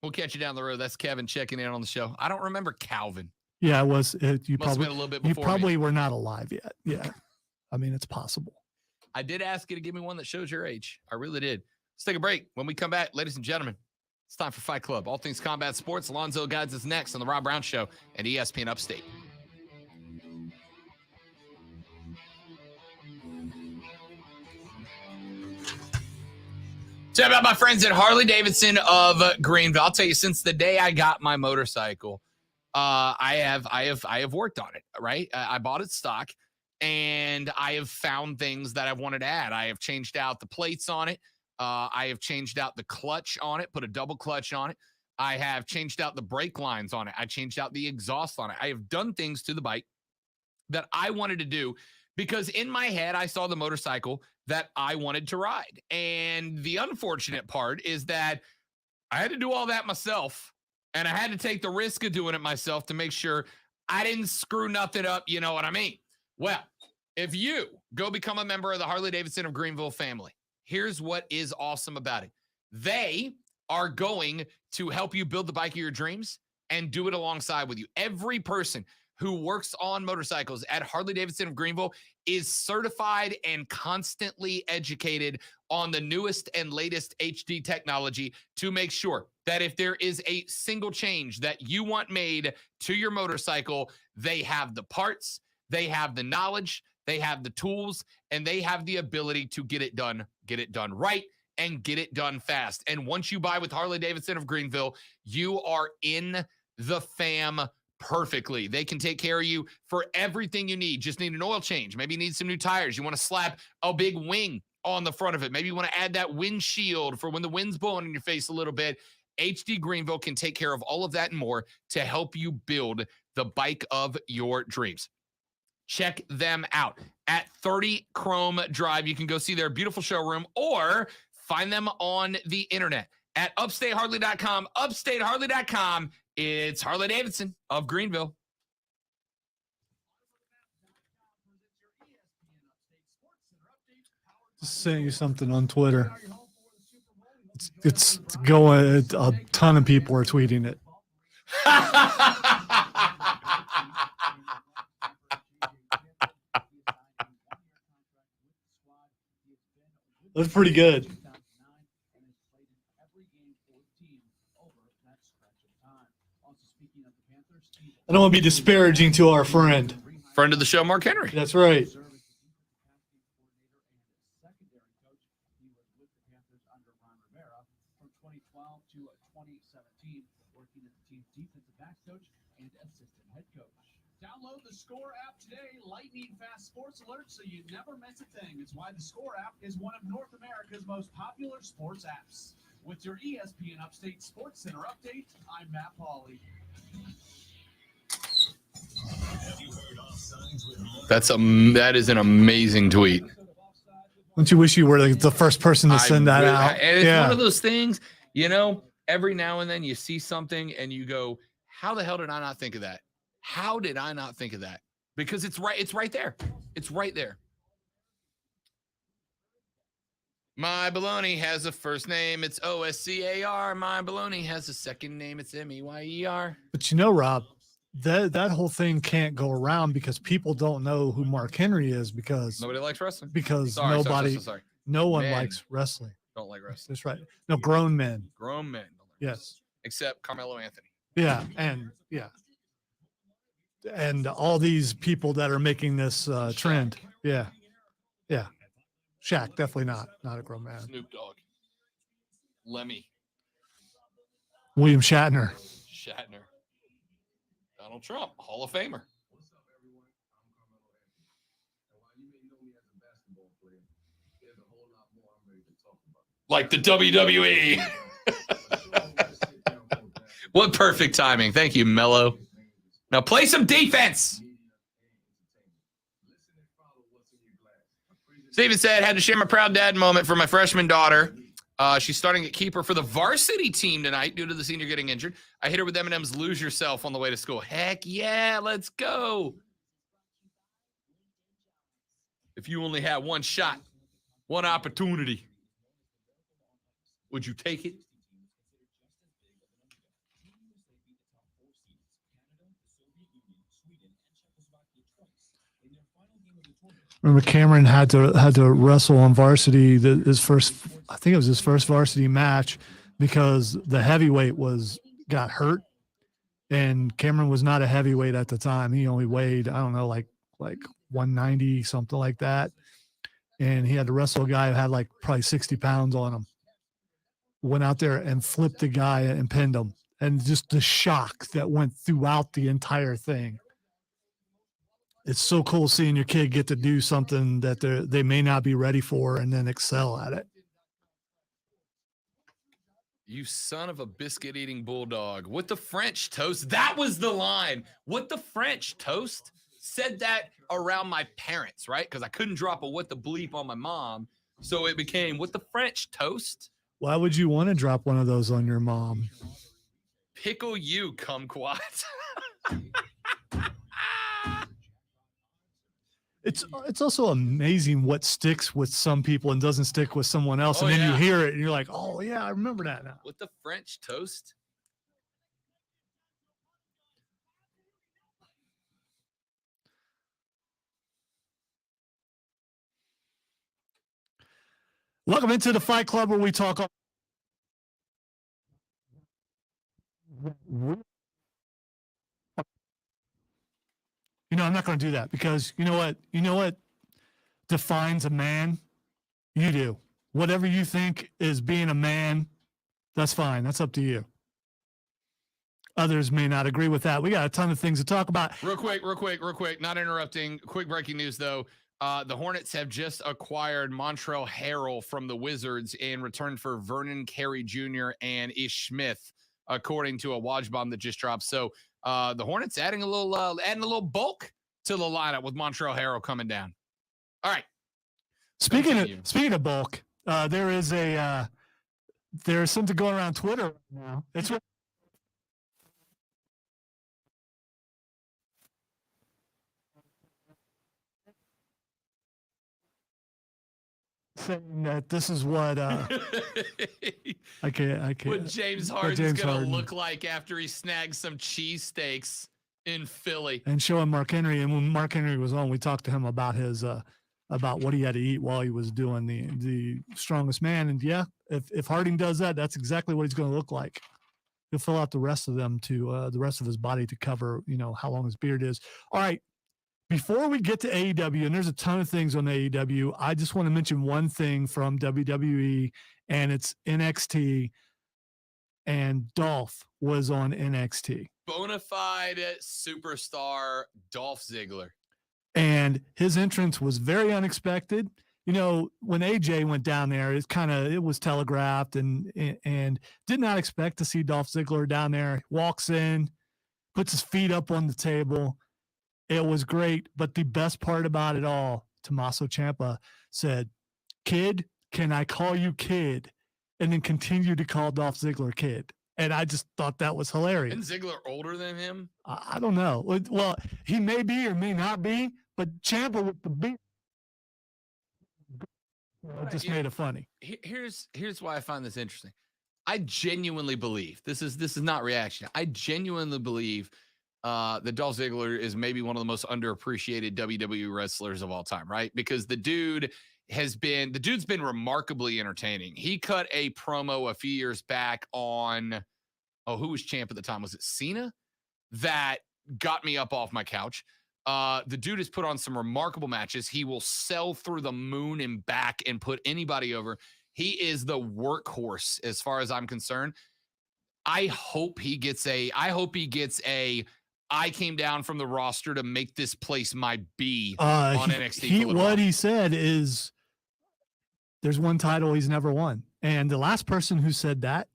We'll catch you down the road. That's Kevin checking in on the show. I don't remember Calvin. Yeah, it was. You Must have probably been a little bit you before probably me. were not alive yet. Yeah, I mean it's possible. I did ask you to give me one that shows your age. I really did. Let's take a break. When we come back, ladies and gentlemen, it's time for Fight Club. All things combat sports. Alonzo guides us next on the Rob Brown Show and ESPN Upstate. So about my friends at Harley Davidson of Greenville. I'll tell you, since the day I got my motorcycle, I have worked on it. Right, I bought it stock, and I have found things that I wanted to add. I have changed out the plates on it. I have changed out the clutch on it, put a double clutch on it. I have changed out the brake lines on it. I changed out the exhaust on it. I have done things to the bike that I wanted to do because in my head, I saw the motorcycle that I wanted to ride. And the unfortunate part is that I had to do all that myself, and I had to take the risk of doing it myself to make sure I didn't screw nothing up. You know what I mean? Well, if you go become a member of the Harley Davidson of Greenville family, here's what is awesome about it. They are going to help you build the bike of your dreams and do it alongside with you. Every person who works on motorcycles at Harley Davidson of Greenville is certified and constantly educated on the newest and latest HD technology to make sure that if there is a single change that you want made to your motorcycle, they have the parts, they have the knowledge, they have the tools, and they have the ability to get it done right, and get it done fast. And once you buy with Harley Davidson of Greenville, you are in the fam perfectly. They can take care of you for everything you need. Just need an oil change. Maybe you need some new tires. You want to slap a big wing on the front of it. Maybe you want to add that windshield for when the wind's blowing in your face a little bit. HD Greenville can take care of all of that and more to help you build the bike of your dreams. Check them out at 30 Chrome Drive. You can go see their beautiful showroom or find them on the internet at upstateharley.com. Upstateharley.com. It's Harley Davidson of Greenville. Just sent you something on Twitter. It's going. A ton of people are tweeting it. That's pretty good. I don't want to be disparaging to our friend. Friend of the show, Mark Henry. That's right. Download the Score app today. Lightning fast sports alerts so you never miss a thing. It's why the Score app is one of North America's most popular sports apps. With your ESPN Upstate Sports Center update, I'm Matt Pauley. That is an amazing tweet. Don't you wish you were the first person to send that out? And it's one of those things, you know, every now and then you see something and you go, how the hell did I not think of that? How did I not think of that? Because it's right there. It's right there. My baloney has a first name. It's OSCAR. My baloney has a second name. It's MEYER. But you know, Rob, that whole thing can't go around because people don't know who Mark Henry is because nobody likes wrestling. Because no one likes wrestling. Don't like wrestling. That's right. No, grown men. Grown men. Yes. Except Carmelo Anthony. Yeah, and all these people that are making this trend. Yeah. Shaq, definitely not a grown man. Snoop Dogg. Lemmy. William Shatner. Donald Trump, Hall of Famer. Like the WWE. What perfect timing. Thank you, Mello. Now play some defense. Steven said, had to share my proud dad moment for my freshman daughter. She's starting at keeper for the varsity team tonight due to the senior getting injured. I hit her with Eminem's Lose Yourself on the way to school. Heck yeah, let's go. If you only had one shot, one opportunity, would you take it? Remember, Cameron had to wrestle on varsity. His first, I think it was his first varsity match, because the heavyweight got hurt, and Cameron was not a heavyweight at the time. He only weighed, I don't know, like 190, something like that. And he had to wrestle a guy who had like probably 60 pounds on him. Went out there and flipped the guy and pinned him, and just the shock that went throughout the entire thing. It's so cool seeing your kid get to do something that they may not be ready for and then excel at it. You son of a biscuit-eating bulldog. What the French toast? That was the line. What the French toast? Said that around my parents, right? Because I couldn't drop a what the bleep on my mom. So it became what the French toast? Why would you want to drop one of those on your mom? Pickle you, kumquat. It's also amazing what sticks with some people and doesn't stick with someone else. Oh, And then yeah. you hear it and you're like, oh, yeah, I remember that now. What the French toast? Welcome into the Fight Club, where we talk. I'm not going to do that, because you know what defines a man? You do. Whatever you think is being a man, that's fine. That's up to you. Others may not agree with that. We got a ton of things to talk about. Real quick. Not interrupting. Quick breaking news, though. The Hornets have just acquired Montrezl Harrell from the Wizards in return for Vernon Carey Jr. and Ish Smith, according to a watch bomb that just dropped. So the Hornets adding a little bulk to the lineup with Montrezl Harrell coming down. All right. Speaking of bulk, there's something going around Twitter right now. It's saying that this is what I can't. What James Harden's gonna look like after he snags some cheesesteaks in Philly. And showing Mark Henry. And when Mark Henry was on, we talked to him about his about what he had to eat while he was doing the strongest man. And yeah, if Harding does that, that's exactly what he's going to look like. He'll fill out the rest of them to the rest of his body to cover, how long his beard is. All right. Before we get to AEW, and there's a ton of things on AEW, I just want to mention one thing from WWE, and it's NXT, and Dolph was on NXT. Bonafide superstar Dolph Ziggler. And his entrance was very unexpected. When AJ went down there, it was telegraphed, and did not expect to see Dolph Ziggler down there. Walks in, puts his feet up on the table. It was great. But the best part about it all, Tommaso Ciampa said, "Kid, can I call you kid?" And then continued to call Dolph Ziggler kid. And I just thought that was hilarious. Isn't Ziggler older than him? I don't know. Well, he may be or may not be, but Ciampa with the beat just made it funny. Here's why I find this interesting. I genuinely believe this is not reaction. I genuinely believe that Dolph Ziggler is maybe one of the most underappreciated WWE wrestlers of all time, right? Because the dude's been remarkably entertaining. He cut a promo a few years back on, who was champ at the time? Was it Cena? That got me up off my couch. The dude has put on some remarkable matches. He will sell through the moon and back and put anybody over. He is the workhorse as far as I'm concerned. I hope he gets a I came down from the roster to make this place my B on NXT. What he said is there's one title he's never won, And the last person who said that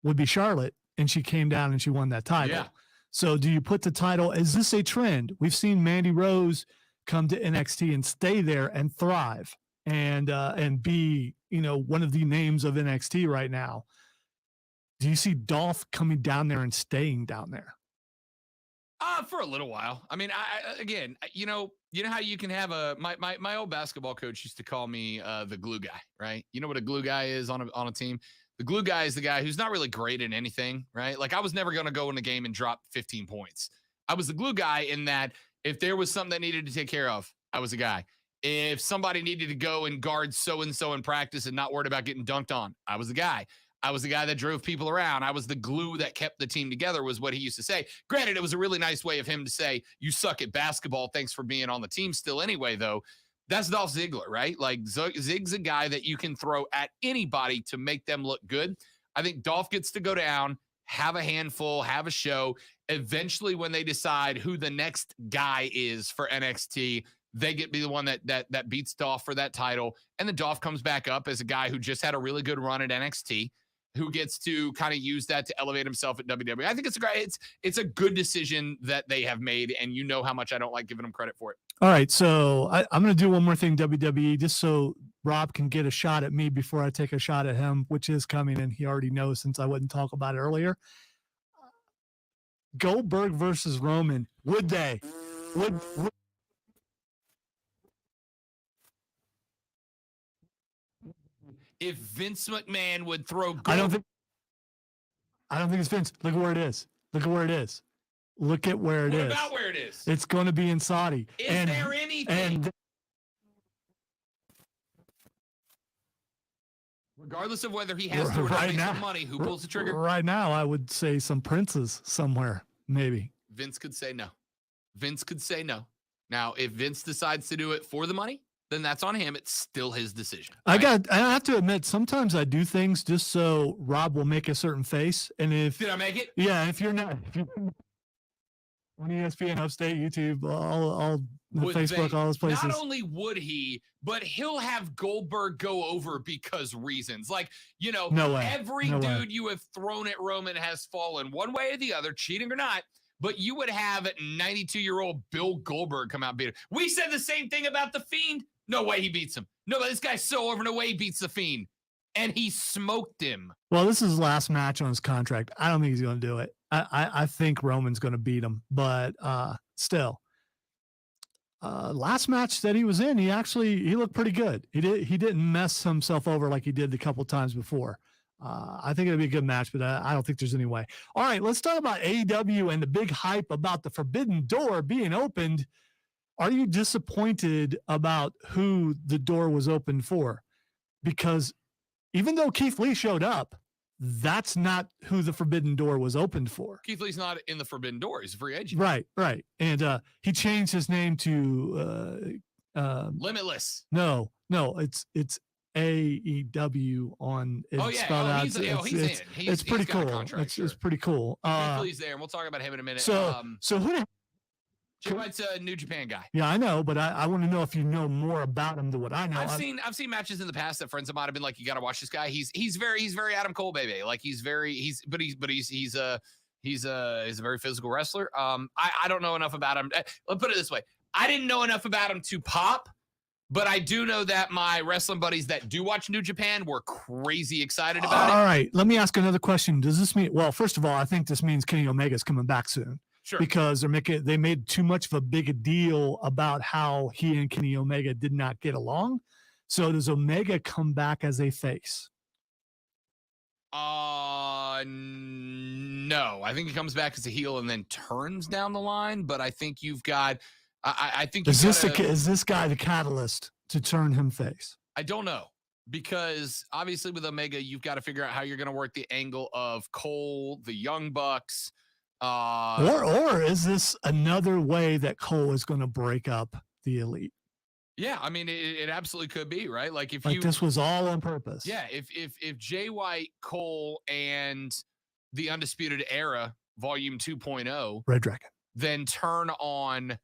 would be Charlotte, and she came down and she won that title. Yeah. So do you put the title? Is this a trend? We've seen Mandy Rose come to NXT and stay there and thrive and be, one of the names of NXT right now. Do you see Dolph coming down there and staying down there? For a little while. I mean, again, you know how you can have my old basketball coach used to call me the glue guy, right? You know what a glue guy is on a team? The glue guy is the guy who's not really great at anything, right? Like I was never going to go in a game and drop 15 points. I was the glue guy in that if there was something that needed to take care of, I was a guy. If somebody needed to go and guard so-and-so in practice and not worried about getting dunked on, I was the guy. I was the guy that drove people around. I was the glue that kept the team together, was what he used to say. Granted, it was a really nice way of him to say, you suck at basketball. Thanks for being on the team still anyway, though. That's Dolph Ziggler, right? Like Zig's a guy that you can throw at anybody to make them look good. I think Dolph gets to go down, have a handful, have a show. Eventually, when they decide who the next guy is for NXT, they get to be the one that beats Dolph for that title. And then Dolph comes back up as a guy who just had a really good run at NXT, who gets to kind of use that to elevate himself at WWE. I think it's a good decision that they have made, and you know how much I don't like giving them credit for it. All right, so I'm going to do one more thing, WWE, just so Rob can get a shot at me before I take a shot at him, which is coming, and he already knows since I wouldn't talk about it earlier. Goldberg versus Roman, would they? Would if Vince McMahon would throw I don't think it's Vince. Look at where it is. Look at where it is. Look at where it is. What about where it is? It's going to be in Saudi. Is there anything? Regardless of whether he has to or not make some money, who pulls the trigger? Right now, I would say some princes somewhere, maybe. Vince could say no. Vince could say no. Now, if Vince decides to do it for the money, then that's on him. It's still his decision. Right? I have to admit, sometimes I do things just so Rob will make a certain face. And if did I make it? Yeah, if you're not on ESPN, Upstate, YouTube, all Facebook, all those places. Not only would he, but he'll have Goldberg go over because reasons. Like, No way. Every No dude way. you have thrown at Roman has fallen one way or the other, cheating or not. But you would have 92-year-old Bill Goldberg come out and beat him. We said the same thing about The Fiend. No way he beats him. No, this guy's so over. No way he beats The Fiend. And he smoked him. Well, this is his last match on his contract. I don't think he's going to do it. I think Roman's going to beat him. But still, last match that he was in, he looked pretty good. He didn't mess himself over like he did a couple times before. I think it'll be a good match, but I don't think there's any way. All right, let's talk about AEW and the big hype about the Forbidden Door being opened. Are you disappointed about who the door was opened for? Because even though Keith Lee showed up, that's not who the Forbidden Door was opened for. Keith Lee's not in the Forbidden Door. He's a free agent. Right. And he changed his name to Limitless. No, it's AEW on. He's in. It's pretty cool. It's pretty cool. Keith Lee's there, and we'll talk about him in a minute. So who? Jay White's a New Japan guy. Yeah, I know, but I want to know if you know more about him than what I know. I've seen matches in the past that friends of mine have been like, you got to watch this guy. He's very Adam Cole baby. Like he's a very physical wrestler. I don't know enough about him. Let's put it this way. I didn't know enough about him to pop, but I do know that my wrestling buddies that do watch New Japan were crazy excited about it. All right, let me ask another question. Does this mean? Well, first of all, I think this means Kenny Omega's coming back soon. Sure. Because they made too much of a big deal about how he and Kenny Omega did not get along. So does Omega come back as a face? No. I think he comes back as a heel and then turns down the line. But I think you've got. I think is this guy the catalyst to turn him face? I don't know, because obviously with Omega, you've got to figure out how you're going to work the angle of Cole, the Young Bucks. Or is this another way that Cole is going to break up the Elite? Yeah, I mean, it absolutely could be, right? Like this was all on purpose. Yeah, if Jay White, Cole, and the Undisputed Era Volume 2.0, Red Dragon, then turn on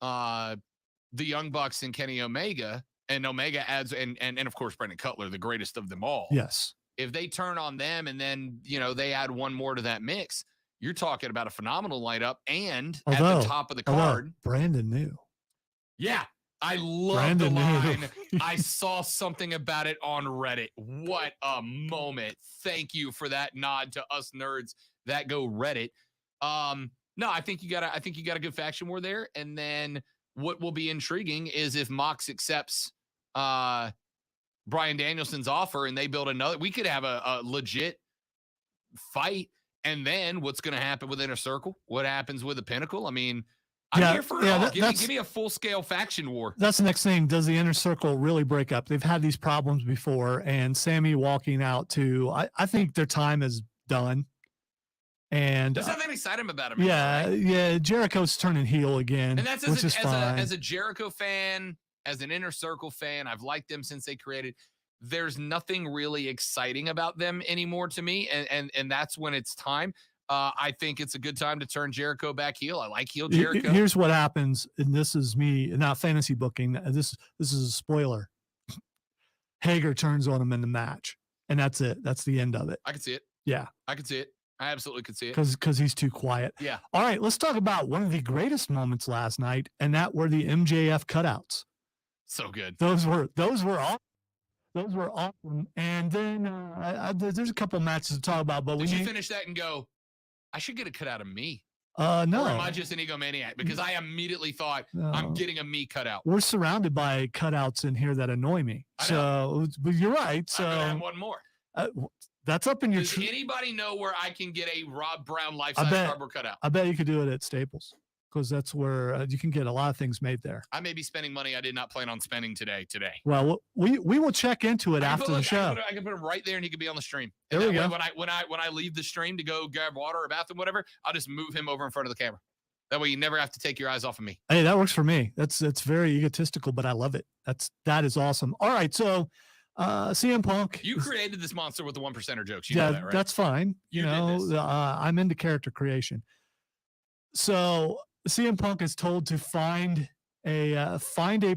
the Young Bucks and Kenny Omega and Omega adds, and of course, Brandon Cutler, the greatest of them all. Yes. If they turn on them and then, they add one more to that mix, you're talking about a phenomenal lineup and at the top of the card. Brandon knew. Yeah. I love the line. I saw something about it on Reddit. What a moment. Thank you for that nod to us nerds that go Reddit. No, I think you got a good faction war there. And then what will be intriguing is if Mox accepts Brian Danielson's offer and they build another, we could have a legit fight. And then what's going to happen with Inner Circle? What happens with the Pinnacle? I mean, I'm here for it all. Give me a full-scale faction war. That's the next thing. Does the Inner Circle really break up? They've had these problems before, and Sammy walking out to, I think their time is done. And there's nothing exciting about him. Yeah, right? yeah. Jericho's turning heel again, and that's which is fine. As a Jericho fan, as an Inner Circle fan, I've liked them since they created. There's nothing really exciting about them anymore to me, and that's when it's time. I think it's a good time to turn Jericho back heel. I like heel Jericho. Here's what happens, and this is me not fantasy booking. This is a spoiler. Hager turns on him in the match, and that's it. That's the end of it. I can see it. Yeah, I can see it. I absolutely could see it. Because he's too quiet. Yeah. All right, let's talk about one of the greatest moments last night, and that were the MJF cutouts. So good. Those were awesome. Those were awesome. And then there's a couple matches to talk about, but did you finish that and go, I should get a cutout of me? No. Or am I just an egomaniac? Because I immediately thought I'm getting a me cutout. We're surrounded by cutouts in here that annoy me. So, but you're right. So I'm gonna have one more. That's up in your. Does anybody know where I can get a Rob Brown life-size cardboard cutout? I bet you could do it at Staples, because that's where you can get a lot of things made there. I may be spending money I did not plan on spending today. Well, we will check into it after the show. I can put him right there, and he could be on the stream. There we go. When I leave the stream to go grab water or bathroom, whatever, I'll just move him over in front of the camera. That way, you never have to take your eyes off of me. Hey, that works for me. That's very egotistical, but I love it. That is awesome. All right, so CM Punk. You created this monster with the 1%er jokes. You yeah, know that, right? That's fine. You know, I'm into character creation. So CM Punk is told to find a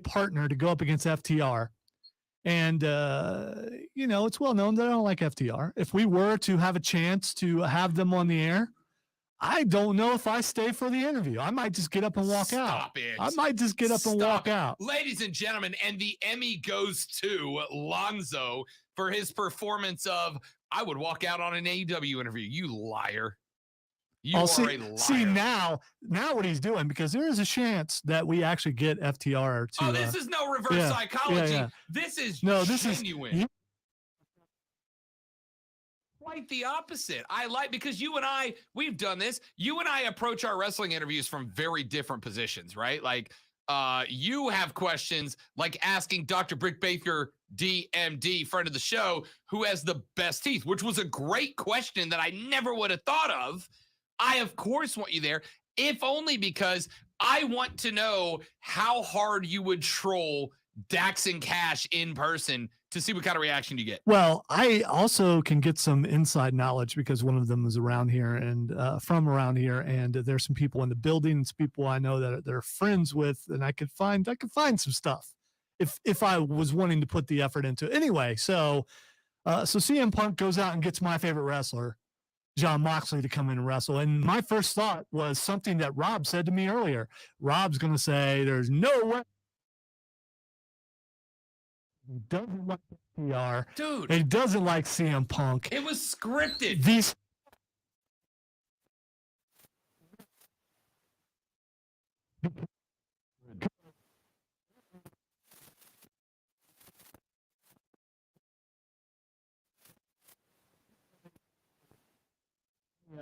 partner to go up against FTR. And, it's well known that I don't like FTR. If we were to have a chance to have them on the air, I don't know if I stay for the interview. I might just get up and walk out. Stop it. I might just get up and walk out. Ladies and gentlemen, and the Emmy goes to Lonzo for his performance of, I would walk out on an AEW interview. You liar. You are a liar. See, now what he's doing, because there is a chance that we actually get FTR to. Oh, this is no reverse psychology. Yeah. This is genuine. Quite the opposite. I like, because we've done this. You and I approach our wrestling interviews from very different positions, right? Like, you have questions like asking Dr. Britt Baker, DMD, friend of the show, who has the best teeth, which was a great question that I never would have thought of. I, of course, want you there, if only because I want to know how hard you would troll Dax and Cash in person to see what kind of reaction you get. Well, I also can get some inside knowledge because one of them is around here and from around here, and there's some people in the building and some people I know that they're friends with, and I could find some stuff if I was wanting to put the effort into it. Anyway, so CM Punk goes out and gets my favorite wrestler, Jon Moxley, to come in and wrestle. And my first thought was something that Rob said to me earlier. Rob's going to say, there's no way. He doesn't like PR. Dude. He doesn't like CM Punk. It was scripted. These.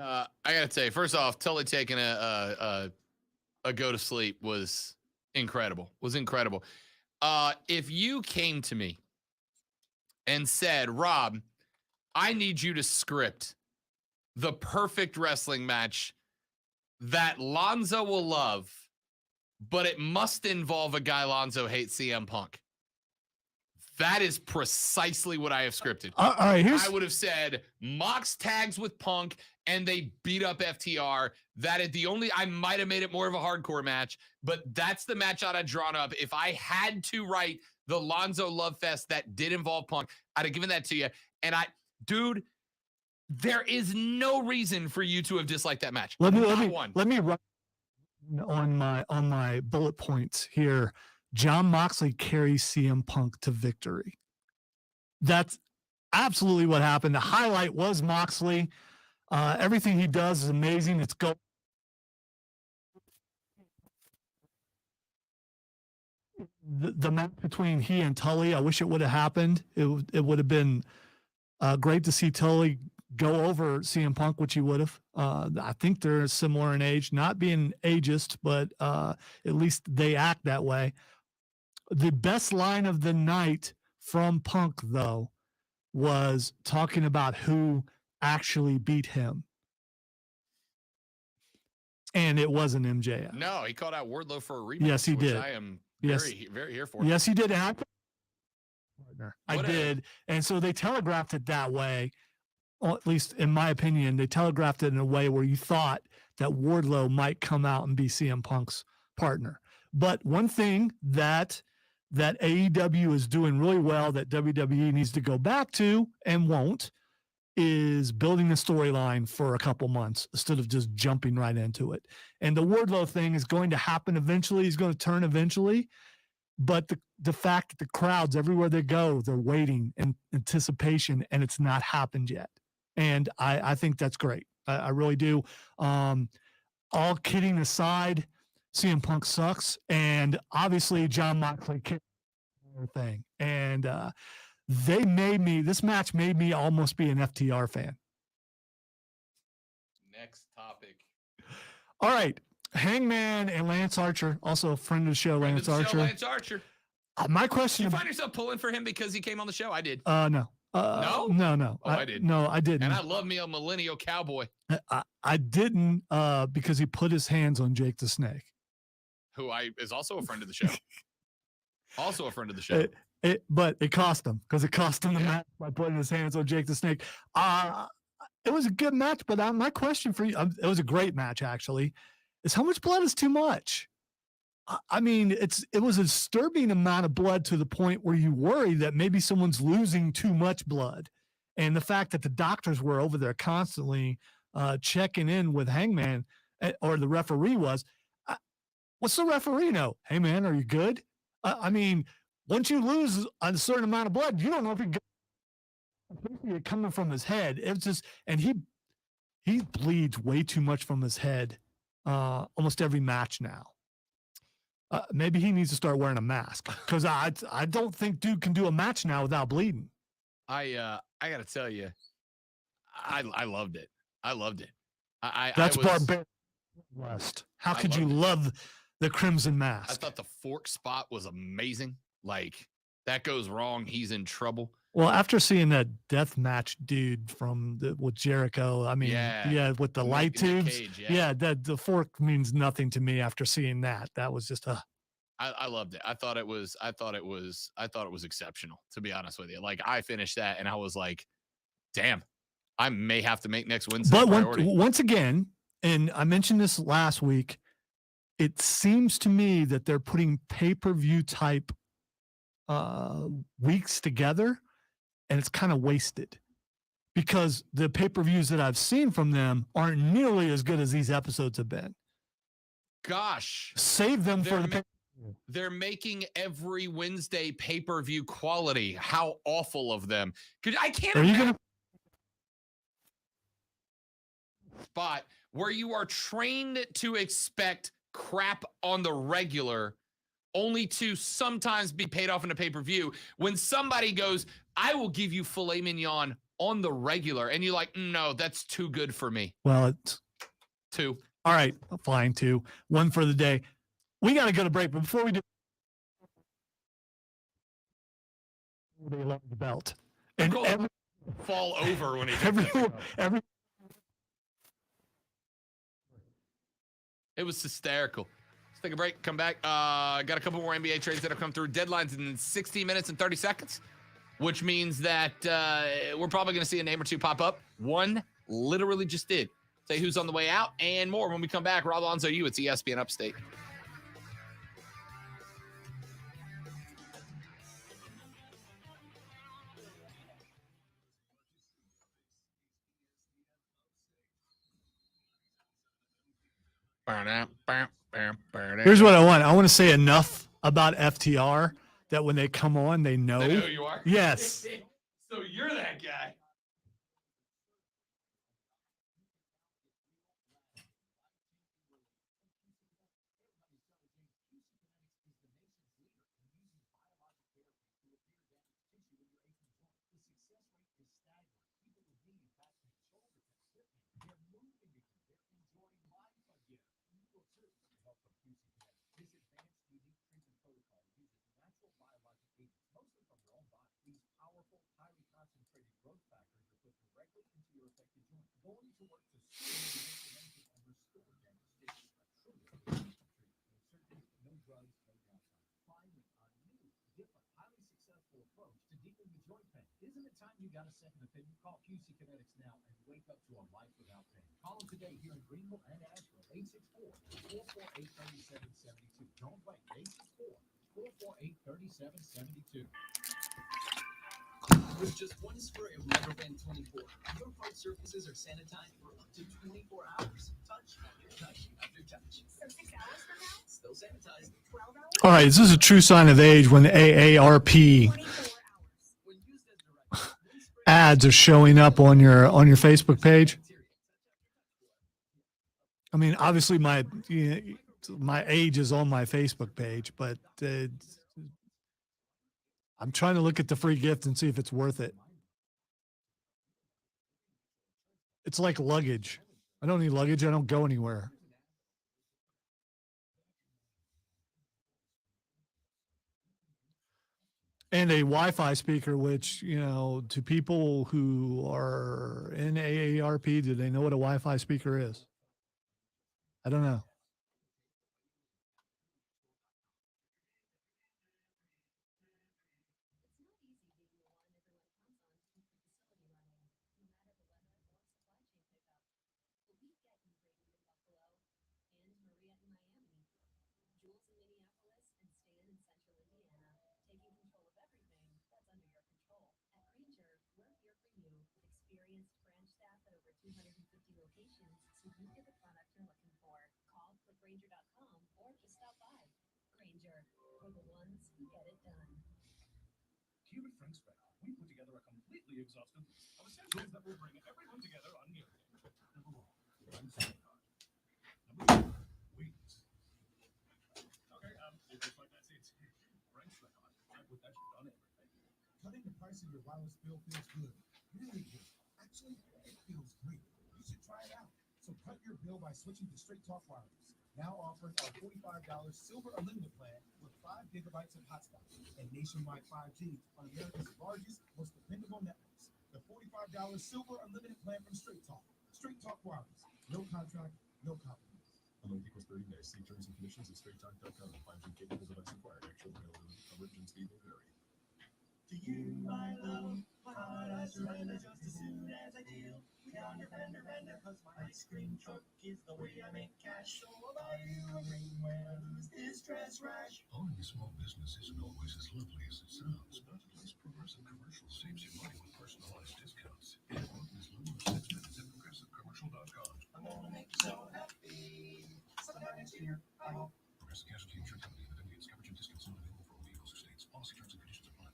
I gotta say, first off, totally taking a go to sleep was incredible. If you came to me and said, Rob, I need you to script the perfect wrestling match that Lonzo will love, but it must involve a guy Lonzo hates, CM Punk. That is precisely what I have scripted. All right, I would have said Mox tags with Punk and they beat up FTR. That is the only, I might have made it more of a hardcore match, but that's the match I'd have drawn up. If I had to write the Lonzo Love Fest that did involve Punk. I'd have given that to you. And dude, there is no reason for you to have disliked that match. Let me run on my bullet points here. Jon Moxley carries CM Punk to victory. That's absolutely what happened. The highlight was Moxley. Everything he does is amazing. It's go. The match between he and Tully, I wish it would have happened. It would have been great to see Tully go over CM Punk, which he would have. I think they're similar in age, not being ageist, but at least they act that way. The best line of the night from Punk, though, was talking about who actually beat him. And it wasn't MJF. No, he called out Wardlow for a rematch. Yes, he did. I am very here for. Yes, he did. I did. And so they telegraphed it that way, or at least in my opinion, they telegraphed it in a way where you thought that Wardlow might come out and be CM Punk's partner. But one thing that AEW is doing really well that WWE needs to go back to and won't is building the storyline for a couple months instead of just jumping right into it. And the Wardlow thing is going to happen eventually. He's going to turn eventually. But the fact that the crowds everywhere they go, they're waiting in anticipation, and it's not happened yet. And I think that's great. I really do. All kidding aside, CM Punk sucks. And obviously Jon Moxley kicked the thing. And this match made me almost be an FTR fan. Next topic. All right. Hangman and Lance Archer, also a friend of the show, Lance Archer. Lance Archer. My question. Did you find yourself pulling for him because he came on the show? I did. No. No? No. I didn't. No, I didn't. And I love me a millennial cowboy. I didn't because he put his hands on Jake the Snake. Who is also a friend of the show. Also a friend of the show. But it cost him because it cost him the match by putting his hands on Jake the Snake. It was a good match, but my question for you, it was a great match actually, is how much blood is too much? I mean, it was a disturbing amount of blood to the point where you worry that maybe someone's losing too much blood. And the fact that the doctors were over there constantly checking in with Hangman, or the referee was, what's the referee know? Hey man, are you good? I mean, once you lose a certain amount of blood, you don't know if you're coming from his head. It's just, and he bleeds way too much from his head almost every match now. Maybe he needs to start wearing a mask because I don't think dude can do a match now without bleeding. I got to tell you, I loved it. I loved it. That's barbaric. West. How could you love the Crimson Mask? I thought the fork spot was amazing. Like, that goes wrong, he's in trouble. Well, after seeing that death match dude with Jericho, I mean, with the light tubes, cage, that the fork means nothing to me after seeing that. That was just I loved it. I thought it was exceptional, to be honest with you. Like, I finished that and I was like, damn, I may have to make next Wednesday a priority. Once again, and I mentioned this last week, it seems to me that they're putting pay-per-view type weeks together, and it's kind of wasted because the pay-per-views that I've seen from them aren't nearly as good as these episodes have been. Gosh, save them for the they're making every Wednesday pay-per-view quality. How awful of them. Because I can't imagine spot where you are trained to expect crap on the regular only to sometimes be paid off in a pay-per-view. When somebody goes, I will give you filet mignon on the regular, and you're like, no, that's too good for me. Well, it's 2. All right, fine, 2. 1 for the day. We got to go to break, but before we do, they love the belt. And fall over when he it was hysterical. Let's take a break, come back. Got a couple more NBA trades that have come through. Deadlines in 60 minutes and 30 seconds, which means that we're probably going to see a name or two pop up. One literally just did. Say who's on the way out and more when we come back. Rob Alonzo, it's ESPN Upstate. Here's what I want. I want to say enough about FTR that when they come on, they know. They know who you are? Yes. So you're that guy. Isn't it time you got a second opinion? Call QC Kinetics now and wake up to a life without pain. Call them today here in Greenville and Asheville. 864-448-3772. Don't wait. 864-448-3772. With just one spray of Microban 24, your hard surfaces are sanitized for up to 24 hours. Touch after touch after touch. So 6 hours from now? Still sanitized. 12 hours? All right. This is a true sign of age when the AARP ads are showing up on your Facebook page. I mean, obviously my age is on my Facebook page, but I'm trying to look at the free gift and see if it's worth it. It's like luggage. I don't need luggage. I don't go anywhere. And a Wi-Fi speaker, which, you know, to people who are in AARP, do they know what a Wi-Fi speaker is? I don't know. Here at Frank's Bank, we put together a completely exhaustive list of essentials that will bring everyone together on meal day. Number 1, Frank's Bank. Number 2, wings. Okay, it looks like that's it. Frank's Bank. I put that shit on everything. Cutting the price of your wireless bill feels good. Really good. Actually, it feels great. You should try it out. So cut your bill by switching to Straight Talk Wireless. Now offering our $45 Silver Unlimited plan with 5 gigabytes of hotspot and nationwide 5G on America's largest, most dependable networks. The $45 Silver Unlimited plan from Straight Talk. Straight Talk Wireless. No contract, no compromise. Unlimited equals 30 days. See terms and conditions at straighttalk.com. 5G capable device required. Actual availability, coverage, and speed will vary. To you, my love, my heart I surrender just as soon as I deal. We on your fender, cause my ice cream truck is the way I make cash. So I'll buy you a ring when I lose this dress rash. Owning a small business isn't always as lovely as it sounds, but at least Progressive Commercial saves you money with personalized discounts. And as low as 6 minutes at progressivecommercial.com. I'm gonna make you so happy. Sometime next year, I hope. Progressive Casualty Insurance Company with affiliates. Coverage and discounts not available for all vehicles or states. Policy terms and conditions apply.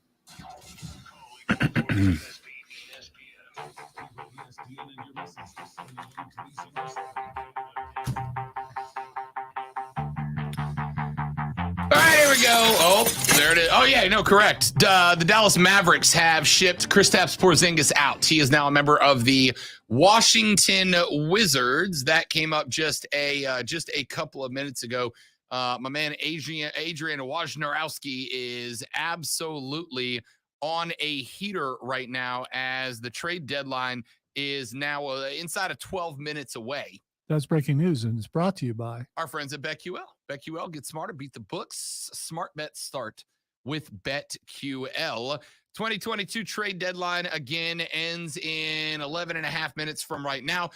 All right, here we go. Oh, there it is. Oh, yeah, no, correct. The Dallas Mavericks have shipped Kristaps Porzingis out. He is now a member of the Washington Wizards. That came up just a couple of minutes ago. My man Adrian Wojnarowski is absolutely on a heater right now as the trade deadline is now inside of 12 minutes away. That's breaking news, and it's brought to you by our friends at BetQL. BetQL, get smarter, beat the books. Smart bets start with BetQL. 2022 trade deadline again ends in 11 and a half minutes from right now.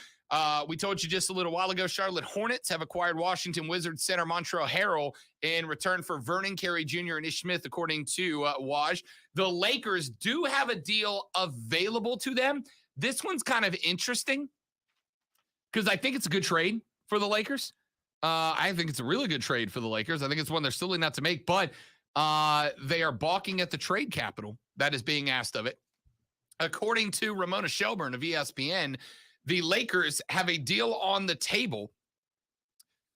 We told you just a little while ago, Charlotte Hornets have acquired Washington Wizards center Montrezl Harrell in return for Vernon Carey Jr. and Ish Smith, according to Waj. The Lakers do have a deal available to them. This one's kind of interesting because I think it's a good trade for the Lakers. I think it's a really good trade for the Lakers. I think it's one they're silly not to make, but they are balking at the trade capital that is being asked of it. According to Ramona Shelburne of ESPN, the Lakers have a deal on the table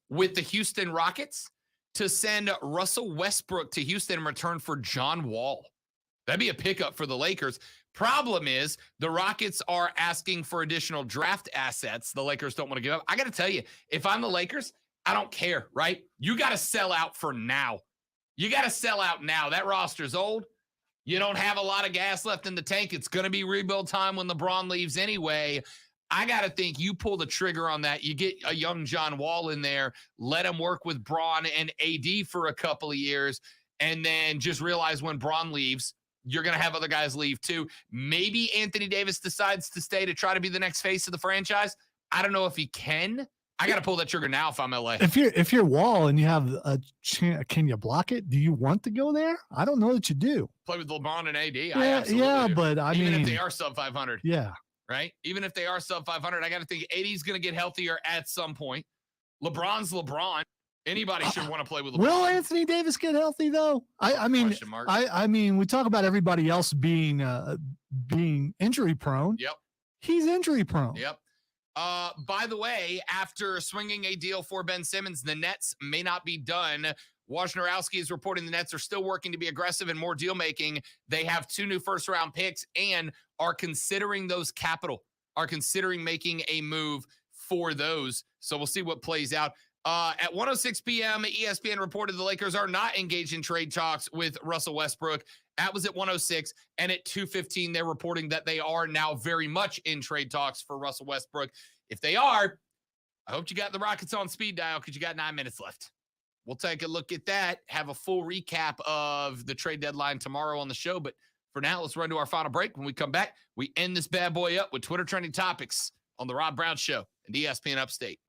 with the Houston Rockets to send Russell Westbrook to Houston in return for John Wall. That'd be a pickup for the Lakers. Problem is, the Rockets are asking for additional draft assets the Lakers don't want to give up. I got to tell you, if I'm the Lakers, I don't care, right? You got to sell out for now. You got to sell out now. That roster's old. You don't have a lot of gas left in the tank. It's going to be rebuild time when LeBron leaves anyway. I got to think you pull the trigger on that. You get a young John Wall in there, let him work with Bron and AD for a couple of years, and then just realize when Bron leaves, you're going to have other guys leave too. Maybe Anthony Davis decides to stay to try to be the next face of the franchise. I don't know if he can. I got to pull that trigger now if I'm LA. If you're Wall and you have a chance, can you block it? Do you want to go there? I don't know that you do. Play with LeBron and AD. Yeah, but I mean, mean, if they are sub 500. Yeah. Right? Even if they are sub 500, I got to think AD's going to get healthier at some point. LeBron's LeBron. Anybody should want to play with LeBron. Will Anthony Davis get healthy though? I mean, we talk about everybody else being injury prone. Yep. He's injury prone. Yep. By the way, after swinging a deal for Ben Simmons, the Nets may not be done. Wojnarowski is reporting the Nets are still working to be aggressive and more deal making. They have 2 new first-round picks and are considering considering making a move for those. So we'll see what plays out. At 1:06 p.m., ESPN reported the Lakers are not engaged in trade talks with Russell Westbrook. That was at 1:06, and at 2:15, they're reporting that they are now very much in trade talks for Russell Westbrook. If they are, I hope you got the Rockets on speed dial because you got 9 minutes left. We'll take a look at that, have a full recap of the trade deadline tomorrow on the show. But for now, let's run to our final break. When we come back, we end this bad boy up with Twitter trending topics on The Rob Brown Show and ESPN Upstate.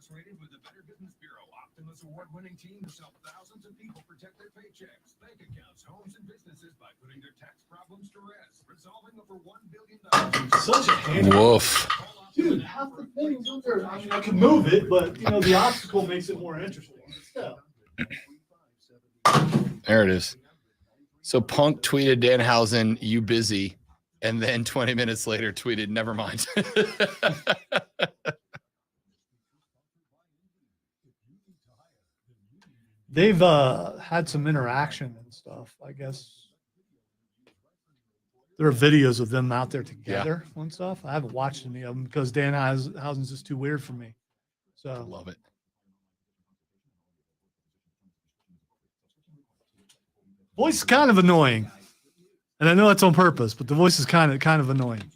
incarcerated with the Better Business Bureau Optimus award-winning team to help thousands of people protect their paychecks, bank accounts, homes, and businesses by putting their tax problems to rest, resolving over $1 billion. Such a handy. Woof. Dude, half the things under. I mean, I can move it, but you know, the obstacle makes it more interesting. Still. There it is. So Punk tweeted Danhausen, "You busy," and then 20 minutes later tweeted, "Never mind." They've had some interaction and stuff. I guess there are videos of them out there together and stuff. I haven't watched any of them because Danhausen's just too weird for me. So love it. Voice is kind of annoying, and I know it's on purpose, but the voice is kind of annoying.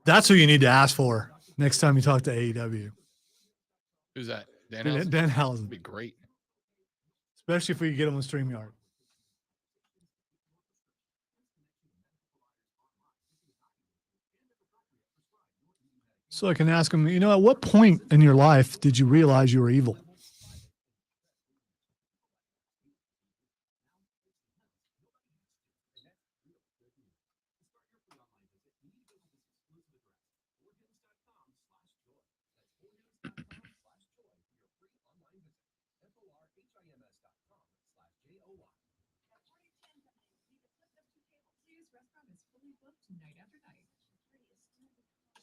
That's who you need to ask for next time you talk to AEW. Who's that? Danhausen? Danhausen. That'd be great. Especially if we get him on StreamYard. So I can ask him, at what point in your life did you realize you were evil?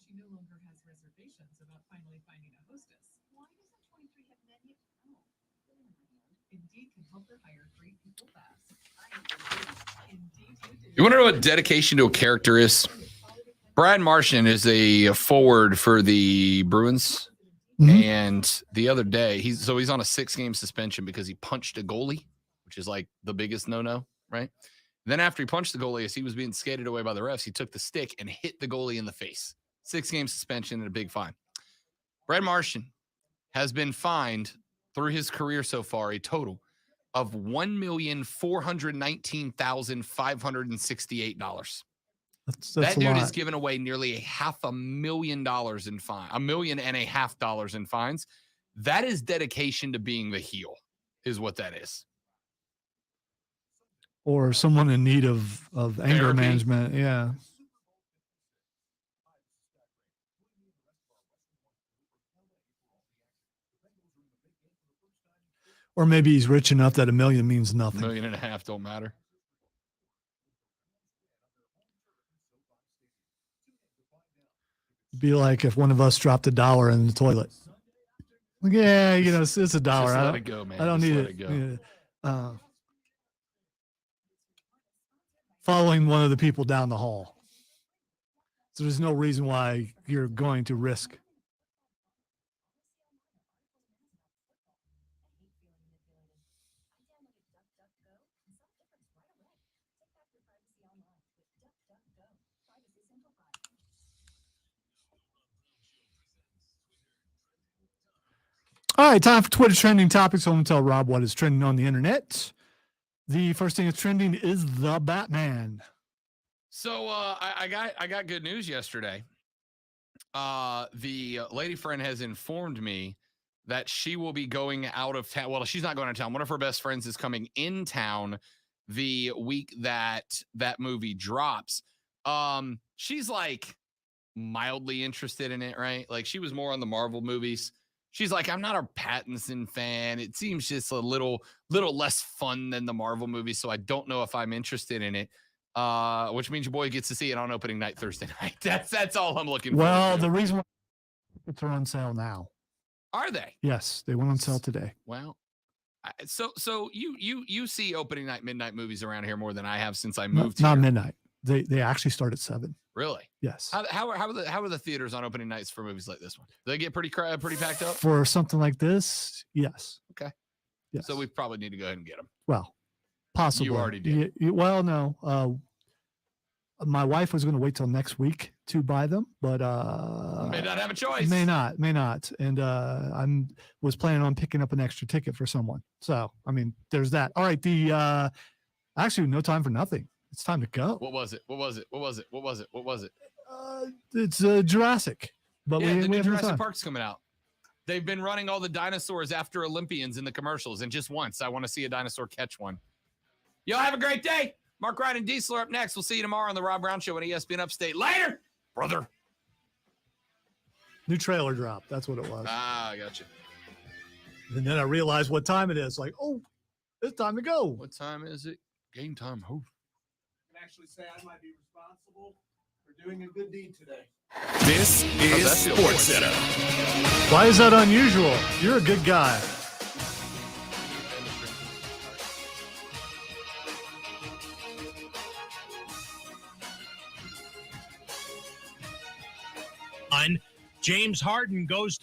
She no longer has reservations about finally finding a hostess. Why doesn't 23 have menu? Indeed can help her hire great people fast. You want to know what dedication to a character is? Brad Martian is a forward for the Bruins. Mm-hmm. And the other day, he's on a 6-game suspension because he punched a goalie, which is like the biggest no-no, right? Then after he punched the goalie, as he was being skated away by the refs, he took the stick and hit the goalie in the face. 6-game suspension and a big fine. Brad Martian has been fined through his career so far a total of $1,419,568. That dude has given away nearly $500,000 in fine, $1.5 million in fines. That is dedication to being the heel, is what that is. Or someone in need of anger management. Yeah. Or maybe he's rich enough that $1 million means nothing. $1.5 million don't matter. Be like if one of us dropped $1 in the toilet. Like, yeah, it's $1. Just let it go, man. I don't Just need let it. it go. Following one of the people down the hall. So there's no reason why you're going to risk. All right, time for Twitter trending topics. I'm going to tell Rob what is trending on the internet. The first thing that's trending is the Batman. So I got good news yesterday. The lady friend has informed me that she will be going out of town. Well, she's not going to town. One of her best friends is coming in town the week that movie drops. She's like mildly interested in it, right? Like she was more on the Marvel movies. She's like, I'm not a Pattinson fan. It seems just a little less fun than the Marvel movies, so I don't know if I'm interested in it. Which means your boy gets to see it on opening night Thursday night. That's all I'm looking for. Well, the reason why it's on sale now. Are they? Yes, they went on sale today. Well, so you see opening night, midnight movies around here more than I have since I moved Not here. midnight. They actually start at 7. Really? Yes. How are the theaters on opening nights for movies like this one? Do they get pretty packed up? For something like this, yes. Okay. Yes. So we probably need to go ahead and get them. Well, possibly. You already did. Well, no. my wife was going to wait till next week to buy them, but May not have a choice. May not. And was planning on picking up an extra ticket for someone. So I mean, there's that. All right, actually, no time for nothing. It's time to go. What was it? It's Jurassic, but yeah, we the new have no Jurassic time. Park's coming out. They've been running all the dinosaurs after Olympians in the commercials, and just once I want to see a dinosaur catch one. Y'all have a great day. Mark Ryan and Diesel are up next. We'll see you tomorrow on the Rob Brown Show on ESPN Upstate. Later, brother. New trailer drop. That's what it was. Ah, I got you. And then I realized what time it is. Like, oh, it's time to go. What time is it? Game time. Oh. I can actually say I might be responsible for doing a good deed today. This is Sports Center. Why is that unusual? You're a good guy. James Harden goes to